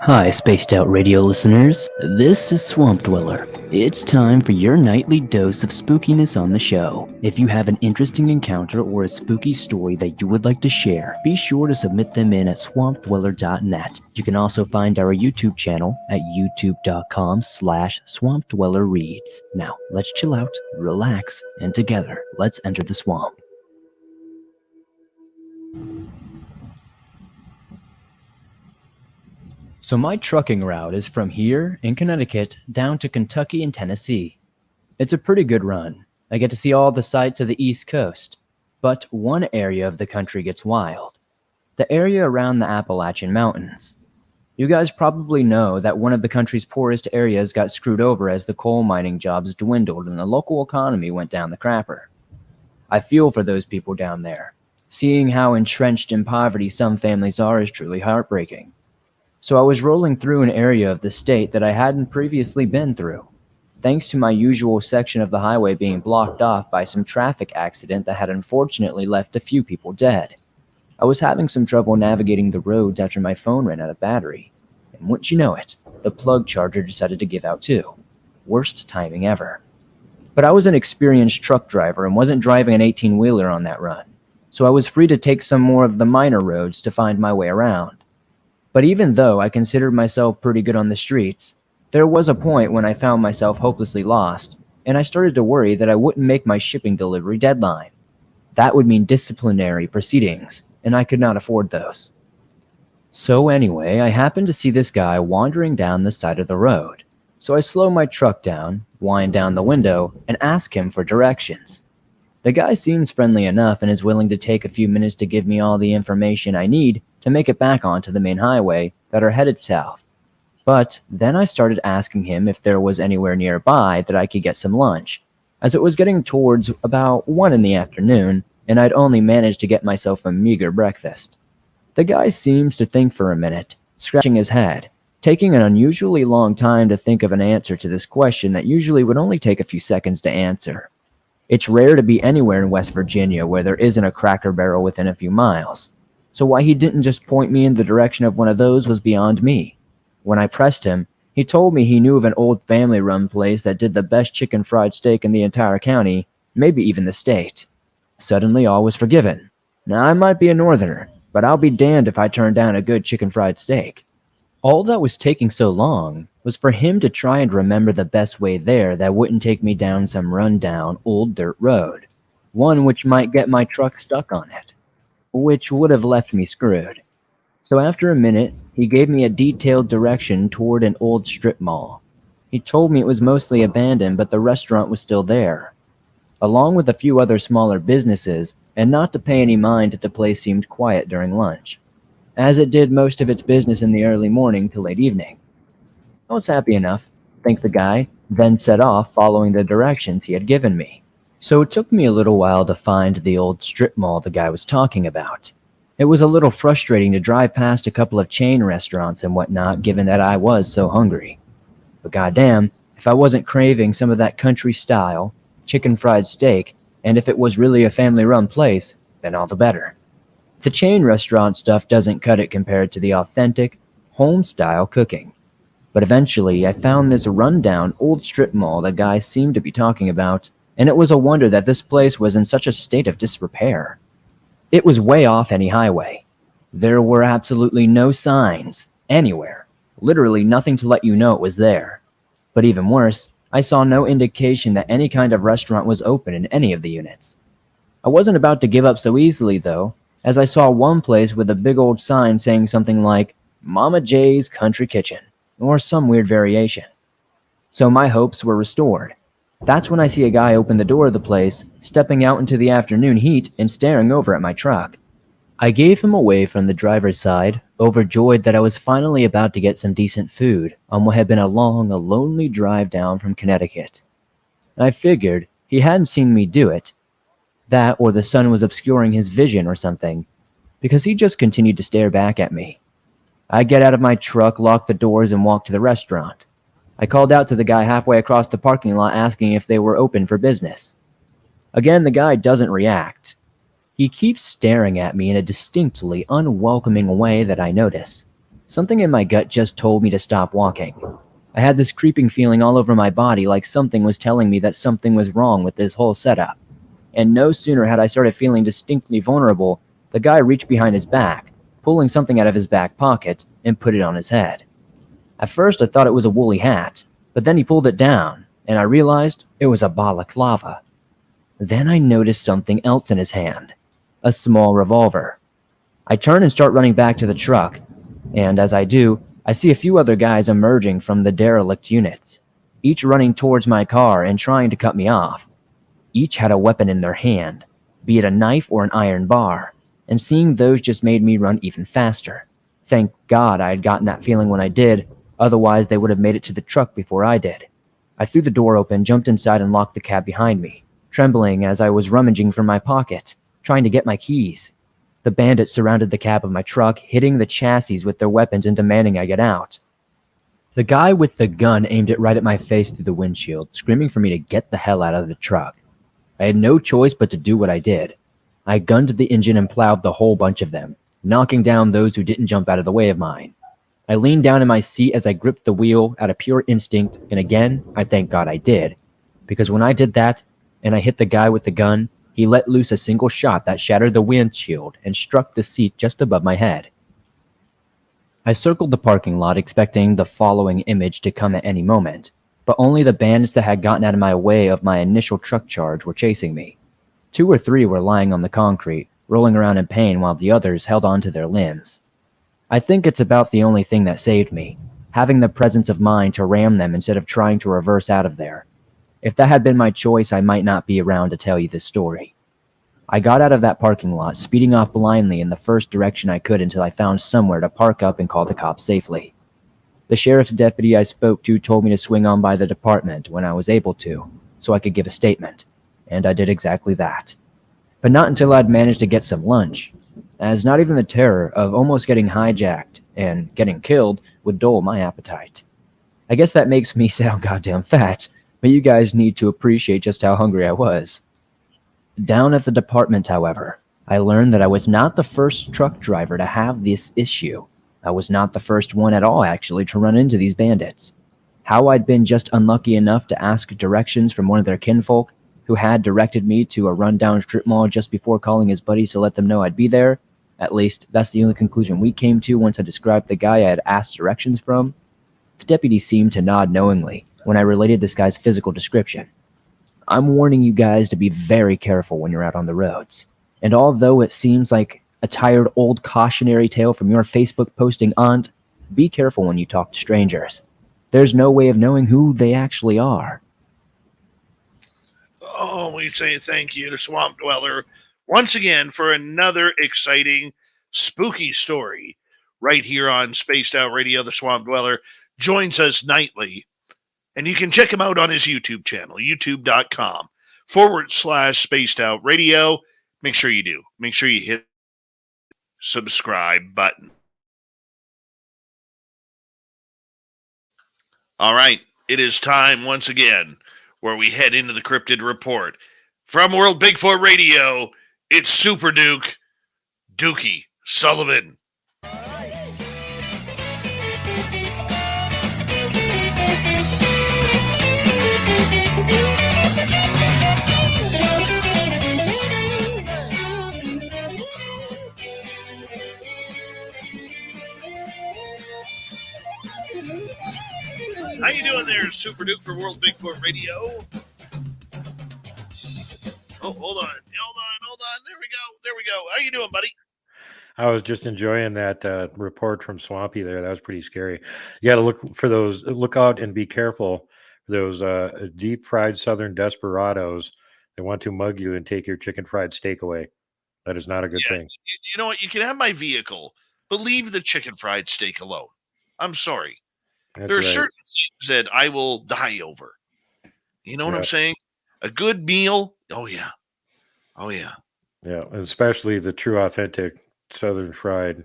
Hi, Spaced Out Radio listeners. This is Swamp Dweller. It's time for your nightly dose of spookiness on the show. If you have an interesting encounter or a spooky story that you would like to share, be sure to submit them in at swampdweller.net. You can also find our YouTube channel at youtube.com/swampdwellerreads. Now, let's chill out, relax, and together, let's enter the swamp. So my trucking route is from here in Connecticut down to Kentucky and Tennessee. It's a pretty good run. I get to see all the sights of the East Coast. But one area of the country gets wild. The area around the Appalachian Mountains. You guys probably know that one of the country's poorest areas got screwed over as the coal mining jobs dwindled and the local economy went down the crapper. I feel for those people down there. Seeing how entrenched in poverty some families are is truly heartbreaking. So I was rolling through an area of the state that I hadn't previously been through, thanks to my usual section of the highway being blocked off by some traffic accident that had unfortunately left a few people dead. I was having some trouble navigating the roads after my phone ran out of battery, and wouldn't you know it, the plug charger decided to give out too. Worst timing ever. But I was an experienced truck driver and wasn't driving an 18-wheeler on that run, so I was free to take some more of the minor roads to find my way around. But even though I considered myself pretty good on the streets, there was a point when I found myself hopelessly lost, and I started to worry that I wouldn't make my shipping delivery deadline. That would mean disciplinary proceedings, and I could not afford those. So anyway, I happened to see this guy wandering down the side of the road. So I slow my truck down, wind down the window, and ask him for directions. The guy seems friendly enough and is willing to take a few minutes to give me all the information I need to make it back onto the main highway that are headed south. But then I started asking him if there was anywhere nearby that I could get some lunch, as it was getting towards about 1 in the afternoon, and I'd only managed to get myself a meager breakfast. The guy seems to think for a minute, scratching his head, taking an unusually long time to think of an answer to this question that usually would only take a few seconds to answer. It's rare to be anywhere in West Virginia where there isn't a Cracker Barrel within a few miles, so why he didn't just point me in the direction of one of those was beyond me. When I pressed him, he told me he knew of an old family-run place that did the best chicken fried steak in the entire county, maybe even the state. Suddenly all was forgiven. Now I might be a northerner, but I'll be damned if I turn down a good chicken fried steak. All that was taking so long was for him to try and remember the best way there that wouldn't take me down some run-down old dirt road, one which might get my truck stuck on it, which would have left me screwed. So after a minute, he gave me a detailed direction toward an old strip mall. He told me it was mostly abandoned, but the restaurant was still there, along with a few other smaller businesses, and not to pay any mind that the place seemed quiet during lunch, as it did most of its business in the early morning to late evening. I was happy enough, thanked the guy, then set off following the directions he had given me. So it took me a little while to find the old strip mall the guy was talking about. It was a little frustrating to drive past a couple of chain restaurants and whatnot, given that I was so hungry. But goddamn, if I wasn't craving some of that country style, chicken fried steak, and if it was really a family-run place, then all the better. The chain restaurant stuff doesn't cut it compared to the authentic, home-style cooking. But eventually, I found this rundown old strip mall the guy seemed to be talking about, and it was a wonder that this place was in such a state of disrepair. It was way off any highway. There were absolutely no signs, anywhere. Literally nothing to let you know it was there. But even worse, I saw no indication that any kind of restaurant was open in any of the units. I wasn't about to give up so easily, though, as I saw one place with a big old sign saying something like, Mama J's Country Kitchen, or some weird variation. So my hopes were restored. That's when I see a guy open the door of the place, stepping out into the afternoon heat and staring over at my truck. I gave him away from the driver's side, overjoyed that I was finally about to get some decent food on what had been a lonely drive down from Connecticut. I figured he hadn't seen me do it, that or the sun was obscuring his vision or something, because he just continued to stare back at me. I get out of my truck, lock the doors, and walk to the restaurant. I called out to the guy halfway across the parking lot asking if they were open for business. Again, the guy doesn't react. He keeps staring at me in a distinctly unwelcoming way that I notice. Something in my gut just told me to stop walking. I had this creeping feeling all over my body, like something was telling me that something was wrong with this whole setup. And no sooner had I started feeling distinctly vulnerable, the guy reached behind his back, pulling something out of his back pocket, and put it on his head. At first I thought it was a woolly hat, but then he pulled it down, and I realized it was a balaclava. Then I noticed something else in his hand, a small revolver. I turn and start running back to the truck, and as I do, I see a few other guys emerging from the derelict units, each running towards my car and trying to cut me off. Each had a weapon in their hand, be it a knife or an iron bar, and seeing those just made me run even faster. Thank God I had gotten that feeling when I did, otherwise they would have made it to the truck before I did. I threw the door open, jumped inside, and locked the cab behind me, trembling as I was rummaging for my pocket, trying to get my keys. The bandits surrounded the cab of my truck, hitting the chassis with their weapons and demanding I get out. The guy with the gun aimed it right at my face through the windshield, screaming for me to get the hell out of the truck. I had no choice but to do what I did. I gunned the engine and plowed the whole bunch of them, knocking down those who didn't jump out of the way of mine. I leaned down in my seat as I gripped the wheel out of pure instinct, and again, I thank God I did. Because when I did that, and I hit the guy with the gun, he let loose a single shot that shattered the windshield and struck the seat just above my head. I circled the parking lot expecting the following image to come at any moment, but only the bandits that had gotten out of my way of my initial truck charge were chasing me. 2 or 3 were lying on the concrete, rolling around in pain while the others held on to their limbs. I think it's about the only thing that saved me. having the presence of mind to ram them instead of trying to reverse out of there. If that had been my choice, I might not be around to tell you this story. I got out of that parking lot, speeding off blindly in the first direction I could until I found somewhere to park up and call the cops safely. The sheriff's deputy I spoke to told me to swing on by the department when I was able to, so I could give a statement, and I did exactly that. But not until I'd managed to get some lunch, as not even the terror of almost getting hijacked and getting killed would dull my appetite. I guess that makes me sound goddamn fat, but you guys need to appreciate just how hungry I was. Down at the department, however, I learned that I was not the first truck driver to have this issue. I was not the first one at all, actually, to run into these bandits. How I'd been just unlucky enough to ask directions from one of their kinfolk, who had directed me to a rundown strip mall just before calling his buddies to let them know I'd be there. At least, that's the only conclusion we came to once I described the guy I had asked directions from. The deputy seemed to nod knowingly when I related this guy's physical description. I'm warning you guys to be very careful when you're out on the roads. And although it seems like a tired old cautionary tale from your Facebook posting aunt, be careful when you talk to strangers. There's no way of knowing who they actually are. Oh, we say thank you to Swamp Dweller once again for another exciting, spooky story right here on Spaced Out Radio. The Swamp Dweller joins us nightly, and you can check him out on his YouTube channel, youtube.com/Spaced Out Radio. Make sure you do. Make sure you hit subscribe button. All right, it is time once again where we head into the Cryptid Report. From World Bigfoot Radio, it's Super Duke, Dookie Sullivan. How you doing there, Super Duke for World Bigfoot Radio? Oh, hold on. There we go. How you doing, buddy? I was just enjoying that report from Swampy there. That was pretty scary. You got to look out and be careful for those deep fried Southern desperados that want to mug you and take your chicken fried steak away. That is not a good thing. You know what? You can have my vehicle, but leave the chicken fried steak alone. I'm sorry. There are certain things that I will die over. You know what I'm saying? A good meal. Oh, yeah. Yeah, especially the true authentic Southern fried,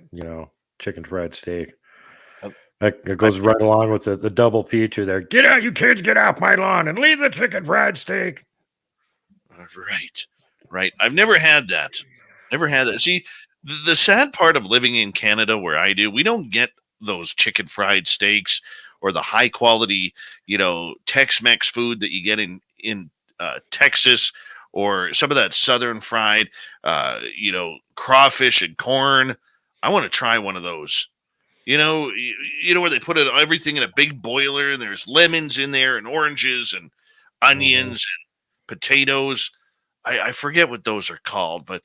chicken fried steak. That goes right along with the double feature there. Get out, you kids, get off my lawn and leave the chicken fried steak. Right. I've never had that. See, the sad part of living in Canada where I do, we don't get those chicken fried steaks or the high quality, Tex-Mex food that you get in Texas, or some of that Southern fried, crawfish and corn. I want to try one of those. You know where they put everything in a big boiler and there's lemons in there and oranges and onions and potatoes. I forget what those are called, but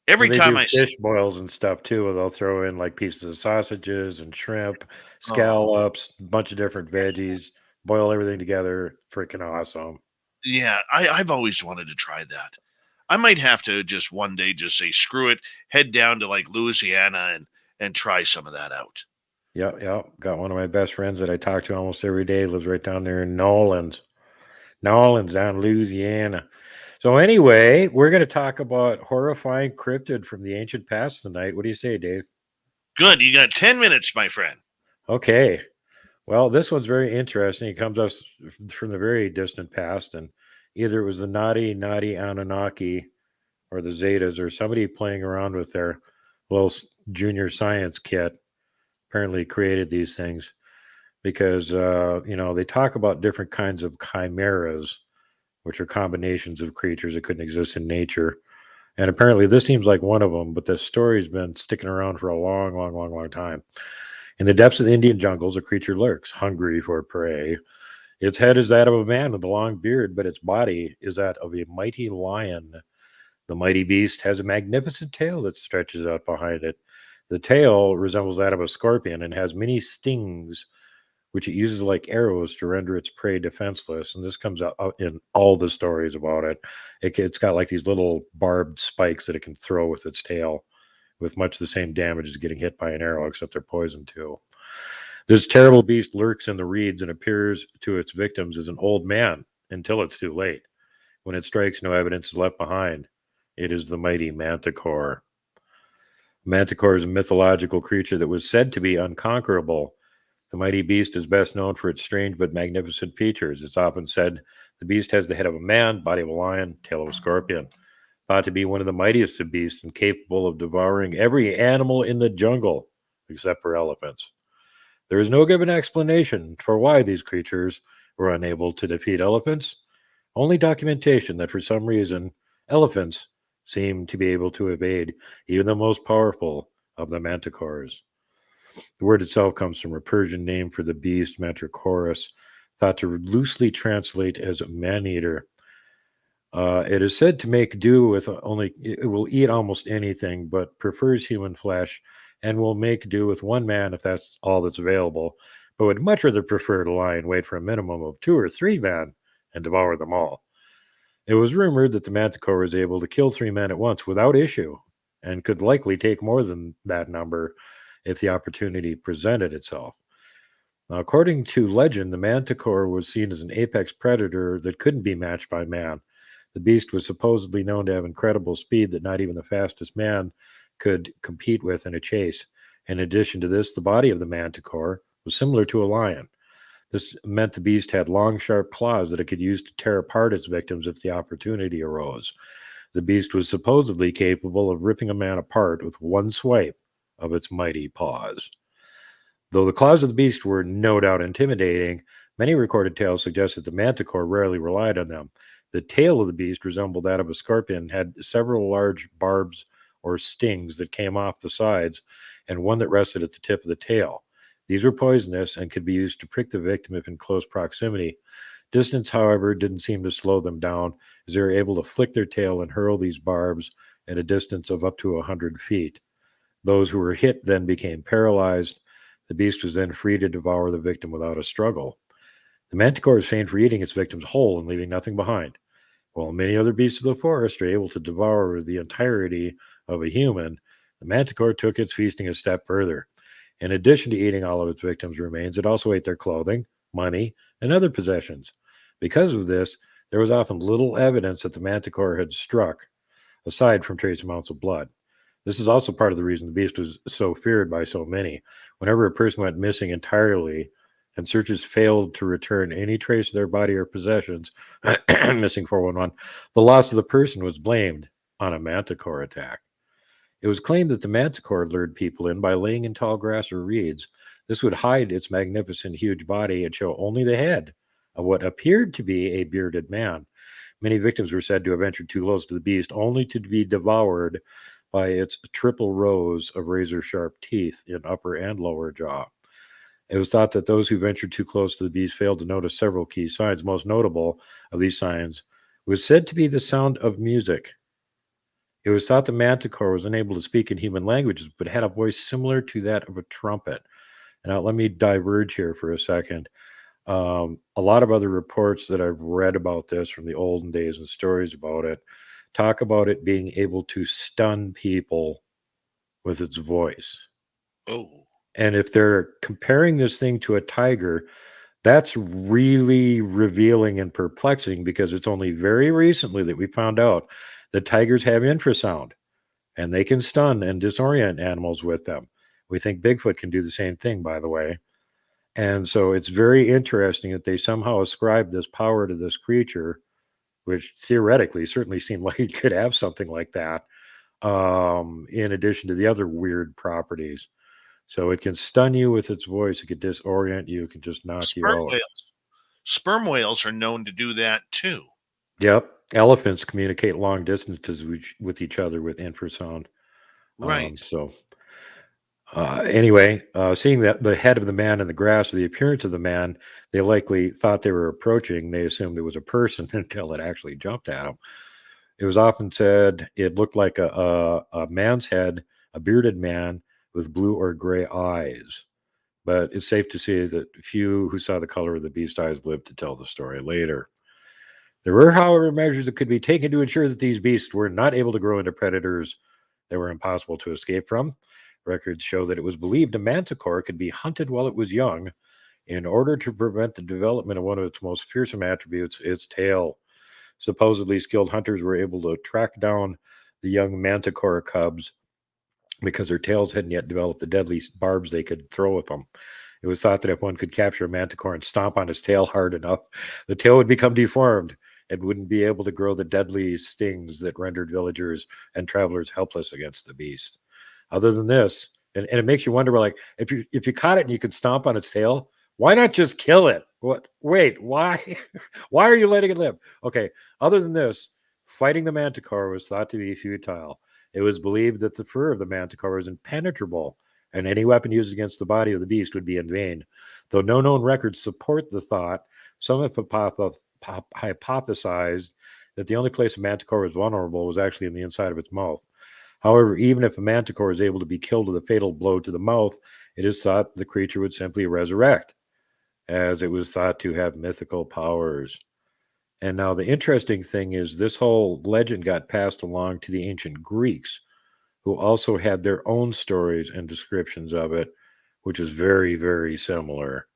every time I fish boils and stuff too, they'll throw in like pieces of sausages and shrimp, scallops, a bunch of different veggies, boil everything together. Freaking awesome. Yeah, I've always wanted to try that. I might have to just one day just say, screw it, head down to like Louisiana and try some of that out. Yeah. Got one of my best friends that I talk to almost every day, lives right down there in Nolans, down in Louisiana. So anyway, we're going to talk about horrifying cryptid from the ancient past tonight. What do you say, Dave? Good. You got 10 minutes, my friend. Okay. Well, this one's very interesting. It comes us from the very distant past, and either it was the naughty Anunnaki or the Zetas or somebody playing around with their little junior science kit apparently created these things because, they talk about different kinds of chimeras, which are combinations of creatures that couldn't exist in nature. And apparently this seems like one of them, but this story's been sticking around for a long time. In the depths of the Indian jungles, a creature lurks, hungry for prey. Its head is that of a man with a long beard, but its body is that of a mighty lion. The mighty beast has a magnificent tail that stretches out behind it. The tail resembles that of a scorpion and has many stings, which it uses like arrows to render its prey defenseless. And this comes out in all the stories about it. It's got like these little barbed spikes that it can throw with its tail, with much the same damage as getting hit by an arrow, except they're poison too. This terrible beast lurks in the reeds and appears to its victims as an old man until it's too late. When it strikes, no evidence is left behind. It is the mighty manticore. Manticore is a mythological creature that was said to be unconquerable. The mighty beast is best known for its strange but magnificent features. It's often said the beast has the head of a man, body of a lion, tail of a scorpion. Thought to be one of the mightiest of beasts and capable of devouring every animal in the jungle, except for elephants. There is no given explanation for why these creatures were unable to defeat elephants. Only documentation that for some reason elephants seem to be able to evade even the most powerful of the manticores. The word itself comes from a Persian name for the beast, Manticorus, thought to loosely translate as man-eater. It is said to make do with it will eat almost anything, but prefers human flesh and will make do with one man if that's all that's available, but would much rather prefer to lie in wait for a minimum of 2 or 3 men and devour them all. It was rumored that the manticore was able to kill 3 men at once without issue, and could likely take more than that number if the opportunity presented itself. Now, according to legend, the manticore was seen as an apex predator that couldn't be matched by man. The beast was supposedly known to have incredible speed that not even the fastest man could compete with in a chase. In addition to this, the body of the manticore was similar to a lion. This meant the beast had long, sharp claws that it could use to tear apart its victims if the opportunity arose. The beast was supposedly capable of ripping a man apart with one swipe of its mighty paws. Though the claws of the beast were no doubt intimidating, many recorded tales suggest that the manticore rarely relied on them. The tail of the beast resembled that of a scorpion, had several large barbs or stings that came off the sides, and one that rested at the tip of the tail. These were poisonous and could be used to prick the victim if in close proximity. Distance, however, didn't seem to slow them down, as they were able to flick their tail and hurl these barbs at a distance of up to 100 feet. Those who were hit then became paralyzed. The beast was then free to devour the victim without a struggle. The manticore is famed for eating its victims whole and leaving nothing behind. While many other beasts of the forest are able to devour the entirety of a human, the manticore took its feasting a step further. In addition to eating all of its victims' remains, it also ate their clothing, money, and other possessions. Because of this, there was often little evidence that the manticore had struck, aside from trace amounts of blood. This is also part of the reason the beast was so feared by so many. Whenever a person went missing entirely and searches failed to return any trace of their body or possessions, missing 411, the loss of the person was blamed on a manticore attack. It was claimed that the manticore lured people in by laying in tall grass or reeds. This would hide its magnificent huge body and show only the head of what appeared to be a bearded man. Many victims were said to have ventured too close to the beast, only to be devoured by its triple rows of razor-sharp teeth in upper and lower jaw. It was thought that those who ventured too close to the beast failed to notice several key signs. Most notable of these signs was said to be the sound of music. It was thought the manticore was unable to speak in human languages, but had a voice similar to that of a trumpet. Now, let me diverge here for a second. A lot of other reports that I've read about this from the olden days and stories about it talk about it being able to stun people with its voice. Oh. And if they're comparing this thing to a tiger, that's really revealing and perplexing, because it's only very recently that we found out that tigers have infrasound and they can stun and disorient animals with them. We think Bigfoot can do the same thing, by the way. And so it's very interesting that they somehow ascribe this power to this creature, which theoretically certainly seemed like it could have something like that, in addition to the other weird properties. So it can stun you with its voice. It can disorient you. It can just knock you out. Sperm whales are known to do that too. Yep. Elephants communicate long distances with each other with infrasound. Right. Anyway, seeing that the head of the man in the grass or the appearance of the man they likely thought they were approaching, they assumed it was a person until it actually jumped at them. It was often said it looked like a man's head, a bearded man with blue or gray eyes. but it's safe to say that few who saw the color of the beast eyes lived to tell the story later. There were, however, measures that could be taken to ensure that these beasts were not able to grow into predators that were impossible to escape from. Records show that it was believed a manticore could be hunted while it was young in order to prevent the development of one of its most fearsome attributes, its tail. Supposedly, skilled hunters were able to track down the young manticore cubs because their tails hadn't yet developed the deadly barbs they could throw with them. It was thought that if one could capture a manticore and stomp on its tail hard enough, the tail would become deformed and wouldn't be able to grow the deadly stings that rendered villagers and travelers helpless against the beast. Other than this, and it makes you wonder, like, if you caught it and you could stomp on its tail, why not just kill it? What? Wait, why? Why are you letting it live? Okay, other than this, fighting the manticore was thought to be futile. It was believed that the fur of the manticore was impenetrable, and any weapon used against the body of the beast would be in vain. Though no known records support the thought, some have hypothesized that the only place a manticore was vulnerable was actually in the inside of its mouth. However, even if a manticore is able to be killed with a fatal blow to the mouth, it is thought the creature would simply resurrect, as it was thought to have mythical powers. And now the interesting thing is this whole legend got passed along to the ancient Greeks, who also had their own stories and descriptions of it, which is very, very similar.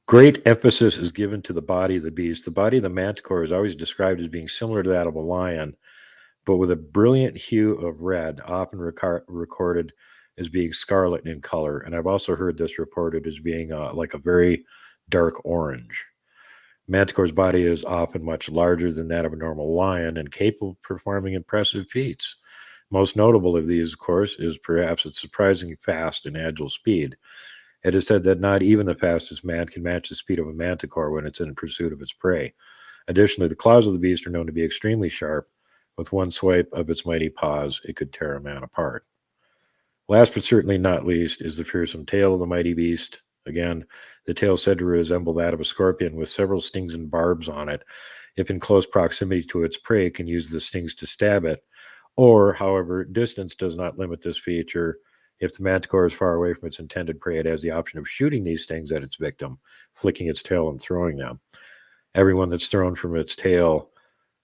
Great emphasis is given to the body of the beast. The body of the manticore is always described as being similar to that of a lion, but with a brilliant hue of red, often recorded as being scarlet in color. And I've also heard this reported as being like a very dark orange. Manticore's body is often much larger than that of a normal lion and capable of performing impressive feats. Most notable of these, of course, is perhaps its surprisingly fast and agile speed. It is said that not even the fastest man can match the speed of a manticore when it's in pursuit of its prey. Additionally, the claws of the beast are known to be extremely sharp. With one swipe of its mighty paws, it could tear a man apart. Last but certainly not least is the fearsome tail of the mighty beast. Again, the tail is said to resemble that of a scorpion with several stings and barbs on it. If in close proximity to its prey, it can use the stings to stab it. Or, however, distance does not limit this feature. If the manticore is far away from its intended prey, it has the option of shooting these stings at its victim, flicking its tail and throwing them. Everyone that's thrown from its tail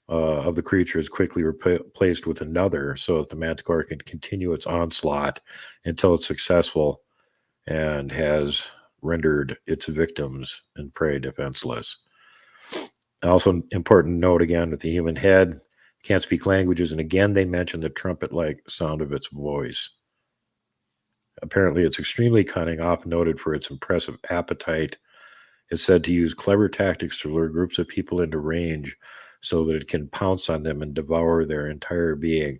of the creature is quickly replaced with another, so that the manticore can continue its onslaught until it's successful and has rendered its victims and prey defenseless. Also, important note again with the human head, can't speak languages, and again they mention the trumpet-like sound of its voice. Apparently, it's extremely cunning, often noted for its impressive appetite. It's said to use clever tactics to lure groups of people into range so that it can pounce on them and devour their entire being.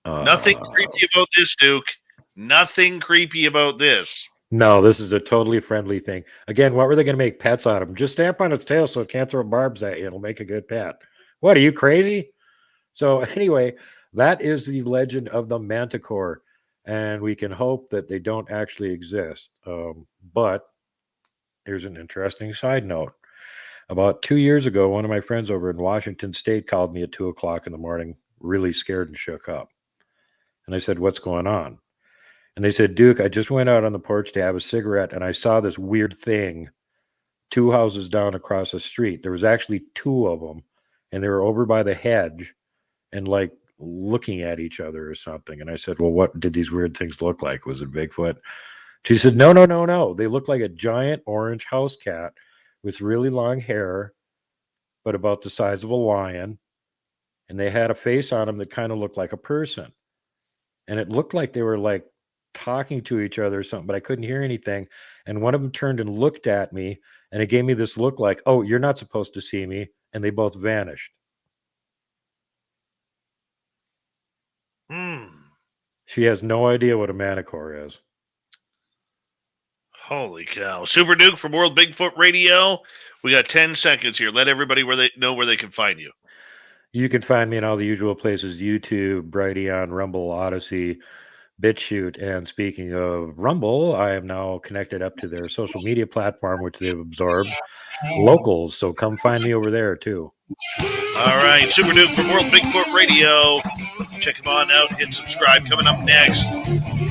Nothing creepy about this, Duke. Nothing creepy about this. No, this is a totally friendly thing. Again, what were they going to make pets out of them? Just stamp on its tail so it can't throw barbs at you. It'll make a good pet. What, are you crazy? So anyway, that is the legend of the manticore. And we can hope that they don't actually exist. But here's an interesting side note. About 2 years ago, one of my friends over in Washington State called me at 2 o'clock in the morning, really scared and shook up. And I said, what's going on? And they said, Duke, I just went out on the porch to have a cigarette, and I saw this weird thing 2 houses down across the street. There was actually 2 of them, and they were over by the hedge and like looking at each other or something. And I said, well, what did these weird things look like? Was it Bigfoot? She said, no. They look like a giant orange house cat with really long hair, but about the size of a lion. And they had a face on them that kind of looked like a person. And it looked like they were like talking to each other or something, but I couldn't hear anything. And one of them turned and looked at me, and it gave me this look like, oh, you're not supposed to see me. And they both vanished. She has no idea what a manticore is. Holy cow. Super Duke from World Bigfoot Radio. We got 10 seconds here. Let everybody know where they can find you. You can find me in all the usual places: YouTube, Brighteon, Rumble, Odyssey, BitChute. And speaking of Rumble, I am now connected up to their social media platform, which they've absorbed, Locals. So come find me over there too. All right, Super Duke from World Bigfoot Radio. Check him on out. Hit subscribe. Coming up next,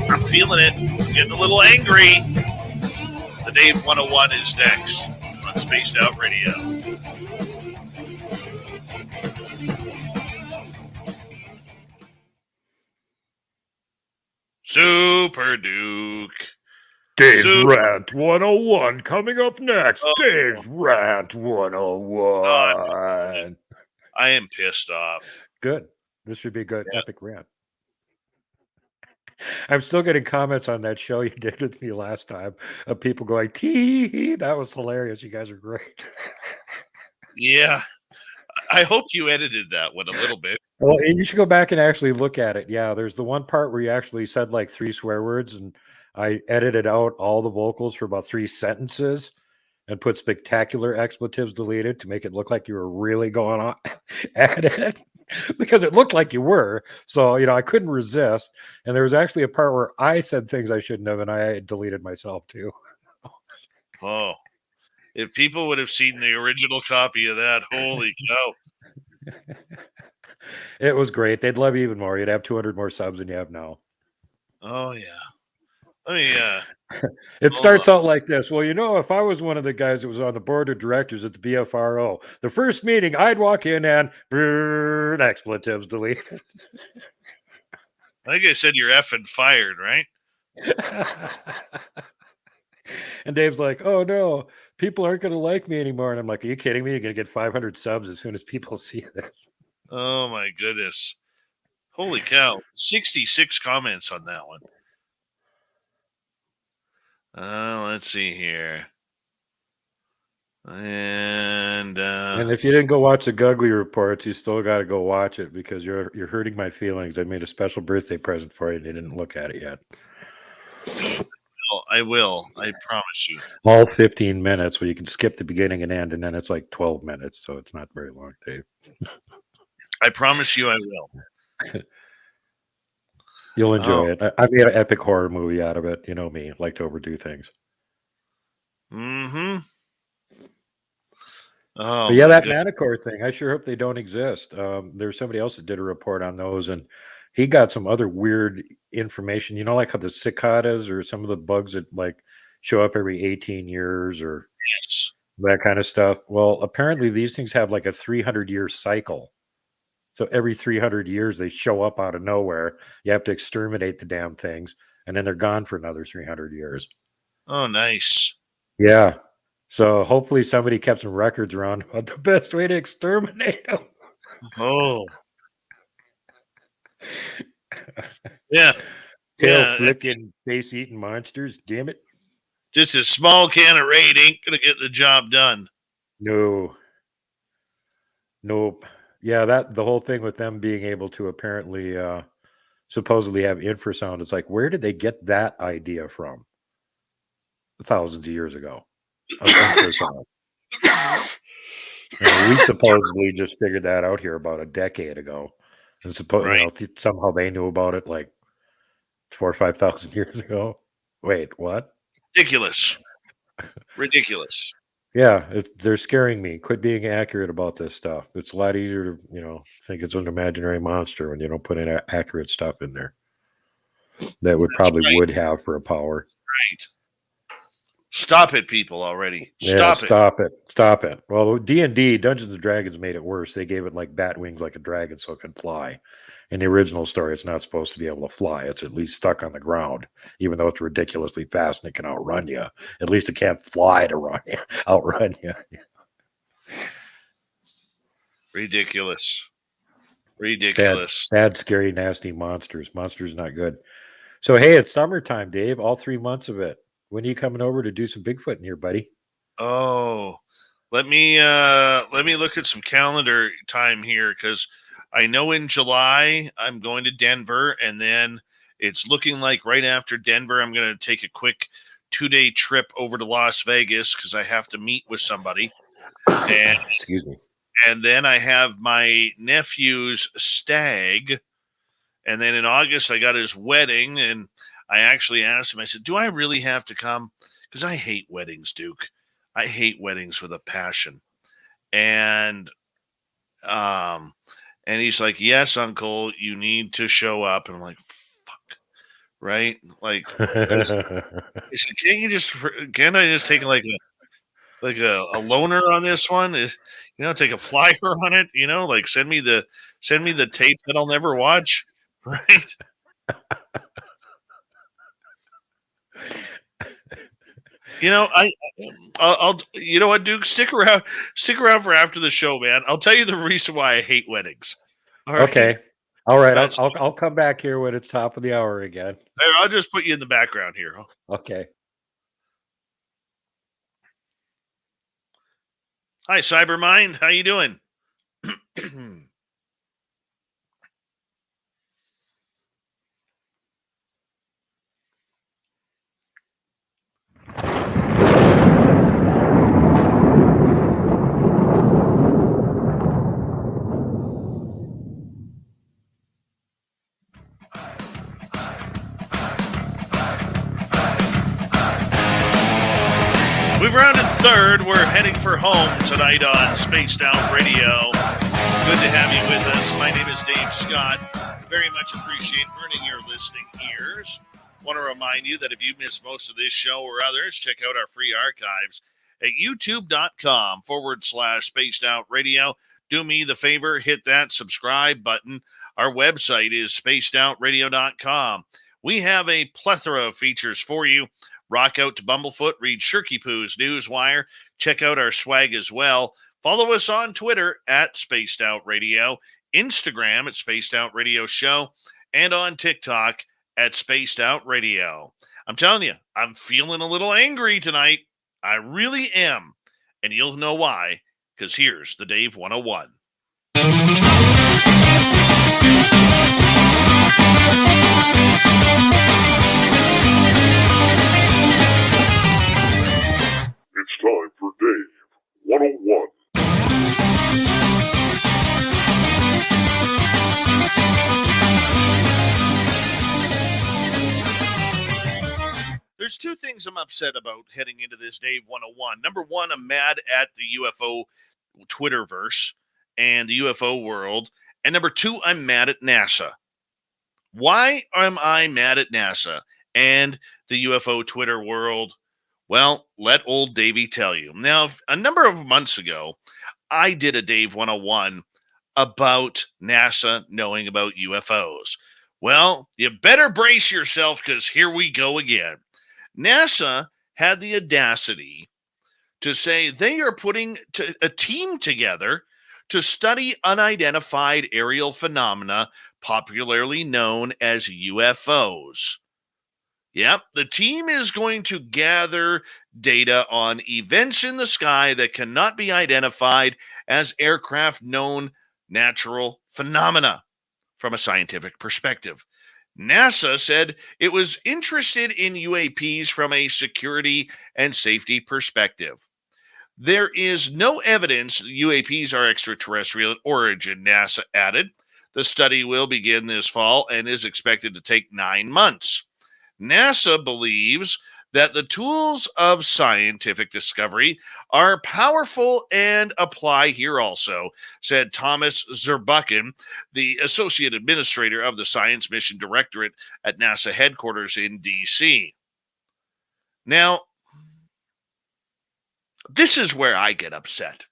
I'm feeling it. Getting a little angry. The Dave 101 is next on Spaced Out Radio. Super Duke. Dave's Rant 101 coming up next. Dave's Rant 101. I am pissed off. Good. This should be a good epic rant. I'm still getting comments on that show you did with me last time of people going, tee, that was hilarious. You guys are great. Yeah. I hope you edited that one a little bit. Well, and you should go back and actually look at it. Yeah, there's the one part where you actually said like 3 swear words, and I edited out all the vocals for about 3 sentences and put spectacular expletives deleted to make it look like you were really going on at it, because it looked like you were. So, I couldn't resist. And there was actually a part where I said things I shouldn't have, and I deleted myself too. Oh, if people would have seen the original copy of that, holy cow. It was great. They'd love you even more. You'd have 200 more subs than you have now. Oh, yeah. Let me, it starts out like this. Well, if I was one of the guys that was on the board of directors at the BFRO, the first meeting, I'd walk in and expletives deleted. I think I said you're effing fired, right? And Dave's like, oh, no, people aren't going to like me anymore. And I'm like, are you kidding me? You're going to get 500 subs as soon as people see this. Oh, my goodness. Holy cow. 66 comments on that one. Let's see here. And if you didn't go watch the Gugly Reports, you still got to go watch it, because you're hurting my feelings. I made a special birthday present for you, and you didn't look at it yet. I will. I promise you. All 15 minutes, where you can skip the beginning and end, and then it's like 12 minutes, so it's not very long, Dave. I promise you I will. You'll enjoy it. I made an epic horror movie out of it. You know me, like to overdo things. Mm-hmm. Oh, but yeah, that Manticore thing, I sure hope they don't exist. There's somebody else that did a report on those, and he got some other weird information. Like how the cicadas or some of the bugs that like show up every 18 years or that kind of stuff. Well, apparently these things have like a 300-year cycle. So every 300 years, they show up out of nowhere. You have to exterminate the damn things, and then they're gone for another 300 years. Oh, nice. Yeah. So hopefully somebody kept some records around about the best way to exterminate them. Oh. Yeah. Tail flicking, face eating monsters. Damn it. Just a small can of Raid ain't going to get the job done. No. Nope. Yeah, the whole thing with them being able to apparently supposedly have infrasound, it's like, where did they get that idea from? Thousands of years ago. Infrasound. We supposedly just figured that out here about a decade ago. And somehow they knew about it like 4,000 or 5,000 years ago. Wait, what? Ridiculous. Yeah, they're scaring me. Quit being accurate about this stuff. It's a lot easier to, think it's an imaginary monster when you don't put in accurate stuff in there. That would have for a power. Right. Stop it, people, already. Stop it. Well, D&D, Dungeons & Dragons, made it worse. They gave it like bat wings like a dragon so it could fly. In the original story, it's not supposed to be able to fly. It's at least stuck on the ground, even though it's ridiculously fast and it can outrun you. At least it can't fly to outrun you. Ridiculous. Bad, scary, nasty monsters. Monsters not good. So, hey, it's summertime, Dave. All 3 months of it. When are you coming over to do some Bigfoot in here, buddy? Oh, let me look at some calendar time here, because I know in July I'm going to Denver, and then it's looking like right after Denver I'm going to take a quick 2-day trip over to Las Vegas because I have to meet with somebody. And excuse me. And then I have my nephew's stag, and then in August I got his wedding, and I actually asked him, I said, do I really have to come? Because I hate weddings, Duke. I hate weddings with a passion. And And he's like, yes, uncle, you need to show up. And I'm like, fuck, right? Like, he said, can't I just take like a loaner on this one? Take a flyer on it, like send me the tape that I'll never watch. Right. I'll you know what, Duke, stick around for after the show, man. I'll tell you the reason why I hate weddings. All right? Okay. All right. I'll come back here when it's top of the hour again. I'll just put you in the background here. Okay. Hi, Cybermind. How you doing? We've rounded third. We're heading for home tonight on Spaced Out Radio. Good to have you with us. My name is Dave Scott. Very much appreciate earning your listening ears. Want to remind you that if you missed most of this show or others, check out our free archives at youtube.com/Spaced Out Radio. Do me the favor, hit that subscribe button. Our website is spacedoutradio.com. We have a plethora of features for you. Rock out to Bumblefoot, read Shirky Poo's Newswire, check out our swag as well. Follow us on Twitter at Spaced Out Radio, Instagram at Spaced Out Radio Show, and on TikTok at Spaced Out Radio. I'm telling you, I'm feeling a little angry tonight. I really am. And you'll know why, because here's the Dave 101. It's time for Dave 101. There's two things I'm upset about heading into this Dave 101. Number one, I'm mad at the UFO Twitterverse and the UFO world. And number two, I'm mad at NASA. Why am I mad at NASA and the UFO Twitter world? Well, let old Davey tell you. Now, a number of months ago, I did a Dave 101 about NASA knowing about UFOs. Well, you better brace yourself because here we go again. NASA had the audacity to say they are putting a team together to study unidentified aerial phenomena, popularly known as UFOs. Yep, the team is going to gather data on events in the sky that cannot be identified as aircraft-known natural phenomena from a scientific perspective. NASA said it was interested in UAPs from a security and safety perspective. There is no evidence that UAPs are extraterrestrial in origin, NASA added. The study will begin this fall and is expected to take 9 months. NASA believes that the tools of scientific discovery are powerful and apply here also, said Thomas Zurbuchen, the Associate Administrator of the Science Mission Directorate at NASA headquarters in D.C. Now, this is where I get upset.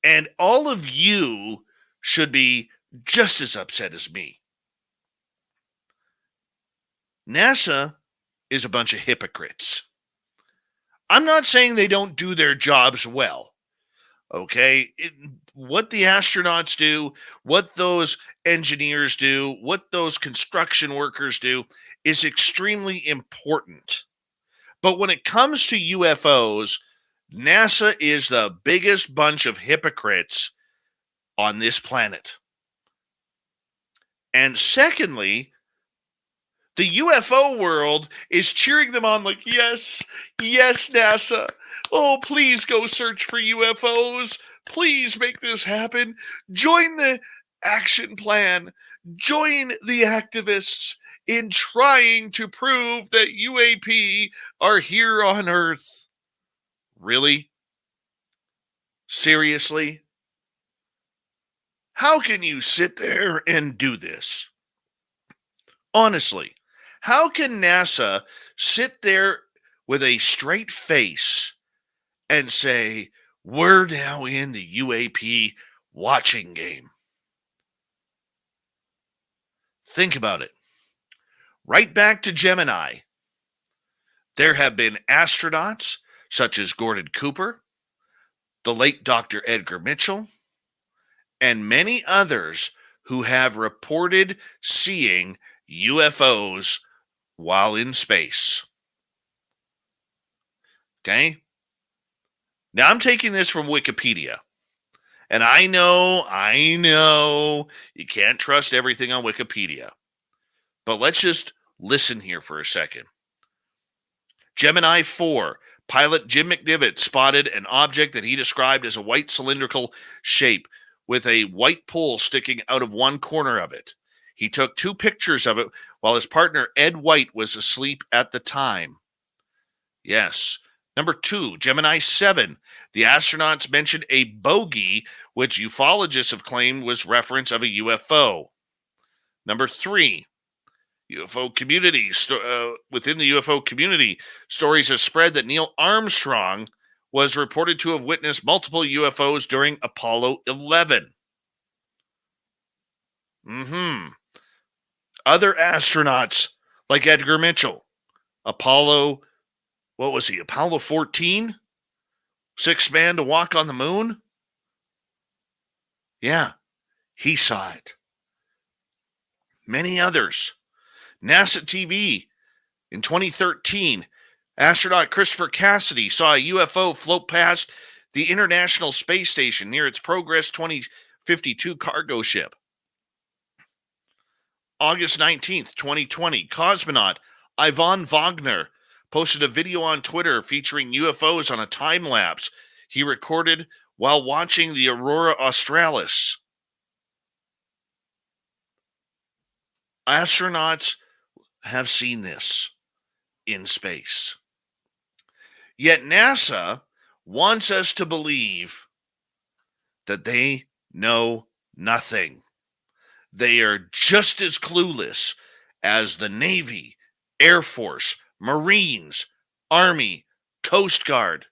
And all of you should be just as upset as me. NASA is a bunch of hypocrites. I'm not saying they don't do their jobs well. Okay? What the astronauts do, what those engineers do, what those construction workers do is extremely important. But when it comes to UFOs, NASA is the biggest bunch of hypocrites on this planet. And secondly, the UFO world is cheering them on like, yes, yes, NASA. Oh, please go search for UFOs. Please make this happen. Join the action plan. Join the activists in trying to prove that UAP are here on Earth. Really? Seriously? How can you sit there and do this? Honestly, how can NASA sit there with a straight face and say, we're now in the UAP watching game? Think about it. Right back to Gemini. There have been astronauts such as Gordon Cooper, the late Dr. Edgar Mitchell, and many others who have reported seeing UFOs while in space. Okay? Now I'm taking this from Wikipedia. And I know, you can't trust everything on Wikipedia. But let's just listen here for a second. Gemini 4, pilot Jim McDivitt spotted an object that he described as a white cylindrical shape with a white pole sticking out of one corner of it. He took 2 pictures of it while his partner Ed White was asleep at the time. Yes. Number 2, Gemini 7. The astronauts mentioned a bogey, which ufologists have claimed was reference of a UFO. Number 3, UFO community. Within the UFO community, stories have spread that Neil Armstrong was reported to have witnessed multiple UFOs during Apollo 11. Other astronauts like Edgar Mitchell, Apollo 14? 6th man to walk on the moon? Yeah, he saw it. Many others. NASA TV in 2013, astronaut Christopher Cassidy saw a UFO float past the International Space Station near its Progress 2052 cargo ship. August 19th, 2020, cosmonaut Ivan Wagner posted a video on Twitter featuring UFOs on a time lapse he recorded while watching the Aurora Australis. Astronauts have seen this in space. Yet NASA wants us to believe that they know nothing. They are just as clueless as the Navy, Air Force, Marines, Army, Coast Guard,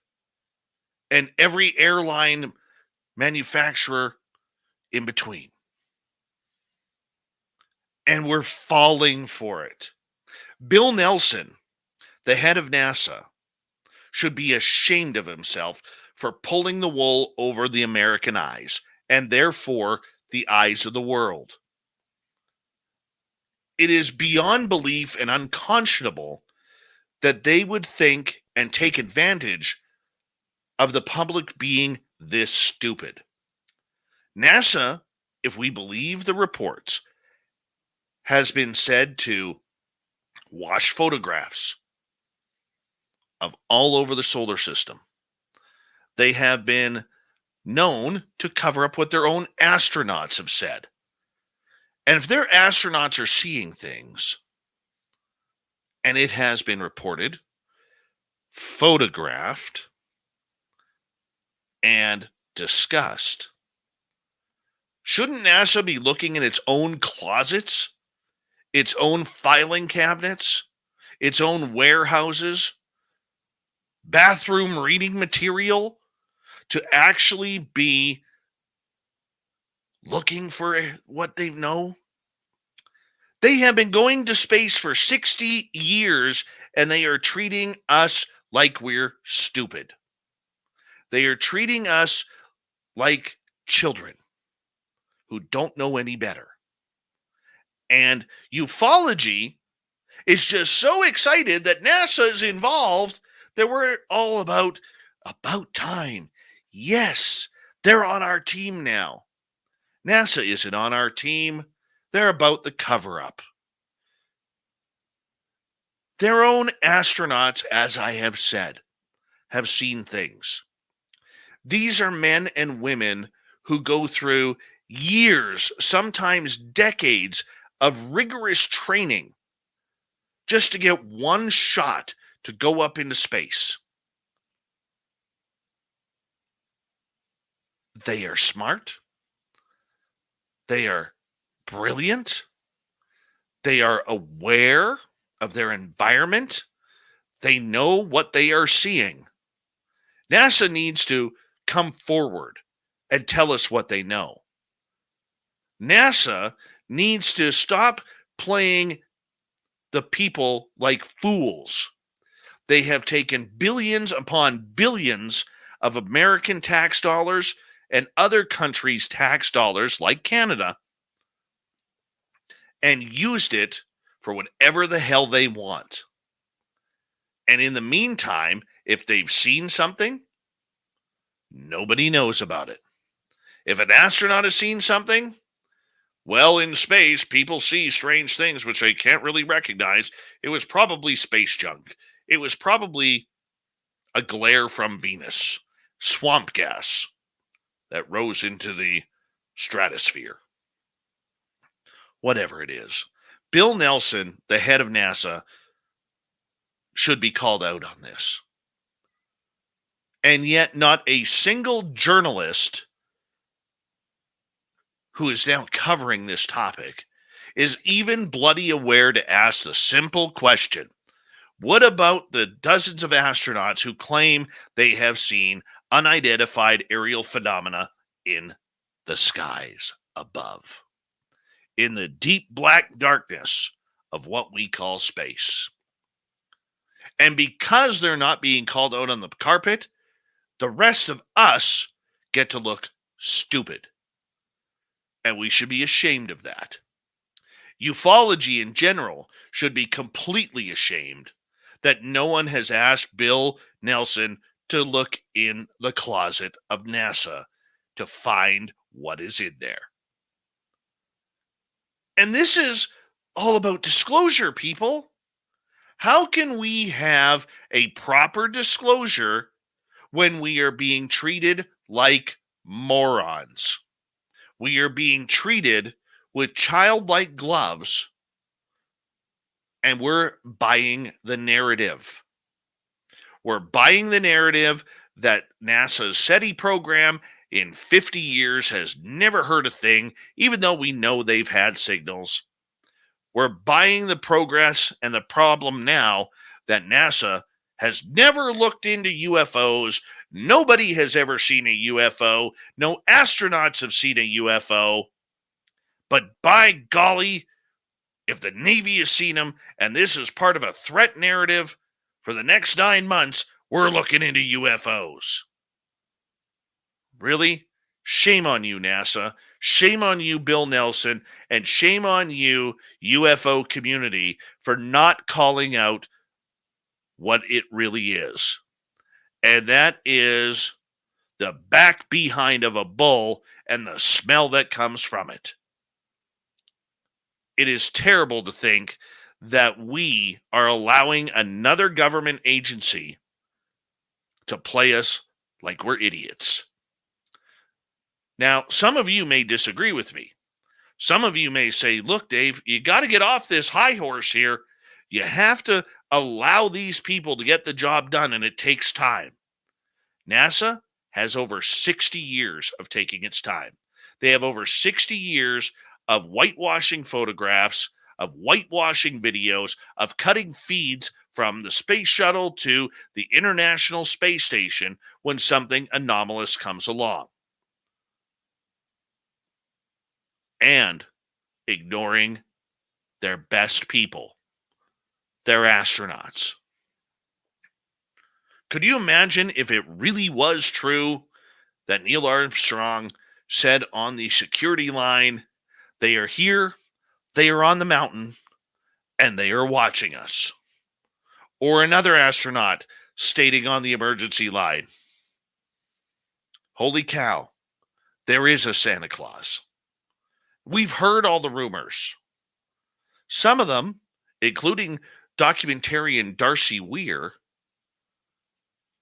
and every airline manufacturer in between. And we're falling for it. Bill Nelson, the head of NASA, should be ashamed of himself for pulling the wool over the American eyes, and therefore the eyes of the world. It is beyond belief and unconscionable that they would think and take advantage of the public being this stupid. NASA, if we believe the reports, has been said to wash photographs of all over the solar system. They have been known to cover up what their own astronauts have said. And if their astronauts are seeing things, and it has been reported, photographed, and discussed, shouldn't NASA be looking in its own closets, its own filing cabinets, its own warehouses, bathroom reading material to actually be looking for what they know? They have been going to space for 60 years, and they are treating us like we're stupid. They are treating us like children who don't know any better. And ufology is just so excited that NASA is involved that we're all about time. Yes, they're on our team now. NASA isn't on our team. They're about the cover-up. Their own astronauts, as I have said, have seen things. These are men and women who go through years, sometimes decades, of rigorous training just to get one shot to go up into space. They are smart. They are brilliant. They are aware of their environment. They know what they are seeing. NASA needs to come forward and tell us what they know. NASA needs to stop playing the people like fools. They have taken billions upon billions of American tax dollars and other countries' tax dollars, like Canada, and used it for whatever the hell they want. And in the meantime, if they've seen something, nobody knows about it. If an astronaut has seen something, well, in space, people see strange things which they can't really recognize. It was probably space junk. It was probably a glare from Venus, swamp gas that rose into the stratosphere. Whatever it is. Bill Nelson, the head of NASA, should be called out on this. And yet not a single journalist who is now covering this topic is even bloody aware to ask the simple question: what about the dozens of astronauts who claim they have seen unidentified aerial phenomena in the skies above, in the deep black darkness of what we call space? And because they're not being called out on the carpet, the rest of us get to look stupid. And we should be ashamed of that. Ufology in general should be completely ashamed that no one has asked Bill Nelson to look in the closet of NASA to find what is in there. And this is all about disclosure, people. How can we have a proper disclosure when we are being treated like morons? We are being treated with childlike gloves, and we're buying the narrative. We're buying the narrative that NASA's SETI program in 50 years has never heard a thing, even though we know they've had signals. We're buying the progress and the problem now that NASA has never looked into UFOs. Nobody has ever seen a UFO. No astronauts have seen a UFO. But by golly, if the Navy has seen them, and this is part of a threat narrative for the next 9 months, we're looking into UFOs. Really? Shame on you, NASA. Shame on you, Bill Nelson. And shame on you, UFO community, for not calling out what it really is. And that is the back behind of a bull and the smell that comes from it. It is terrible to think that we are allowing another government agency to play us like we're idiots. Now, some of you may disagree with me. Some of you may say, look, Dave, you got to get off this high horse here. You have to allow these people to get the job done, and it takes time. NASA has over 60 years of taking its time. They have over 60 years of whitewashing photographs, of whitewashing videos, of cutting feeds from the space shuttle to the International Space Station when something anomalous comes along. And ignoring their best people, their astronauts. Could you imagine if it really was true that Neil Armstrong said on the security line, they are here, they are on the mountain, and they are watching us? Or another astronaut stating on the emergency line, holy cow, there is a Santa Claus. We've heard all the rumors. Some of them, including documentarian Darcy Weir,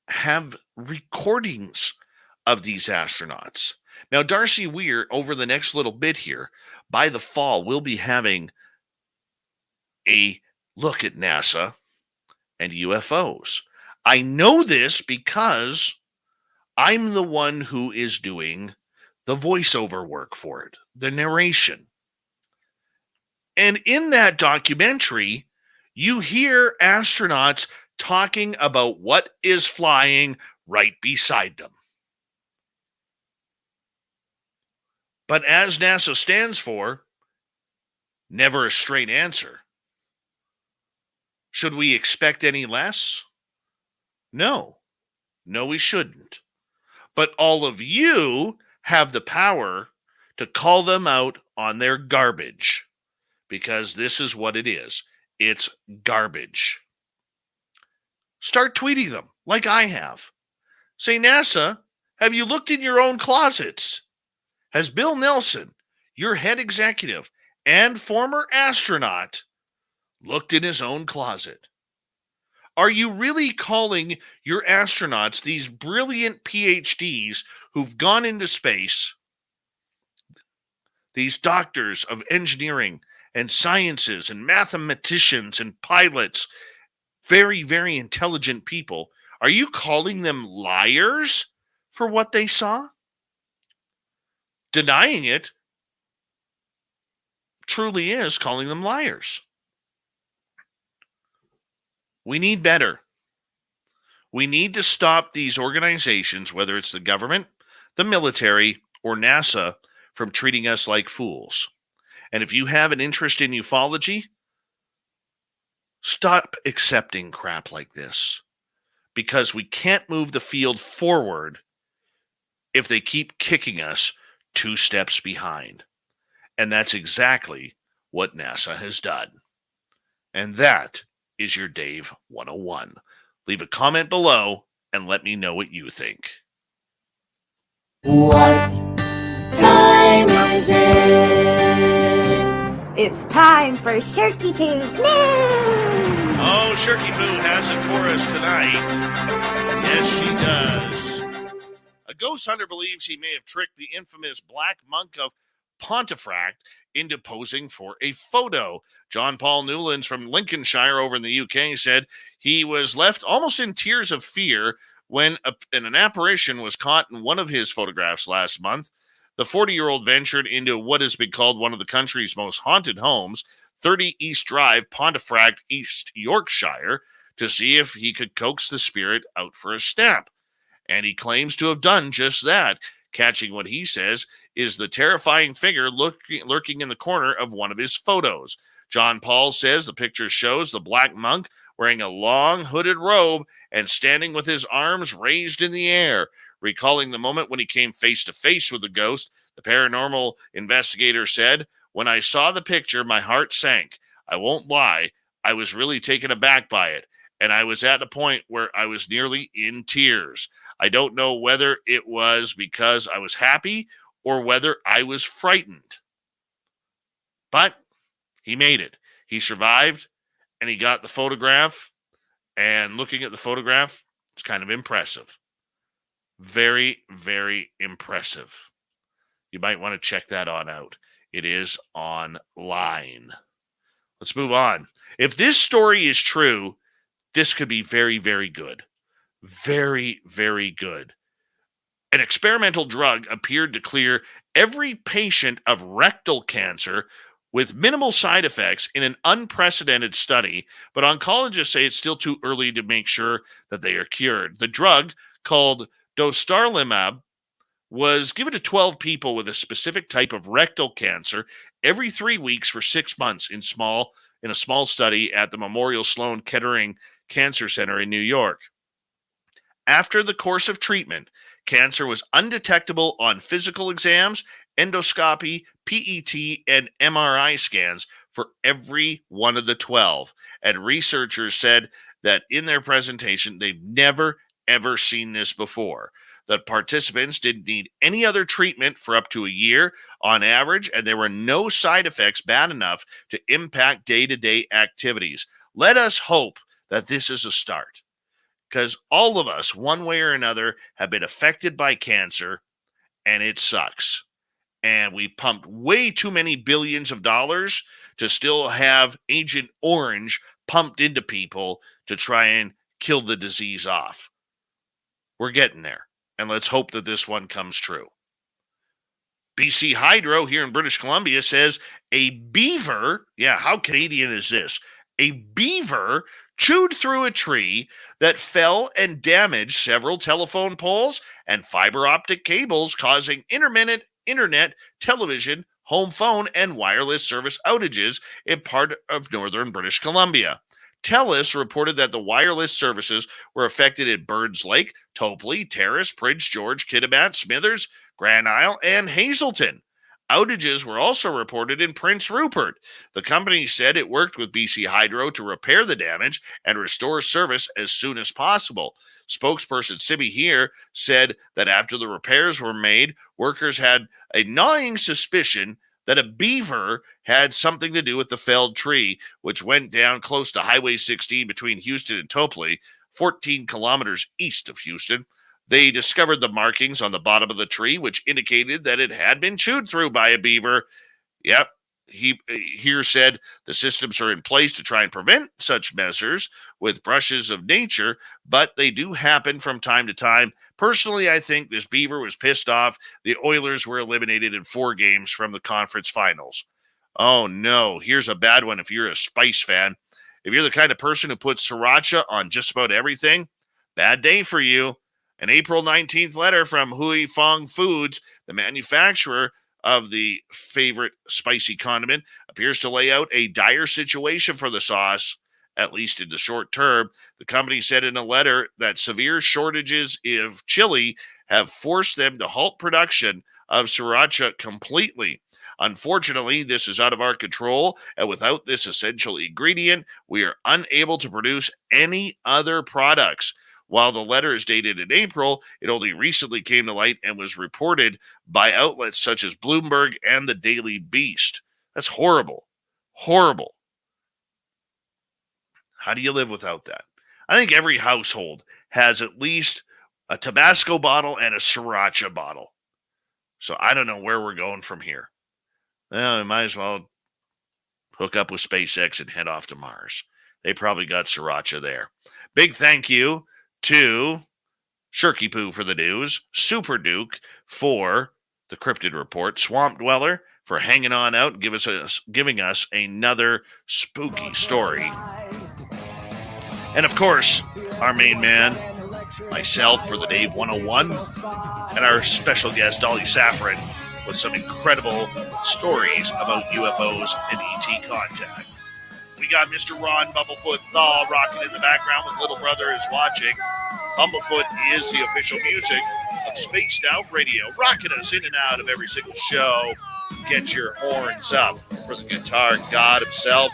have recordings of these astronauts. Now, Darcy Weir, over the next little bit here, by the fall, will be having a look at NASA and UFOs. I know this because I'm the one who is doing the voiceover work for it, the narration. And in that documentary, you hear astronauts talking about what is flying right beside them. But as NASA stands for, never a straight answer. Should we expect any less? No. No, we shouldn't. But all of you have the power to call them out on their garbage, because this is what it is. It's garbage. Start tweeting them like I have. Say, NASA, have you looked in your own closets? Has Bill Nelson, your head executive and former astronaut, looked in his own closet? Are you really calling your astronauts, these brilliant PhDs who've gone into space, these doctors of engineering and sciences and mathematicians and pilots, very, very intelligent people, are you calling them liars for what they saw? Denying it truly is calling them liars. We need better. We need to stop these organizations, whether it's the government, the military, or NASA, from treating us like fools. And if you have an interest in ufology, stop accepting crap like this, because we can't move the field forward if they keep kicking us 2 steps behind. And that's exactly what NASA has done. And that is your Dave 101. Leave a comment below and let me know what you think. What time is it? It's time for Shirky Poo's news! Oh, Shirky Poo has it for us tonight. Yes, she does. A ghost hunter believes he may have tricked the infamous Black Monk of Pontefract into posing for a photo. John Paul Newlands from Lincolnshire over in the UK said he was left almost in tears of fear when an apparition was caught in one of his photographs last month. The 40-year-old ventured into what has been called one of the country's most haunted homes, 30 East Drive, Pontefract, East Yorkshire, to see if he could coax the spirit out for a snap. And he claims to have done just that, catching what he says is the terrifying figure lurking in the corner of one of his photos. John Paul says the picture shows the Black Monk wearing a long hooded robe and standing with his arms raised in the air. Recalling the moment when he came face to face with the ghost, the paranormal investigator said, "When I saw the picture, my heart sank. I won't lie, I was really taken aback by it, and I was at a point where I was nearly in tears. I don't know whether it was because I was happy or whether I was frightened." But he made it. He survived, and he got the photograph, and looking at the photograph, it's kind of impressive. Very, very impressive. You might want to check that on out. It is online. Let's move on. If this story is true, this could be very, very good. Very, very good. An experimental drug appeared to clear every patient of rectal cancer with minimal side effects in an unprecedented study, but oncologists say it's still too early to make sure that they are cured. The drug, called dostarlimab, was given to 12 people with a specific type of rectal cancer every 3 weeks for 6 months in a small study at the Memorial Sloan Kettering Cancer Center in New York. After the course of treatment, cancer was undetectable on physical exams, endoscopy, PET, and MRI scans for every one of the 12. And researchers said that in their presentation, they've never, ever seen this before. The participants didn't need any other treatment for up to a year on average, and there were no side effects bad enough to impact day-to-day activities. Let us hope that this is a start, because all of us, one way or another, have been affected by cancer, and it sucks. And we pumped way too many billions of dollars to still have Agent Orange pumped into people to try and kill the disease off. We're getting there, and let's hope that this one comes true. BC Hydro here in British Columbia says a beaver, yeah, how Canadian is this? A beaver chewed through a tree that fell and damaged several telephone poles and fiber optic cables, causing intermittent internet, television, home phone, and wireless service outages in part of northern British Columbia. TELUS reported that the wireless services were affected in Burns Lake, Topley, Terrace, Prince George, Kitimat, Smithers, Grand Isle, and Hazelton. Outages were also reported in Prince Rupert. The company said it worked with BC Hydro to repair the damage and restore service as soon as possible. Spokesperson Simi here said that after the repairs were made, workers had a gnawing suspicion that a beaver had something to do with the felled tree, which went down close to Highway 16 between Houston and Topley, 14 kilometers east of Houston. They discovered the markings on the bottom of the tree, which indicated that it had been chewed through by a beaver. Yep, he here said the systems are in place to try and prevent such measures with brushes of nature, but they do happen from time to time. Personally, I think this beaver was pissed off. The Oilers were eliminated in 4 games from the conference finals. Oh no, here's a bad one if you're a Spice fan. If you're the kind of person who puts sriracha on just about everything, bad day for you. An April 19th letter from Hui Fong Foods, the manufacturer of the favorite spicy condiment, appears to lay out a dire situation for the sauce, at least in the short term. The company said in a letter that severe shortages of chili have forced them to halt production of sriracha completely. Unfortunately, this is out of our control, and without this essential ingredient, we are unable to produce any other products. While the letter is dated in April, it only recently came to light and was reported by outlets such as Bloomberg and the Daily Beast. That's horrible. Horrible. How do you live without that? I think every household has at least a Tabasco bottle and a sriracha bottle. So I don't know where we're going from here. Well, we might as well hook up with SpaceX and head off to Mars. They probably got sriracha there. Big thank you to Shirky Poo for the news, Super Duke for the Cryptid Report, Swamp Dweller for hanging on out and giving us another spooky story. And of course, our main man, myself for the Dave 101, and our special guest, Dolly Safran, with some incredible stories about UFOs and ET contact. We got Mr. Ron Bumblefoot Thaw rocking in the background with Little Brother is watching. Bumblefoot is the official music of Spaced Out Radio, rocking us in and out of every single show. Get your horns up for the guitar god himself.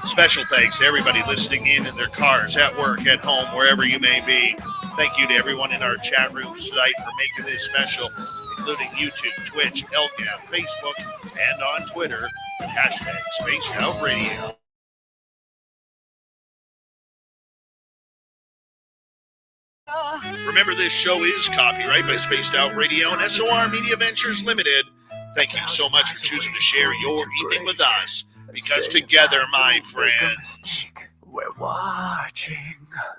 Special thanks to everybody listening in their cars, at work, at home, wherever you may be. Thank you to everyone in our chat rooms tonight for making this special, including YouTube, Twitch, LGAP, Facebook, and on Twitter at hashtag Spaced Out Radio. Remember, this show is copyright by Spaced Out Radio and SOR Media Ventures Limited. Thank you so much for choosing to share your evening with us, because together, my friends, we're watching.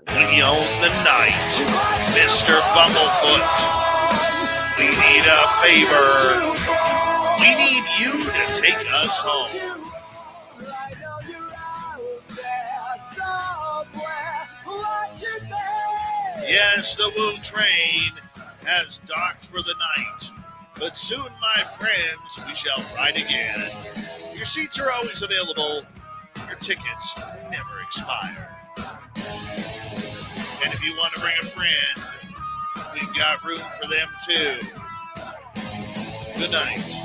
We own the night. Mr. Bumblefoot, we need a favor. We need you to take us home. Yes, the Woo train has docked for the night, but soon, my friends, we shall ride again. Your seats are always available. Your tickets never expire. And if you want to bring a friend, we've got room for them too. Good night.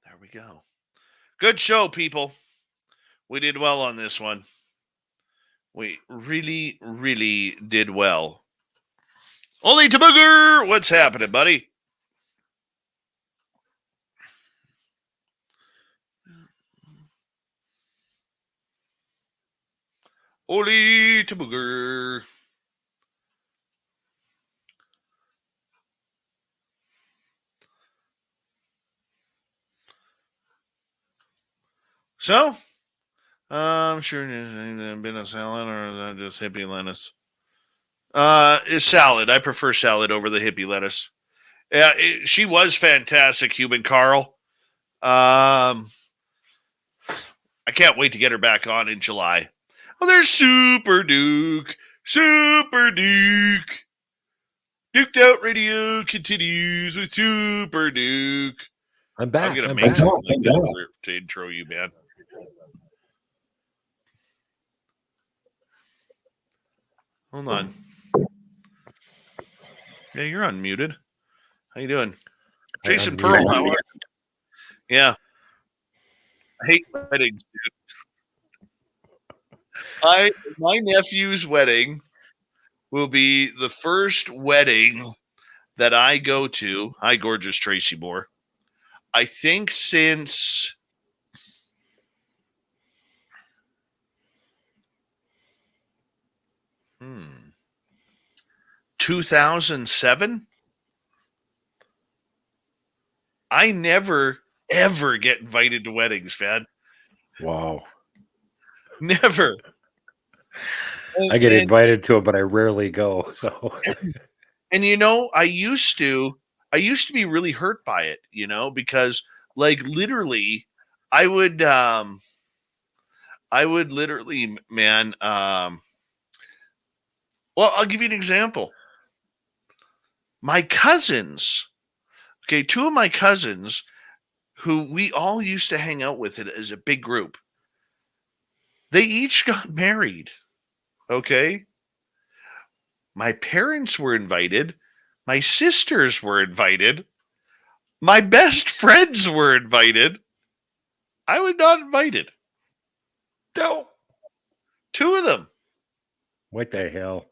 There we go. Good show, people. We did well on this one. We really, really did well. Only to Booger! What's happening, buddy? Only to Booger. So, I'm sure it's been a salad or is that just hippie lettuce? It's salad. I prefer salad over the hippie lettuce. Yeah, she was fantastic, Human Carl. I can't wait to get her back on in July. Oh, there's Super Duke. Super Duke. Duked Out Radio continues with Super Duke. I'm back. I'm going to I'm make back. something like that to intro you, man. Hold on. Yeah, you're unmuted. How you doing? Jason Pearl, how are you? Yeah. I hate weddings, dude. My nephew's wedding will be the first wedding that I go to. Hi, gorgeous Tracy Moore. I think since 2007. I never, ever get invited to weddings, man. Wow. Never. I get invited to it, but I rarely go. So, and I used to be really hurt by it, because like literally, I would literally, man. Well, I'll give you an example. My cousins, okay, two of my cousins, who we all used to hang out with it as a big group, they each got married. Okay. My parents were invited. My sisters were invited. My best friends were invited. I was not invited. No. Two of them. What the hell?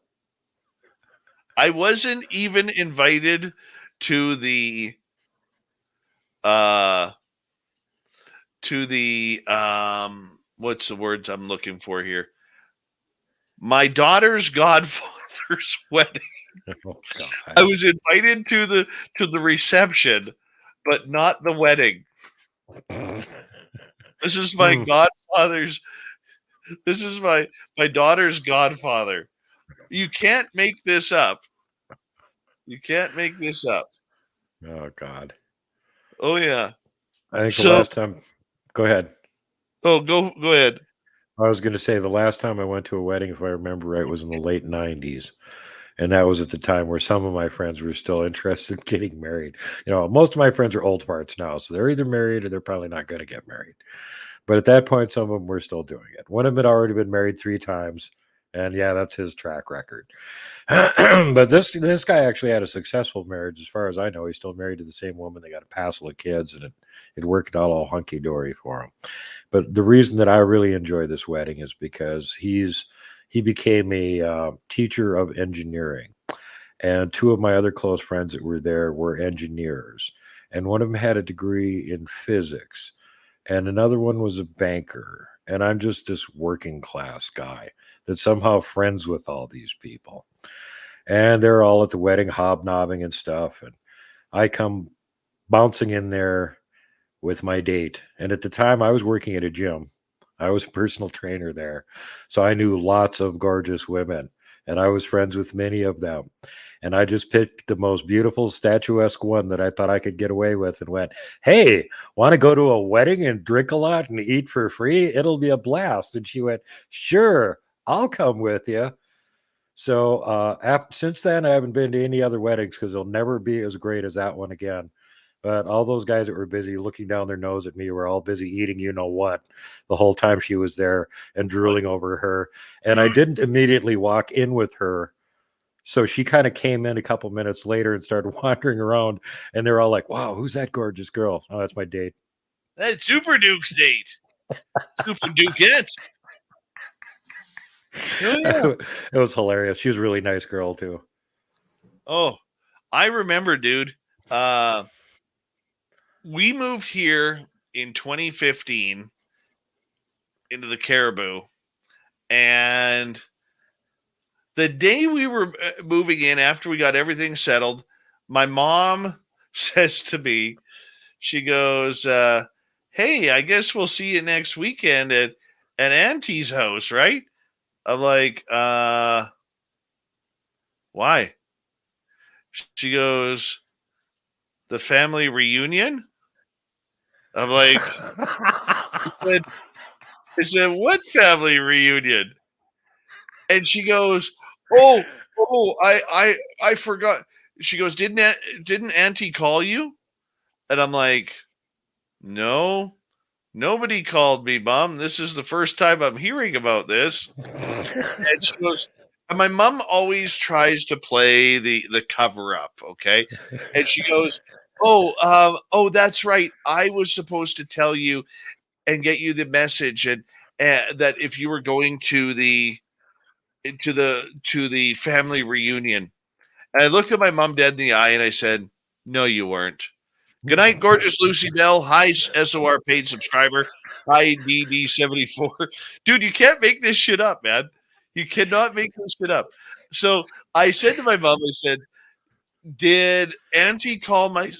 I wasn't even invited to the what's the words I'm looking for here? My daughter's godfather's wedding. Oh, God. I was invited to the reception, but not the wedding. This is my godfather's. This is my daughter's godfather. You can't make this up. You can't make this up. Oh, God. Oh, yeah. I think the last time. Go ahead. Oh, go ahead. I was going to say the last time I went to a wedding, if I remember right, was in the late 90s. And that was at the time where some of my friends were still interested in getting married. Most of my friends are old parts now, so they're either married or they're probably not going to get married. But at that point, some of them were still doing it. One of them had already been married 3 times. And yeah, that's his track record. But this guy actually had a successful marriage. As far as I know, he's still married to the same woman. They got a passel of kids, and it worked out all hunky-dory for him. But the reason that I really enjoy this wedding is because he became a teacher of engineering. And 2 of my other close friends that were there were engineers. And one of them had a degree in physics. And another one was a banker. And I'm just this working class guy that's somehow friends with all these people. And they're all at the wedding hobnobbing and stuff. And I come bouncing in there with my date. And at the time I was working at a gym. I was a personal trainer there. So I knew lots of gorgeous women. And I was friends with many of them. And I just picked the most beautiful statuesque one that I thought I could get away with and went, hey, want to go to a wedding and drink a lot and eat for free? It'll be a blast. And she went, sure, I'll come with you. So since then, I haven't been to any other weddings because they'll never be as great as that one again. But all those guys that were busy looking down their nose at me were all busy eating what the whole time she was there and drooling over her. And I didn't immediately walk in with her. So she kind of came in a couple minutes later and started wandering around. And they're all like, wow, who's that gorgeous girl? Oh, that's my date. That's Super Duke's date. Super Duke-ette. Oh, yeah. It was hilarious. She was a really nice girl, too. Oh, I remember, dude. We moved here in 2015 into the Caribou, and the day we were moving in, after we got everything settled, my mom says to me, she goes, hey, I guess we'll see you next weekend at Auntie's house, right? I'm like, why? She goes, the family reunion? I'm like, I said, what family reunion? And she goes, oh, I forgot. She goes, didn't Auntie call you? And I'm like, no, nobody called me, Mom. This is the first time I'm hearing about this. And she goes, and my mom always tries to play the cover up, okay? And she goes, oh, that's right. I was supposed to tell you and get you the message, and that if you were going to the family reunion. And I looked at my mom dead in the eye and I said, no, you weren't. Good night, gorgeous Lucy Bell. Hi, SOR paid subscriber. Hi, DD74. Dude, you can't make this shit up, man. You cannot make this shit up. So I said to my mom, I said, did Auntie call my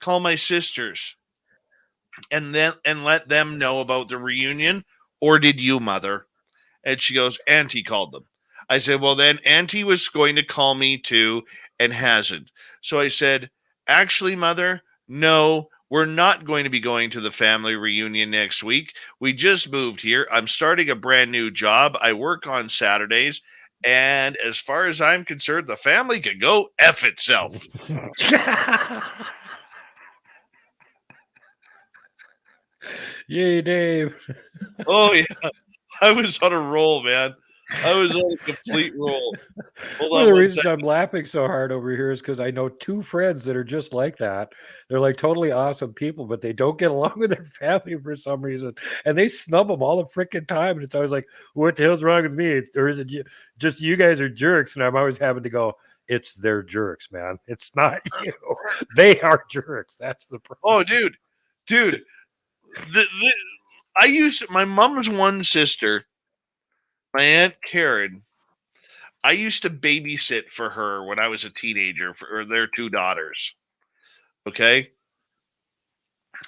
call my sisters and let them know about the reunion, or did you, Mother? And she goes, Auntie called them. I said, well, then Auntie was going to call me too and hasn't. So I said, actually, Mother, no, we're not going to be going to the family reunion next week. We just moved here. I'm starting a brand new job. I work on Saturdays. And as far as I'm concerned, the family can go F itself. Yay, Dave. Oh, yeah. I was on a roll, man. I was on a complete roll. One of the reasons I'm laughing so hard over here is because I know two friends that are just like that. They're like totally awesome people, but they don't get along with their family for some reason, and they snub them all the freaking time. And it's always like, "What the hell's wrong with me? Or is it just you guys are jerks?" And I'm always having to go, "It's their jerks, man. It's not you. They are jerks. That's the problem." Oh, dude, my mom's one sister, my Aunt Karen. I used to babysit for her when I was a teenager for their two daughters. Okay.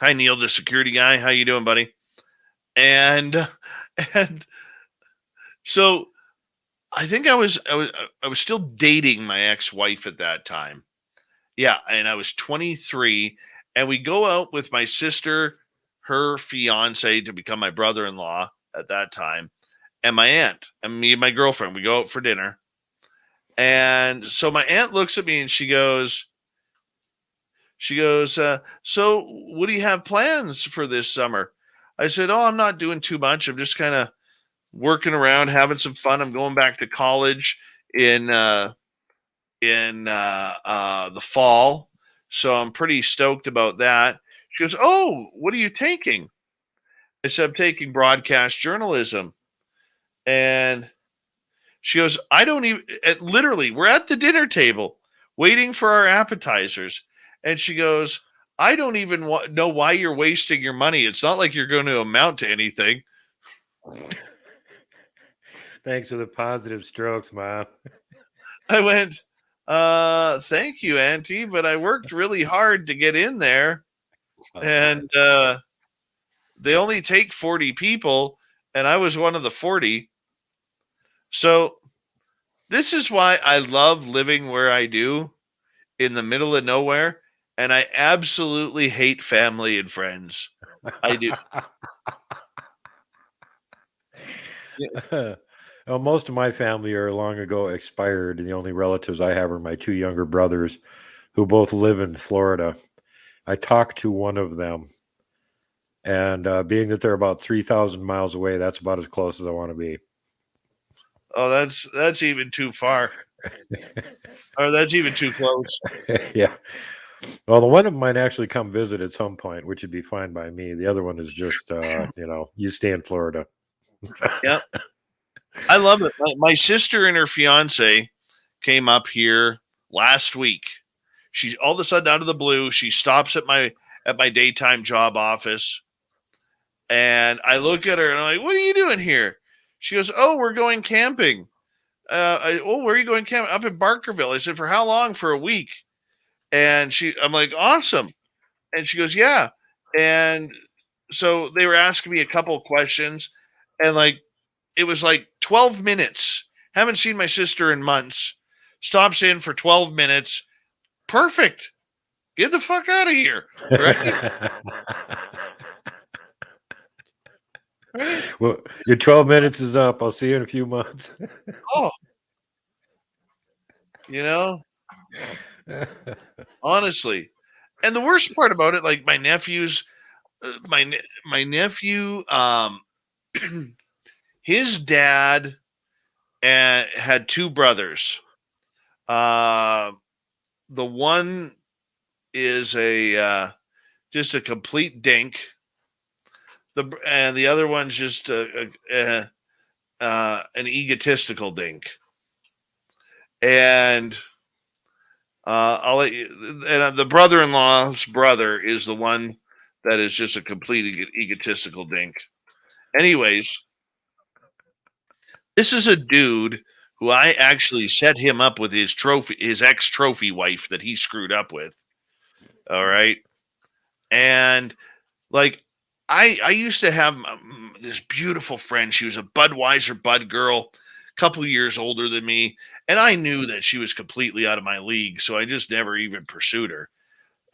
Hi, Neil, the security guy. How you doing, buddy? And so I think I was still dating my ex-wife at that time. Yeah, and I was 23, and we go out with my sister, her fiance to become my brother-in-law at that time, and my aunt, and me and my girlfriend. We go out for dinner. And so my aunt looks at me and she goes, so what do you have plans for this summer? I said, oh, I'm not doing too much. I'm just kind of working around, having some fun. I'm going back to college in the fall. So I'm pretty stoked about that. She goes, oh, what are you taking? I said, I'm taking broadcast journalism. And she goes, I don't even, literally, we're at the dinner table waiting for our appetizers. And she goes, I don't even know why you're wasting your money. It's not like you're going to amount to anything. Thanks for the positive strokes, Mom. I went, thank you, Auntie, but I worked really hard to get in there. And they only take 40 people, and I was one of the 40. So this is why I love living where I do in the middle of nowhere. And I absolutely hate family and friends. I do. Well, most of my family are long ago expired. And the only relatives I have are my two younger brothers who both live in Florida. I talked to one of them. And being that they're about 3,000 miles away, that's about as close as I want to be. Oh, that's even too far. Or that's even too close. Yeah. Well, the one of them might actually come visit at some point, which would be fine by me. The other one is just, you stay in Florida. Yep. I love it. My sister and her fiance came up here last week. She's all of a sudden out of the blue. She stops at my daytime job office. And I look at her and I'm like, what are you doing here? She goes, oh, we're going camping. Where are you going camping? Up in Barkerville. I said, for how long? For a week. And I'm like, awesome. And she goes, yeah. And so they were asking me a couple of questions, and like it was like 12 minutes. Haven't seen my sister in months. Stops in for 12 minutes. Perfect. Get the fuck out of here. Right? Right? Well, your 12 minutes is up. I'll see you in a few months. Oh. You know? Honestly. And the worst part about it, like my nephews, my nephew, his dad had two brothers. The one is just a complete dink. And the other one's just an egotistical dink. And I'll let you. And the brother-in-law's brother is the one that is just a complete egotistical dink. Anyways, this is a dude who I actually set him up with his ex-trophy wife that he screwed up with. All right. And like, I used to have this beautiful friend. She was a Budweiser Bud girl, a couple years older than me. And I knew that she was completely out of my league. So I just never even pursued her.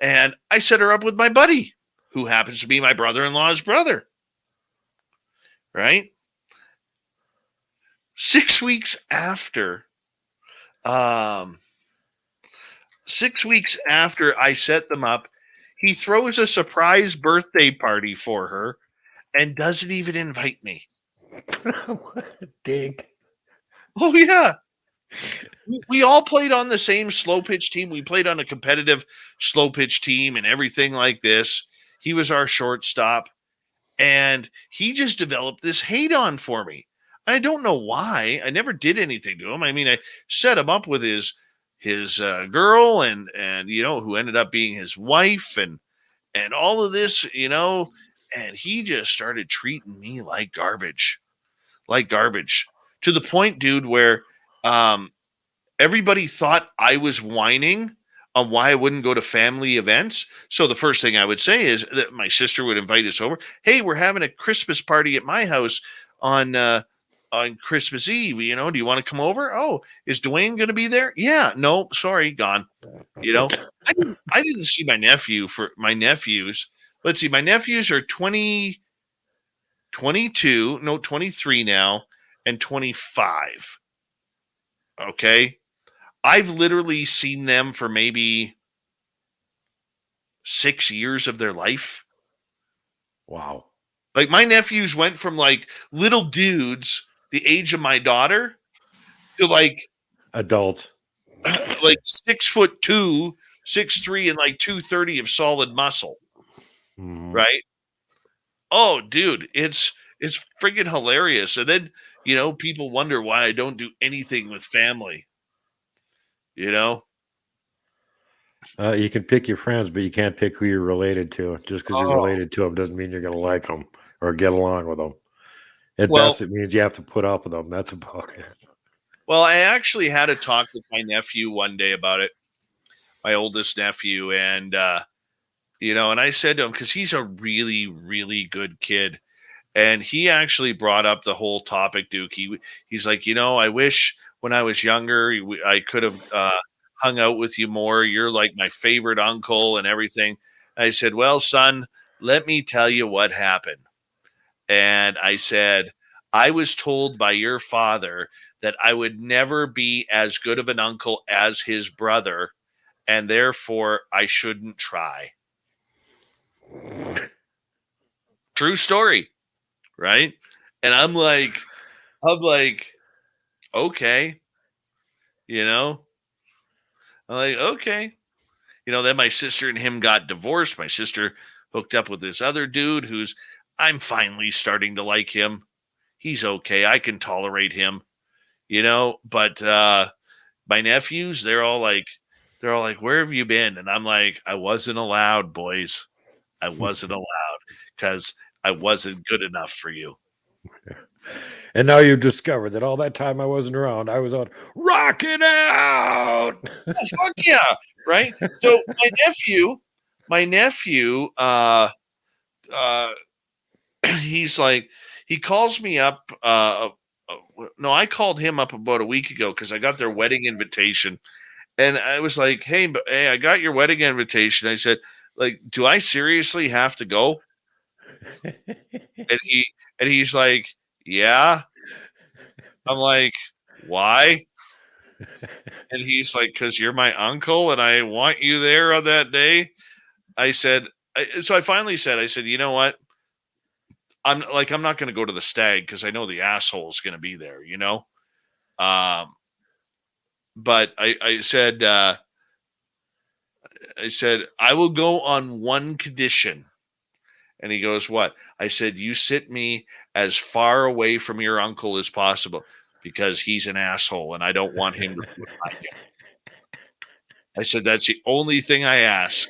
And I set her up with my buddy, who happens to be my brother-in-law's brother. Right? 6 weeks after, 6 weeks after I set them up, he throws a surprise birthday party for her and doesn't even invite me. What a dink. Oh, yeah. We all played on the same slow pitch team. We played on a competitive slow pitch team and everything like this. He was our shortstop. And he just developed this hate on for me. I don't know why. I never did anything to him. I mean, I set him up with his girl and who ended up being his wife and all of this, and he just started treating me like garbage to the point, dude, where everybody thought I was whining on why I wouldn't go to family events. So the first thing I would say is that my sister would invite us over. Hey, we're having a Christmas party at my house on Christmas Eve. Do you want to come over? Oh, is Dwayne going to be there? Yeah. No, sorry, gone. I didn't see my nephews. Let's see, my nephews are 23 now, and 25. Okay. I've literally seen them for maybe 6 years of their life. Wow. Like my nephews went from like little dudes, the age of my daughter, to like adults, like 6'2", 6'3", and like 230 of solid muscle. Mm-hmm. Right? Oh, dude, it's friggin' hilarious. And then, people wonder why I don't do anything with family. You can pick your friends, but you can't pick who you're related to. Just because you're related to them doesn't mean you're going to like them or get along with them. At best, it means you have to put up with them. That's about it. Well, I actually had a talk with my nephew one day about it, my oldest nephew. And, and I said to him, because he's a really, really good kid. And he actually brought up the whole topic, Duke. He's like, I wish when I was younger, I could have hung out with you more. You're like my favorite uncle and everything. I said, well, son, let me tell you what happened. And I said, I was told by your father that I would never be as good of an uncle as his brother, and therefore I shouldn't try. True story. Right? And I'm like, okay, I'm like, okay. Then my sister and him got divorced. My sister hooked up with this other dude I'm finally starting to like him. He's okay. I can tolerate him, but my nephews, they're all like, where have you been? And I'm like, I wasn't allowed, boys. I wasn't allowed because I wasn't good enough for you. And now you've discovered that all that time I wasn't around, I was out rocking out. Oh, fuck yeah. Right. So my nephew, he's like, he calls me up. No, I called him up about a week ago because I got their wedding invitation. And I was like, hey, I got your wedding invitation. I said, like, do I seriously have to go? And he's like, yeah. I'm like, why? And he's like, because you're my uncle and I want you there on that day. I said, so I finally said, you know what? I'm not going to go to the stag because I know the asshole is going to be there, you know? But I said, I will go on one condition. And he goes, what? I said, you sit me as far away from your uncle as possible because he's an asshole and I don't want him to be behind you. I said, that's the only thing I ask.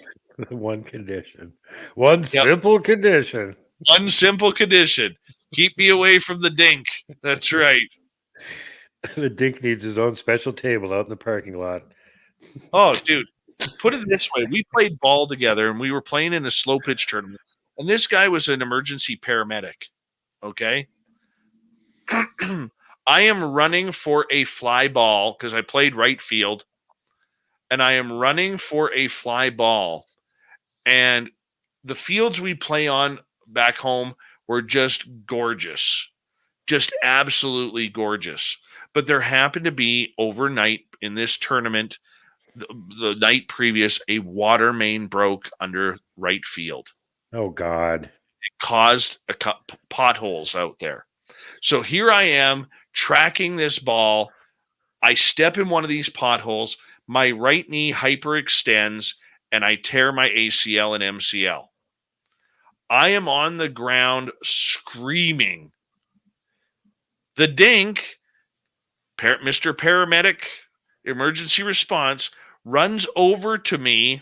One condition. One simple condition. One simple condition. Keep me away from the dink. That's right. The dink needs his own special table out in the parking lot. Oh, dude. Put it this way. We played ball together and we were playing in a slow pitch tournament. And this guy was an emergency paramedic. Okay. I am running for a fly ball because I played right field. And I am running for a fly ball. And the fields we play on back home were just gorgeous. Just absolutely gorgeous. But there happened to be overnight in this tournament, the night previous, a water main broke under right field. Oh, God. It caused potholes out there. So here I am tracking this ball. I step in one of these potholes. My right knee hyperextends, and I tear my ACL and MCL. I am on the ground screaming. The dink, Mr. Paramedic, emergency response, runs over to me,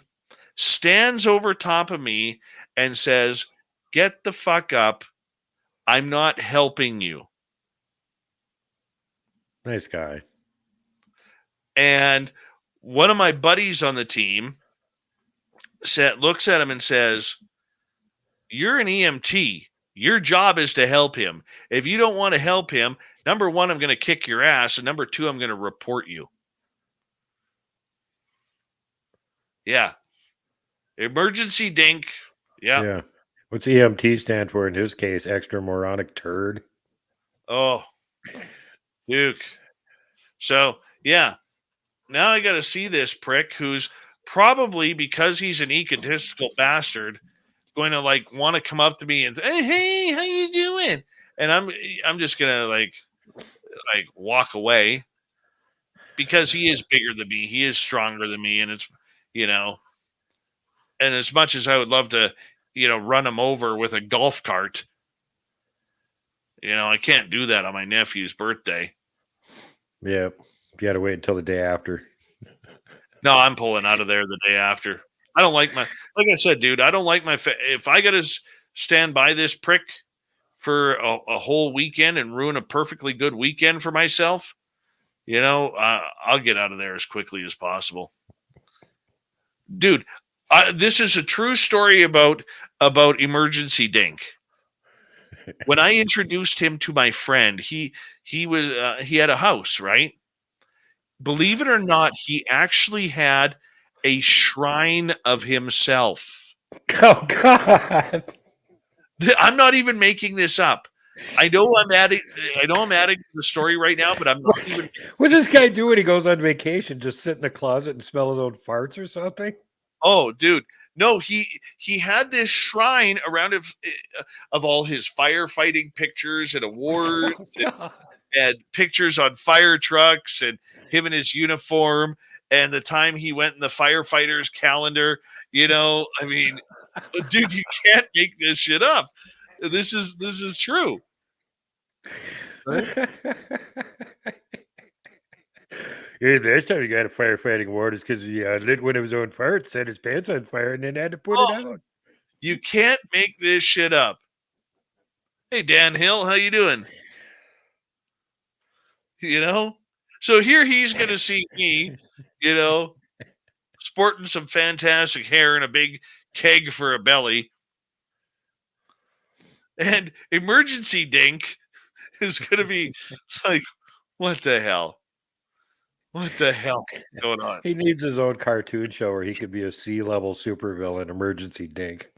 stands over top of me, and says, get the fuck up. I'm not helping you. Nice guy. And one of my buddies on the team looks at him and says, you're an EMT. Your job is to help him. If you don't want to help him, number one, I'm going to kick your ass. And number two, I'm going to report you. Yeah. Emergency dink. Yeah. What's EMT stand for in his case? Extra moronic turd. Oh, Duke. So, yeah. Now I got to see this prick who's probably, because he's an egotistical bastard, going to want to come up to me and say, hey, how you doing? And I'm just going to like walk away because he is bigger than me. He is stronger than me. And it's, and as much as I would love to, run him over with a golf cart, I can't do that on my nephew's birthday. Yeah. You got to wait until the day after. No, I'm pulling out of there the day after. I don't like like I said, dude, I don't like if I got to stand by this prick for a whole weekend and ruin a perfectly good weekend for myself, I'll get out of there as quickly as possible. Dude, this is a true story about emergency dink. When I introduced him to my friend, he had a house, right? Believe it or not, he actually had a shrine of himself. Oh, God. I'm not even making this up. I know I'm adding to the story right now, but I'm not even. What's this guy do when he goes on vacation? Just sit in the closet and smell his own farts or something? Oh, dude. No, he had this shrine around of all his firefighting pictures and awards and pictures on fire trucks and him in his uniform and the time he went in the firefighters calendar. I mean, dude, you can't make this shit up. This is true. Right? Yeah, last time he got a firefighting award is because he lit one of his own farts, set his pants on fire, and then had to put it out. You can't make this shit up. Hey, Dan Hill, how you doing? So here he's going to see me, sporting some fantastic hair and a big keg for a belly. And emergency dink is going to be like, what the hell? What the hell is going on? He needs his own cartoon show where he could be a C-level supervillain, emergency dink.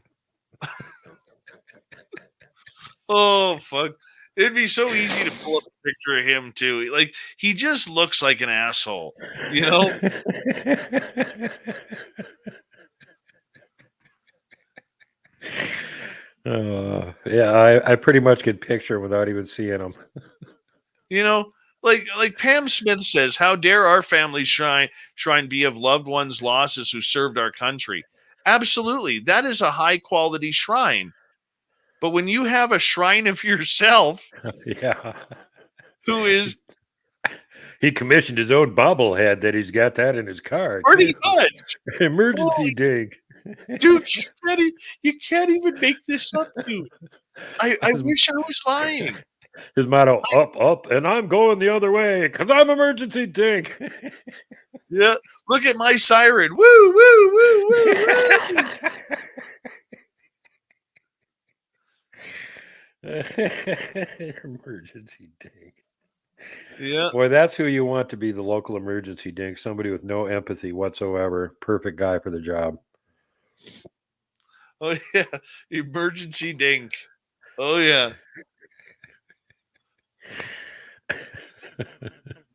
Oh, fuck. It'd be so easy to pull up a picture of him, too. Like, he just looks like an asshole, you know? Yeah, I pretty much could picture him without even seeing him. You know, like Pam Smith says, how dare our family shrine be of loved ones' losses who served our country? Absolutely. That is a high-quality shrine. But when you have a shrine of yourself, yeah, who is he commissioned his own bobblehead that he's got that in his car. pretty much Emergency dink. Dude, you can't even make this up, dude. I wish I was lying. His motto, up, and I'm going the other way because I'm emergency dink. Yeah, look at my siren. Woo, woo, woo, woo, woo. Emergency dink. Yeah. Boy, that's who you want to be the local emergency dink. Somebody with no empathy whatsoever. Perfect guy for the job. Oh, yeah. Emergency dink. Oh, yeah.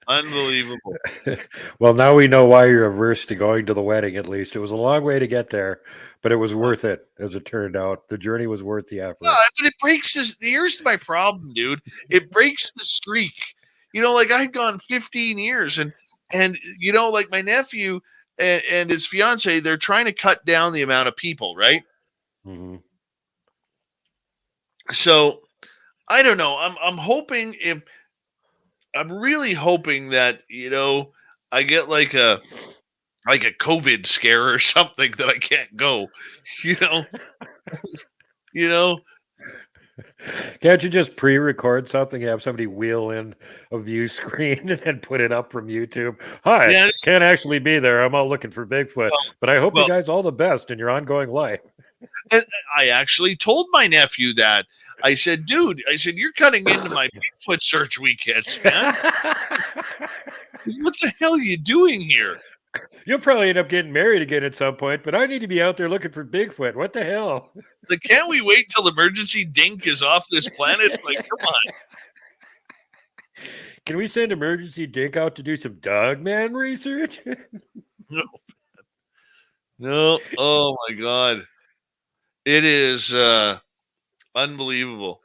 Unbelievable. Well, now we know why you're averse to going to the wedding, at least. It was a long way to get there, but it was worth it, as it turned out. The journey was worth the effort. But it breaks this. Here's my problem, dude. It breaks the streak. You know, like I'd gone 15 years and you know, like my nephew and his fiance, they're trying to cut down the amount of people, right? Mm-hmm. So I don't know. I'm really hoping that, you know, I get like a COVID scare or something that I can't go, you know. You know. Can't you just pre-record something, have somebody wheel in a view screen and then put it up from YouTube? Hi, can't actually be there. I'm all looking for Bigfoot, but I hope you guys all the best in your ongoing life. And I actually told my nephew that. I said, dude, you're cutting into my Bigfoot search weekends, man. What the hell are you doing here? You'll probably end up getting married again at some point, but I need to be out there looking for Bigfoot. What the hell? Like, can't we wait till emergency dink is off this planet? Like, come on. Can we send emergency dink out to do some dogman research? No. Oh my God. It is unbelievable.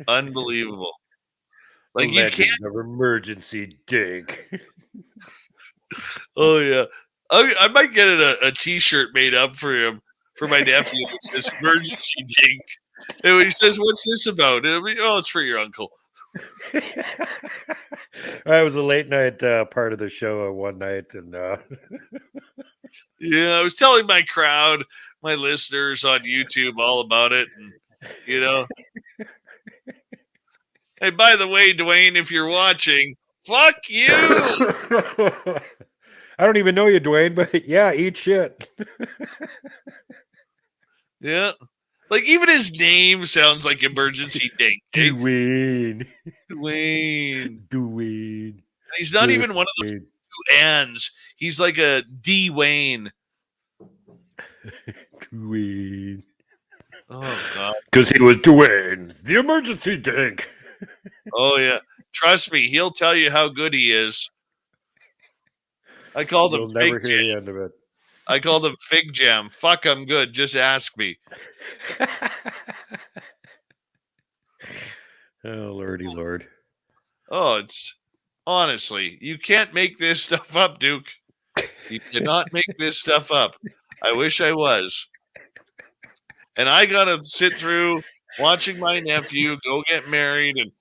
Unbelievable. Like, you can't of emergency dink. Oh yeah. I might get a t-shirt made up for him, for my nephew that says emergency dink. And when he says, what's this about? It'll be, oh, it's for your uncle. I was a late night part of the show one night, and yeah, I was telling my crowd, my listeners on YouTube, all about it, and you know. Hey, by the way, Dwayne, if you're watching, fuck you. I don't even know you, Dwayne, but yeah, eat shit. Yeah. Like, even his name sounds like emergency dink. Dwayne. He's not even one of those two ands. He's like a D. Wayne. Dwayne. Oh, God. Because he was Dwayne, the emergency dink. Oh, yeah. Trust me, he'll tell you how good he is. I called him Fig never hear the end of it. I called him Fig Jam. Fuck, I'm good. Just ask me. Oh, lordy lord. Oh, it's honestly, you can't make this stuff up, Duke. You cannot make this stuff up. I wish I was. And I got to sit through watching my nephew go get married. And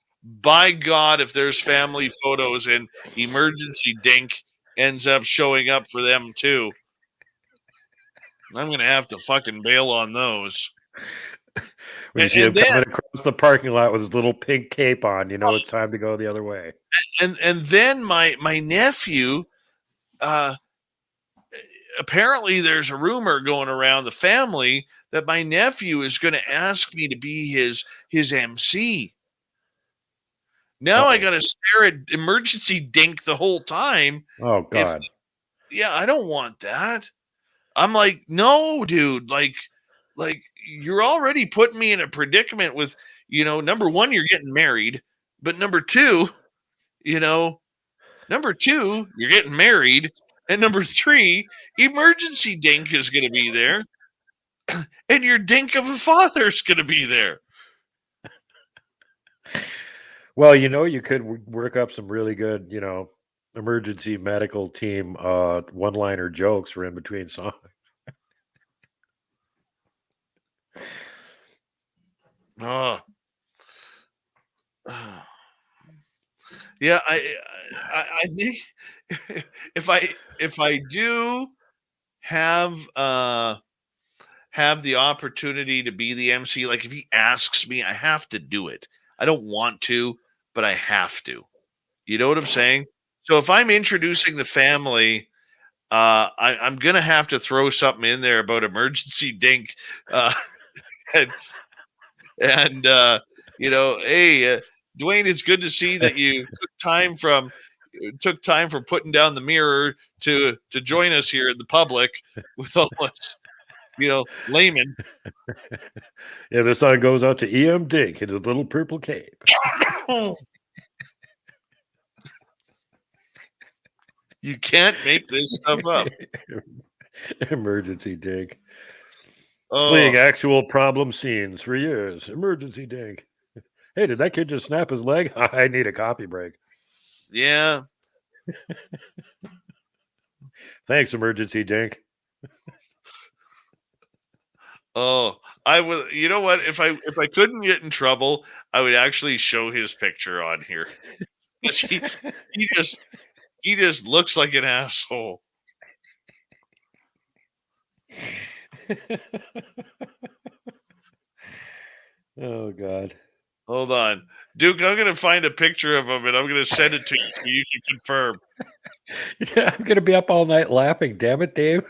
by God, if there's family photos and emergency dink ends up showing up for them too, I'm going to have to fucking bail on those. When you see him coming across the parking lot with his little pink cape on, you know it's time to go the other way. And then my nephew, apparently there's a rumor going around the family that my nephew is going to ask me to be his MC. Now I got to stare at emergency dink the whole time. Oh God. Yeah, I don't want that. I'm like, no, dude, like you're already putting me in a predicament with, number one, you're getting married, but number two, you're getting married, and number three, emergency dink is going to be there, and your dink of a father is going to be there. Well, you could work up some really good, emergency medical team one-liner jokes for in between songs. Oh. Yeah, I think if I do have the opportunity to be the MC, like if he asks me, I have to do it. I don't want to, but I have to. You know what I'm saying? So if I'm introducing the family, I'm gonna have to throw something in there about emergency dink, and hey, Dwayne, it's good to see that you took time from putting down the mirror to join us here in the public with all us, laymen. Yeah, the song goes out to E.M. Dink in his little purple cape. You can't make this stuff up. Emergency dink. Oh. Fleeing actual problem scenes for years. Emergency dink. Hey, did that kid just snap his leg? I need a coffee break. Yeah. Thanks, emergency dink. Oh, I would. You know what? If I couldn't get in trouble, I would actually show his picture on here. He just looks like an asshole. Oh God. Hold on, Duke. I'm gonna find a picture of him and I'm gonna send it to you so you can confirm. Yeah, I'm gonna be up all night laughing. Damn it, Dave.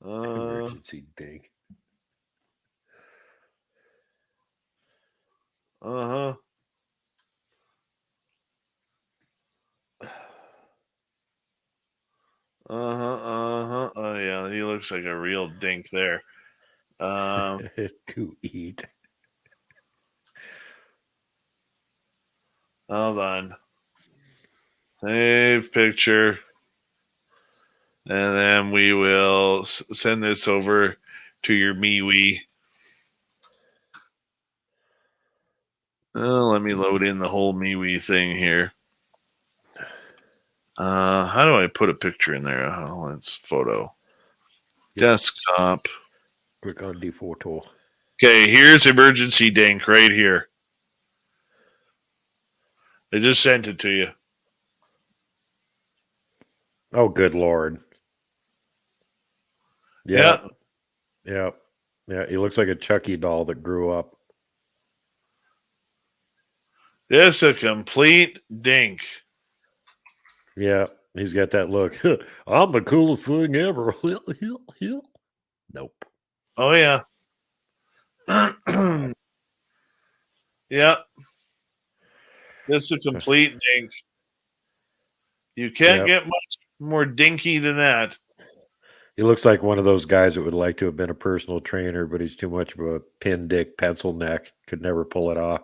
Emergency dink. Uh-huh. Oh yeah, he looks like a real dink there. To eat. Hold on. Save picture. And then we will send this over to your MeWe. Let me load in the whole MeWe thing here. How do I put a picture in there? Oh, it's photo. Yep. Desktop. Click on the photo. Okay, here's emergency dink right here. I just sent it to you. Oh, good Lord. Yeah. Yeah. He looks like a Chucky doll that grew up. It's a complete dink. Yeah, he's got that look. I'm the coolest thing ever. Nope. Oh, yeah. Yeah. It's a complete dink. You can't get much more dinky than that. He looks like one of those guys that would like to have been a personal trainer, but he's too much of a pin dick pencil neck. Could never pull it off.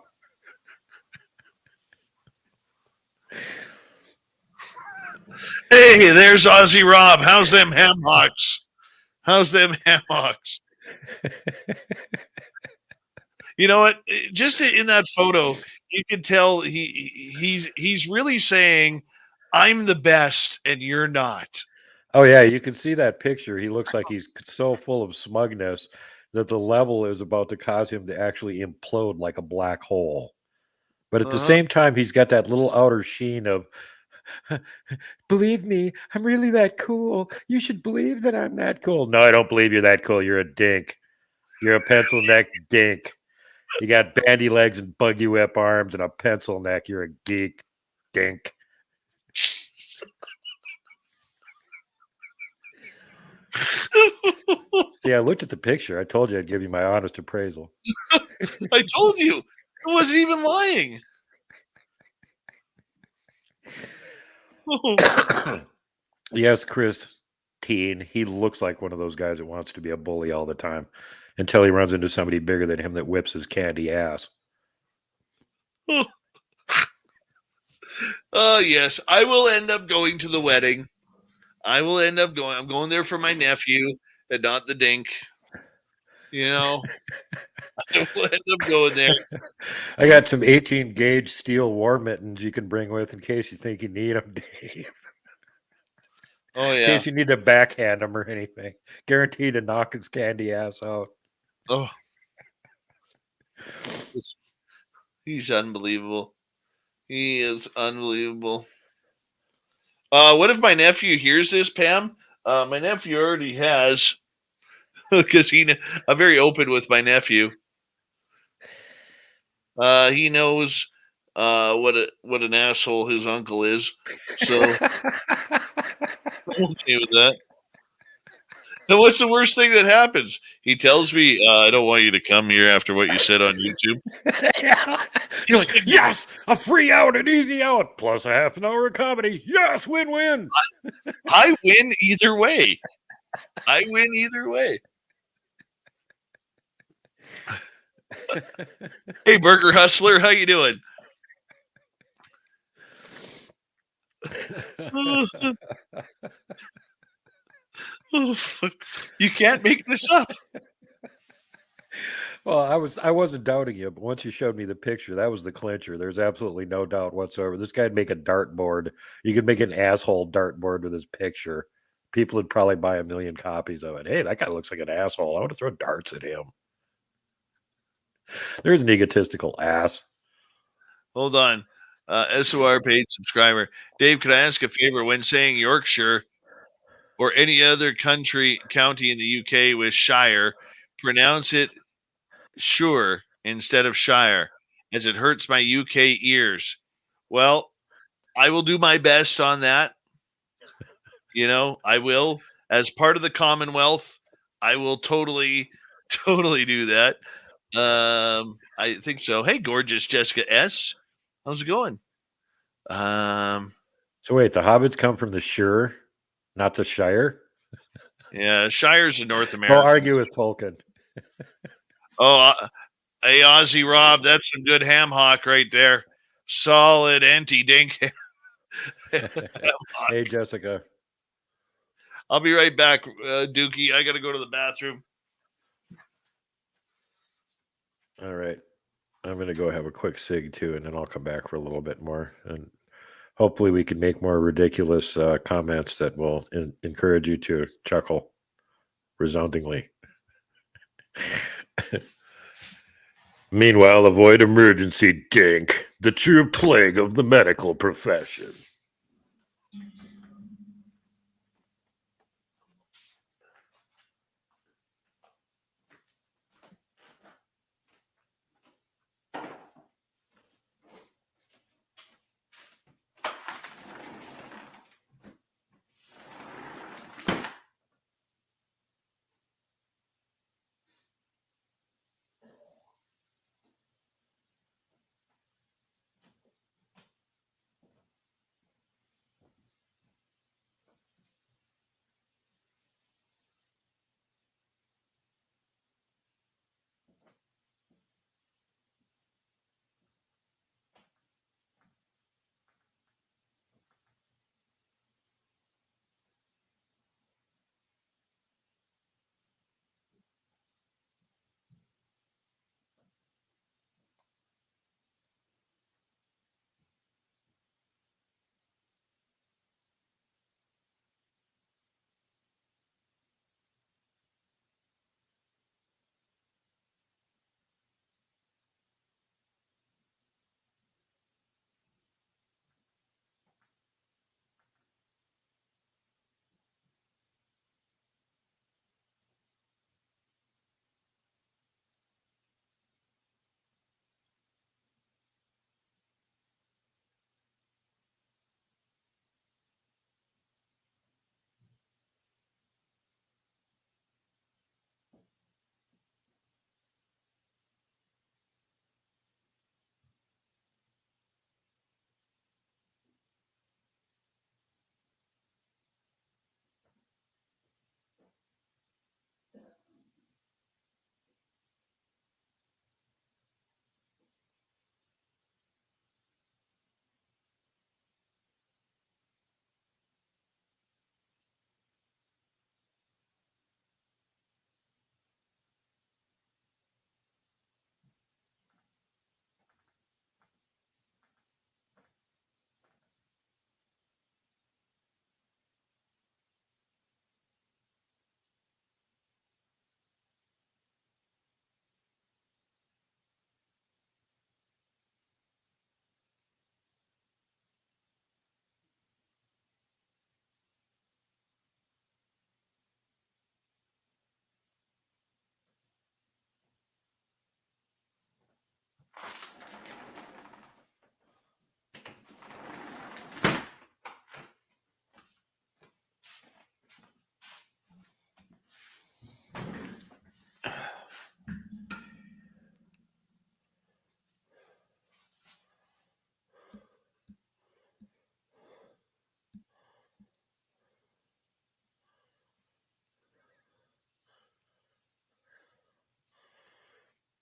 Hey, there's Aussie Rob. How's them ham hocks? You know what? Just in that photo, you can tell he's really saying, "I'm the best and you're not." Oh yeah, you can see that picture. He looks like he's so full of smugness that the level is about to cause him to actually implode like a black hole. But at the same time, he's got that little outer sheen of, believe me, I'm really that cool. You should believe that I'm that cool. No, I don't believe you're that cool. You're a dink. You're a pencil neck dink. You got bandy legs and buggy whip arms and a pencil neck. You're a geek, dink. See, I looked at the picture. I told you I'd give you my honest appraisal. I told you. I wasn't even lying. Yes, Chris Teen. He looks like one of those guys that wants to be a bully all the time until he runs into somebody bigger than him that whips his candy ass. Yes, I will end up going to the wedding. I will end up going. I'm going there for my nephew and not the dink. You know, I will end up going there. I got some 18 gauge steel war mittens you can bring with in case you think you need them, Dave. Oh, In yeah. case you need to backhand him or anything. Guaranteed to knock his candy ass out. Oh, he's unbelievable. He is unbelievable. What if my nephew hears this, Pam? My nephew already has, because I'm very open with my nephew. He knows what an asshole his uncle is, so I'm okay with that. And what's the worst thing that happens? He tells me, "I don't want you to come here after what you said on YouTube." You're like, yes, a free out, an easy out, plus a half an hour of comedy. Yes, win-win. I win either way. I win either way. Hey, Burger Hustler, how you doing? Oh, fuck. You can't make this up. Well, I wasn't doubting you, but once you showed me the picture, that was the clincher. There's absolutely no doubt whatsoever. This guy'd make a dartboard. You could make an asshole dartboard with his picture. People would probably buy 1 million copies of it. Hey, that guy looks like an asshole. I want to throw darts at him. There's an egotistical ass. Hold on. SOR paid subscriber. Dave, could I ask a favor? When saying Yorkshire or any other county in the UK with Shire, pronounce it sure instead of Shire, as it hurts my UK ears. Well, I will do my best on that. I will. As part of the Commonwealth, I will totally do that. I think so. Hey, gorgeous Jessica S. How's it going? So wait, the hobbits come from the Shire, not the Shire? Yeah, Shire's in North America. Don't argue with Tolkien. Hey, Aussie Rob, that's some good ham hock right there. Solid anti-dink. Hey, Jessica. I'll be right back, Dookie. I got to go to the bathroom. All right. I'm going to go have a quick cig, too, and then I'll come back for a little bit more. And hopefully we can make more ridiculous comments that will encourage you to chuckle resoundingly. Meanwhile, avoid emergency dink, the true plague of the medical profession.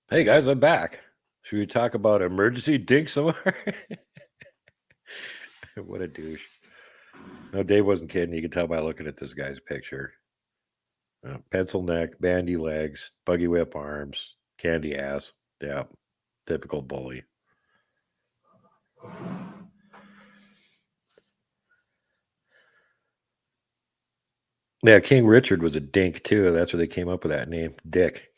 Hey guys, I'm back. Should we talk about emergency dink somewhere? What a douche. No, Dave wasn't kidding. You can tell by looking at this guy's picture. Pencil neck, bandy legs, buggy whip arms, candy ass. Yeah, typical bully. Yeah, King Richard was a dink too. That's where they came up with that name, Dick.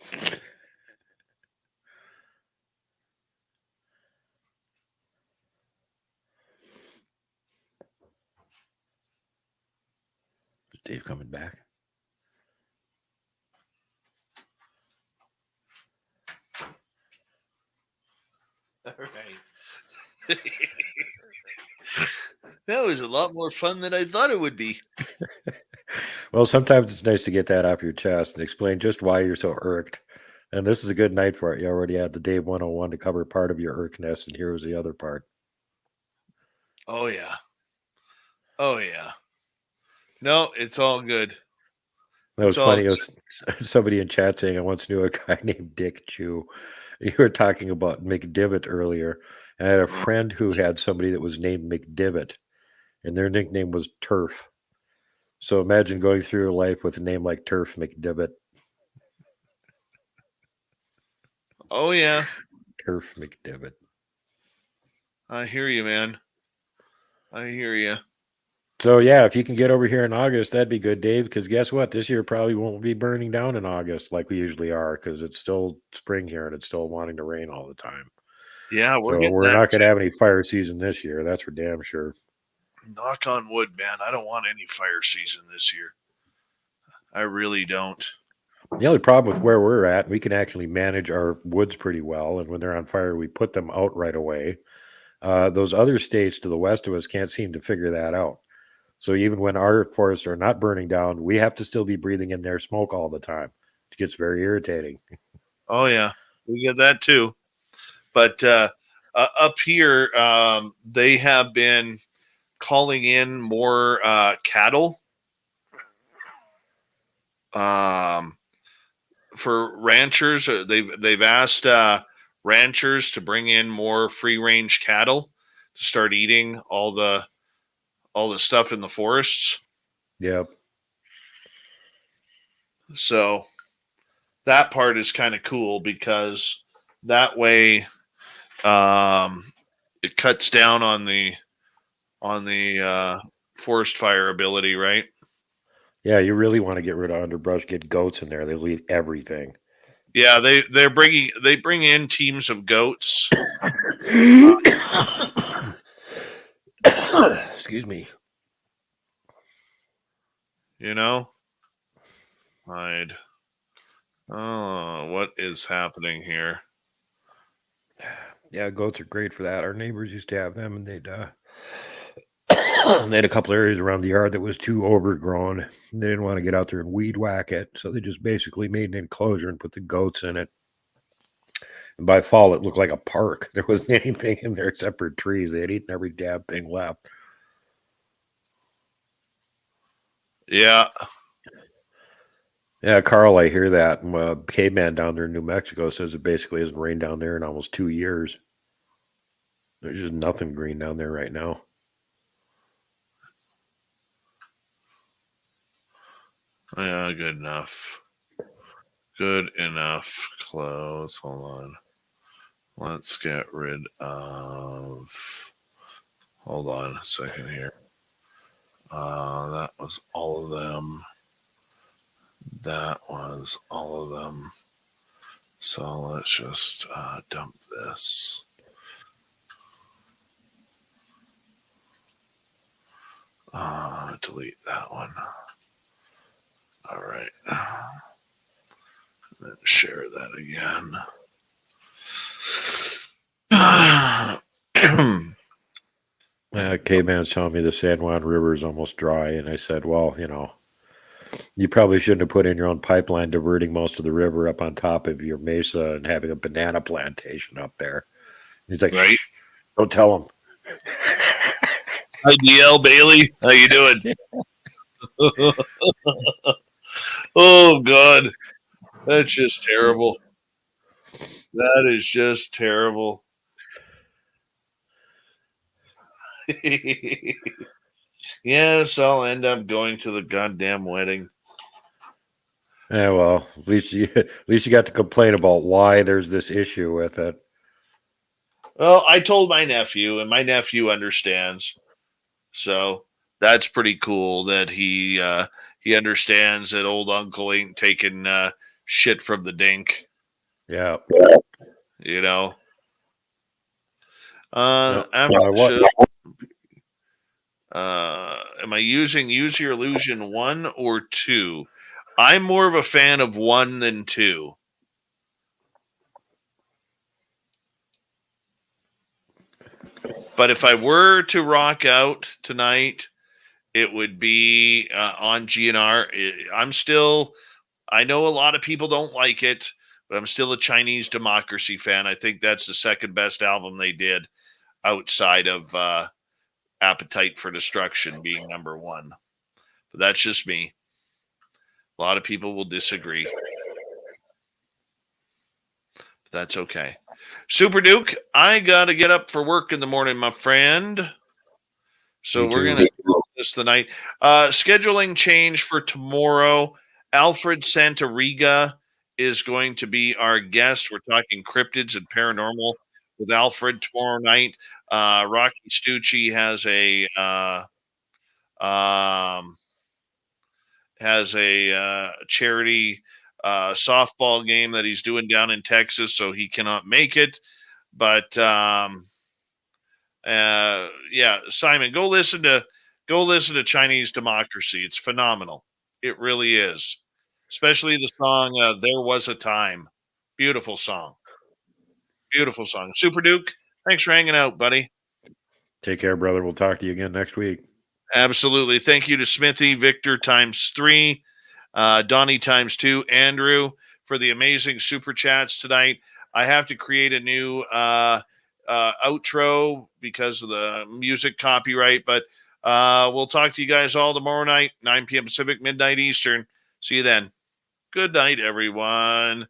Is Dave coming back? All right. That was a lot more fun than I thought it would be. Well, sometimes it's nice to get that off your chest and explain just why you're so irked. And this is a good night for it. You already had the Dave 101 to cover part of your irkness, and here was the other part. Oh, yeah. Oh, yeah. No, it's all good. That was It's all funny. It was somebody in chat saying, I once knew a guy named Dick Chew. You were talking about McDivitt earlier. And I had a friend who had somebody that was named McDivitt, and their nickname was Turf. So imagine going through your life with a name like Turf McDivitt. Oh, yeah. Turf McDivitt. I hear you, man. I hear you. So, yeah, if you can get over here in August, that'd be good, Dave, because guess what? This year probably won't be burning down in August like we usually are, because it's still spring here and it's still wanting to rain all the time. Yeah, We're not going to have any fire season this year. That's for damn sure. Knock on wood, man. I don't want any fire season this year. I really don't. The only problem with where we're at, we can actually manage our woods pretty well. And when they're on fire, we put them out right away. Those other states to the west of us can't seem to figure that out. So even when our forests are not burning down, we have to still be breathing in their smoke all the time. It gets very irritating. Oh, yeah. We get that too. But up here, they have been calling in more cattle for ranchers. They've asked ranchers to bring in more free range cattle to start eating all the stuff in the forests. Yep. So that part is kind of cool because that way it cuts down on the forest fire ability, right? Yeah, you really want to get rid of underbrush, get goats in there. They'll eat everything. Yeah, they bring in teams of goats. Excuse me. You know? Hide. Oh, what is happening here? Yeah, goats are great for that. Our neighbors used to have them, and they'd they had a couple areas around the yard that was too overgrown. They didn't want to get out there and weed whack it, so they just basically made an enclosure and put the goats in it. And by fall, it looked like a park. There wasn't anything in there except for trees. They had eaten every damn thing left. Yeah. Yeah, Carl, I hear that. Caveman down there in New Mexico says it basically hasn't rained down there in almost 2 years. There's just nothing green down there right now. Yeah, good enough. Good enough. Close. Hold on. Let's get rid of. Hold on a second here. That was all of them. That was all of them. So let's just dump this. Delete that one. All right. Then share that again. Caveman's telling me the San Juan River is almost dry, and I said, well, you probably shouldn't have put in your own pipeline diverting most of the river up on top of your mesa and having a banana plantation up there. He's like, right? Shh, don't tell him. Hi, DL Bailey. How you doing? Oh, God. That's just terrible. That is just terrible. Yes, I'll end up going to the goddamn wedding. Yeah, well, at least you got to complain about why there's this issue with it. Well, I told my nephew, and my nephew understands. So that's pretty cool that he understands that old uncle ain't taking shit from the dink. Yeah. You know. No, Am I using Use Your Illusion 1 or 2? I'm more of a fan of 1 than 2. But if I were to rock out tonight, it would be on GNR. I know a lot of people don't like it, but I'm still a Chinese Democracy fan. I think that's the second best album they did outside of Appetite for Destruction being number 1. But that's just me. A lot of people will disagree. But that's okay. Super Duke, I got to get up for work in the morning, my friend. So we're going to do this tonight. Scheduling change for tomorrow. Alfred Santariga is going to be our guest. We're talking cryptids and paranormal with Alfred tomorrow night. Rocky Stucci has a charity softball game that he's doing down in Texas, so he cannot make it. But yeah, Simon, go listen to Chinese Democracy. It's phenomenal. It really is. Especially the song There Was a Time. Beautiful song. Beautiful song. Super Duke, thanks for hanging out, buddy. Take care, brother. We'll talk to you again next week. Absolutely. Thank you to Smithy, Victor ×3, Donnie ×2, Andrew for the amazing super chats tonight. I have to create a new outro because of the music copyright, but we'll talk to you guys all tomorrow night, 9 p.m. Pacific, midnight Eastern. See you then. Good night, everyone.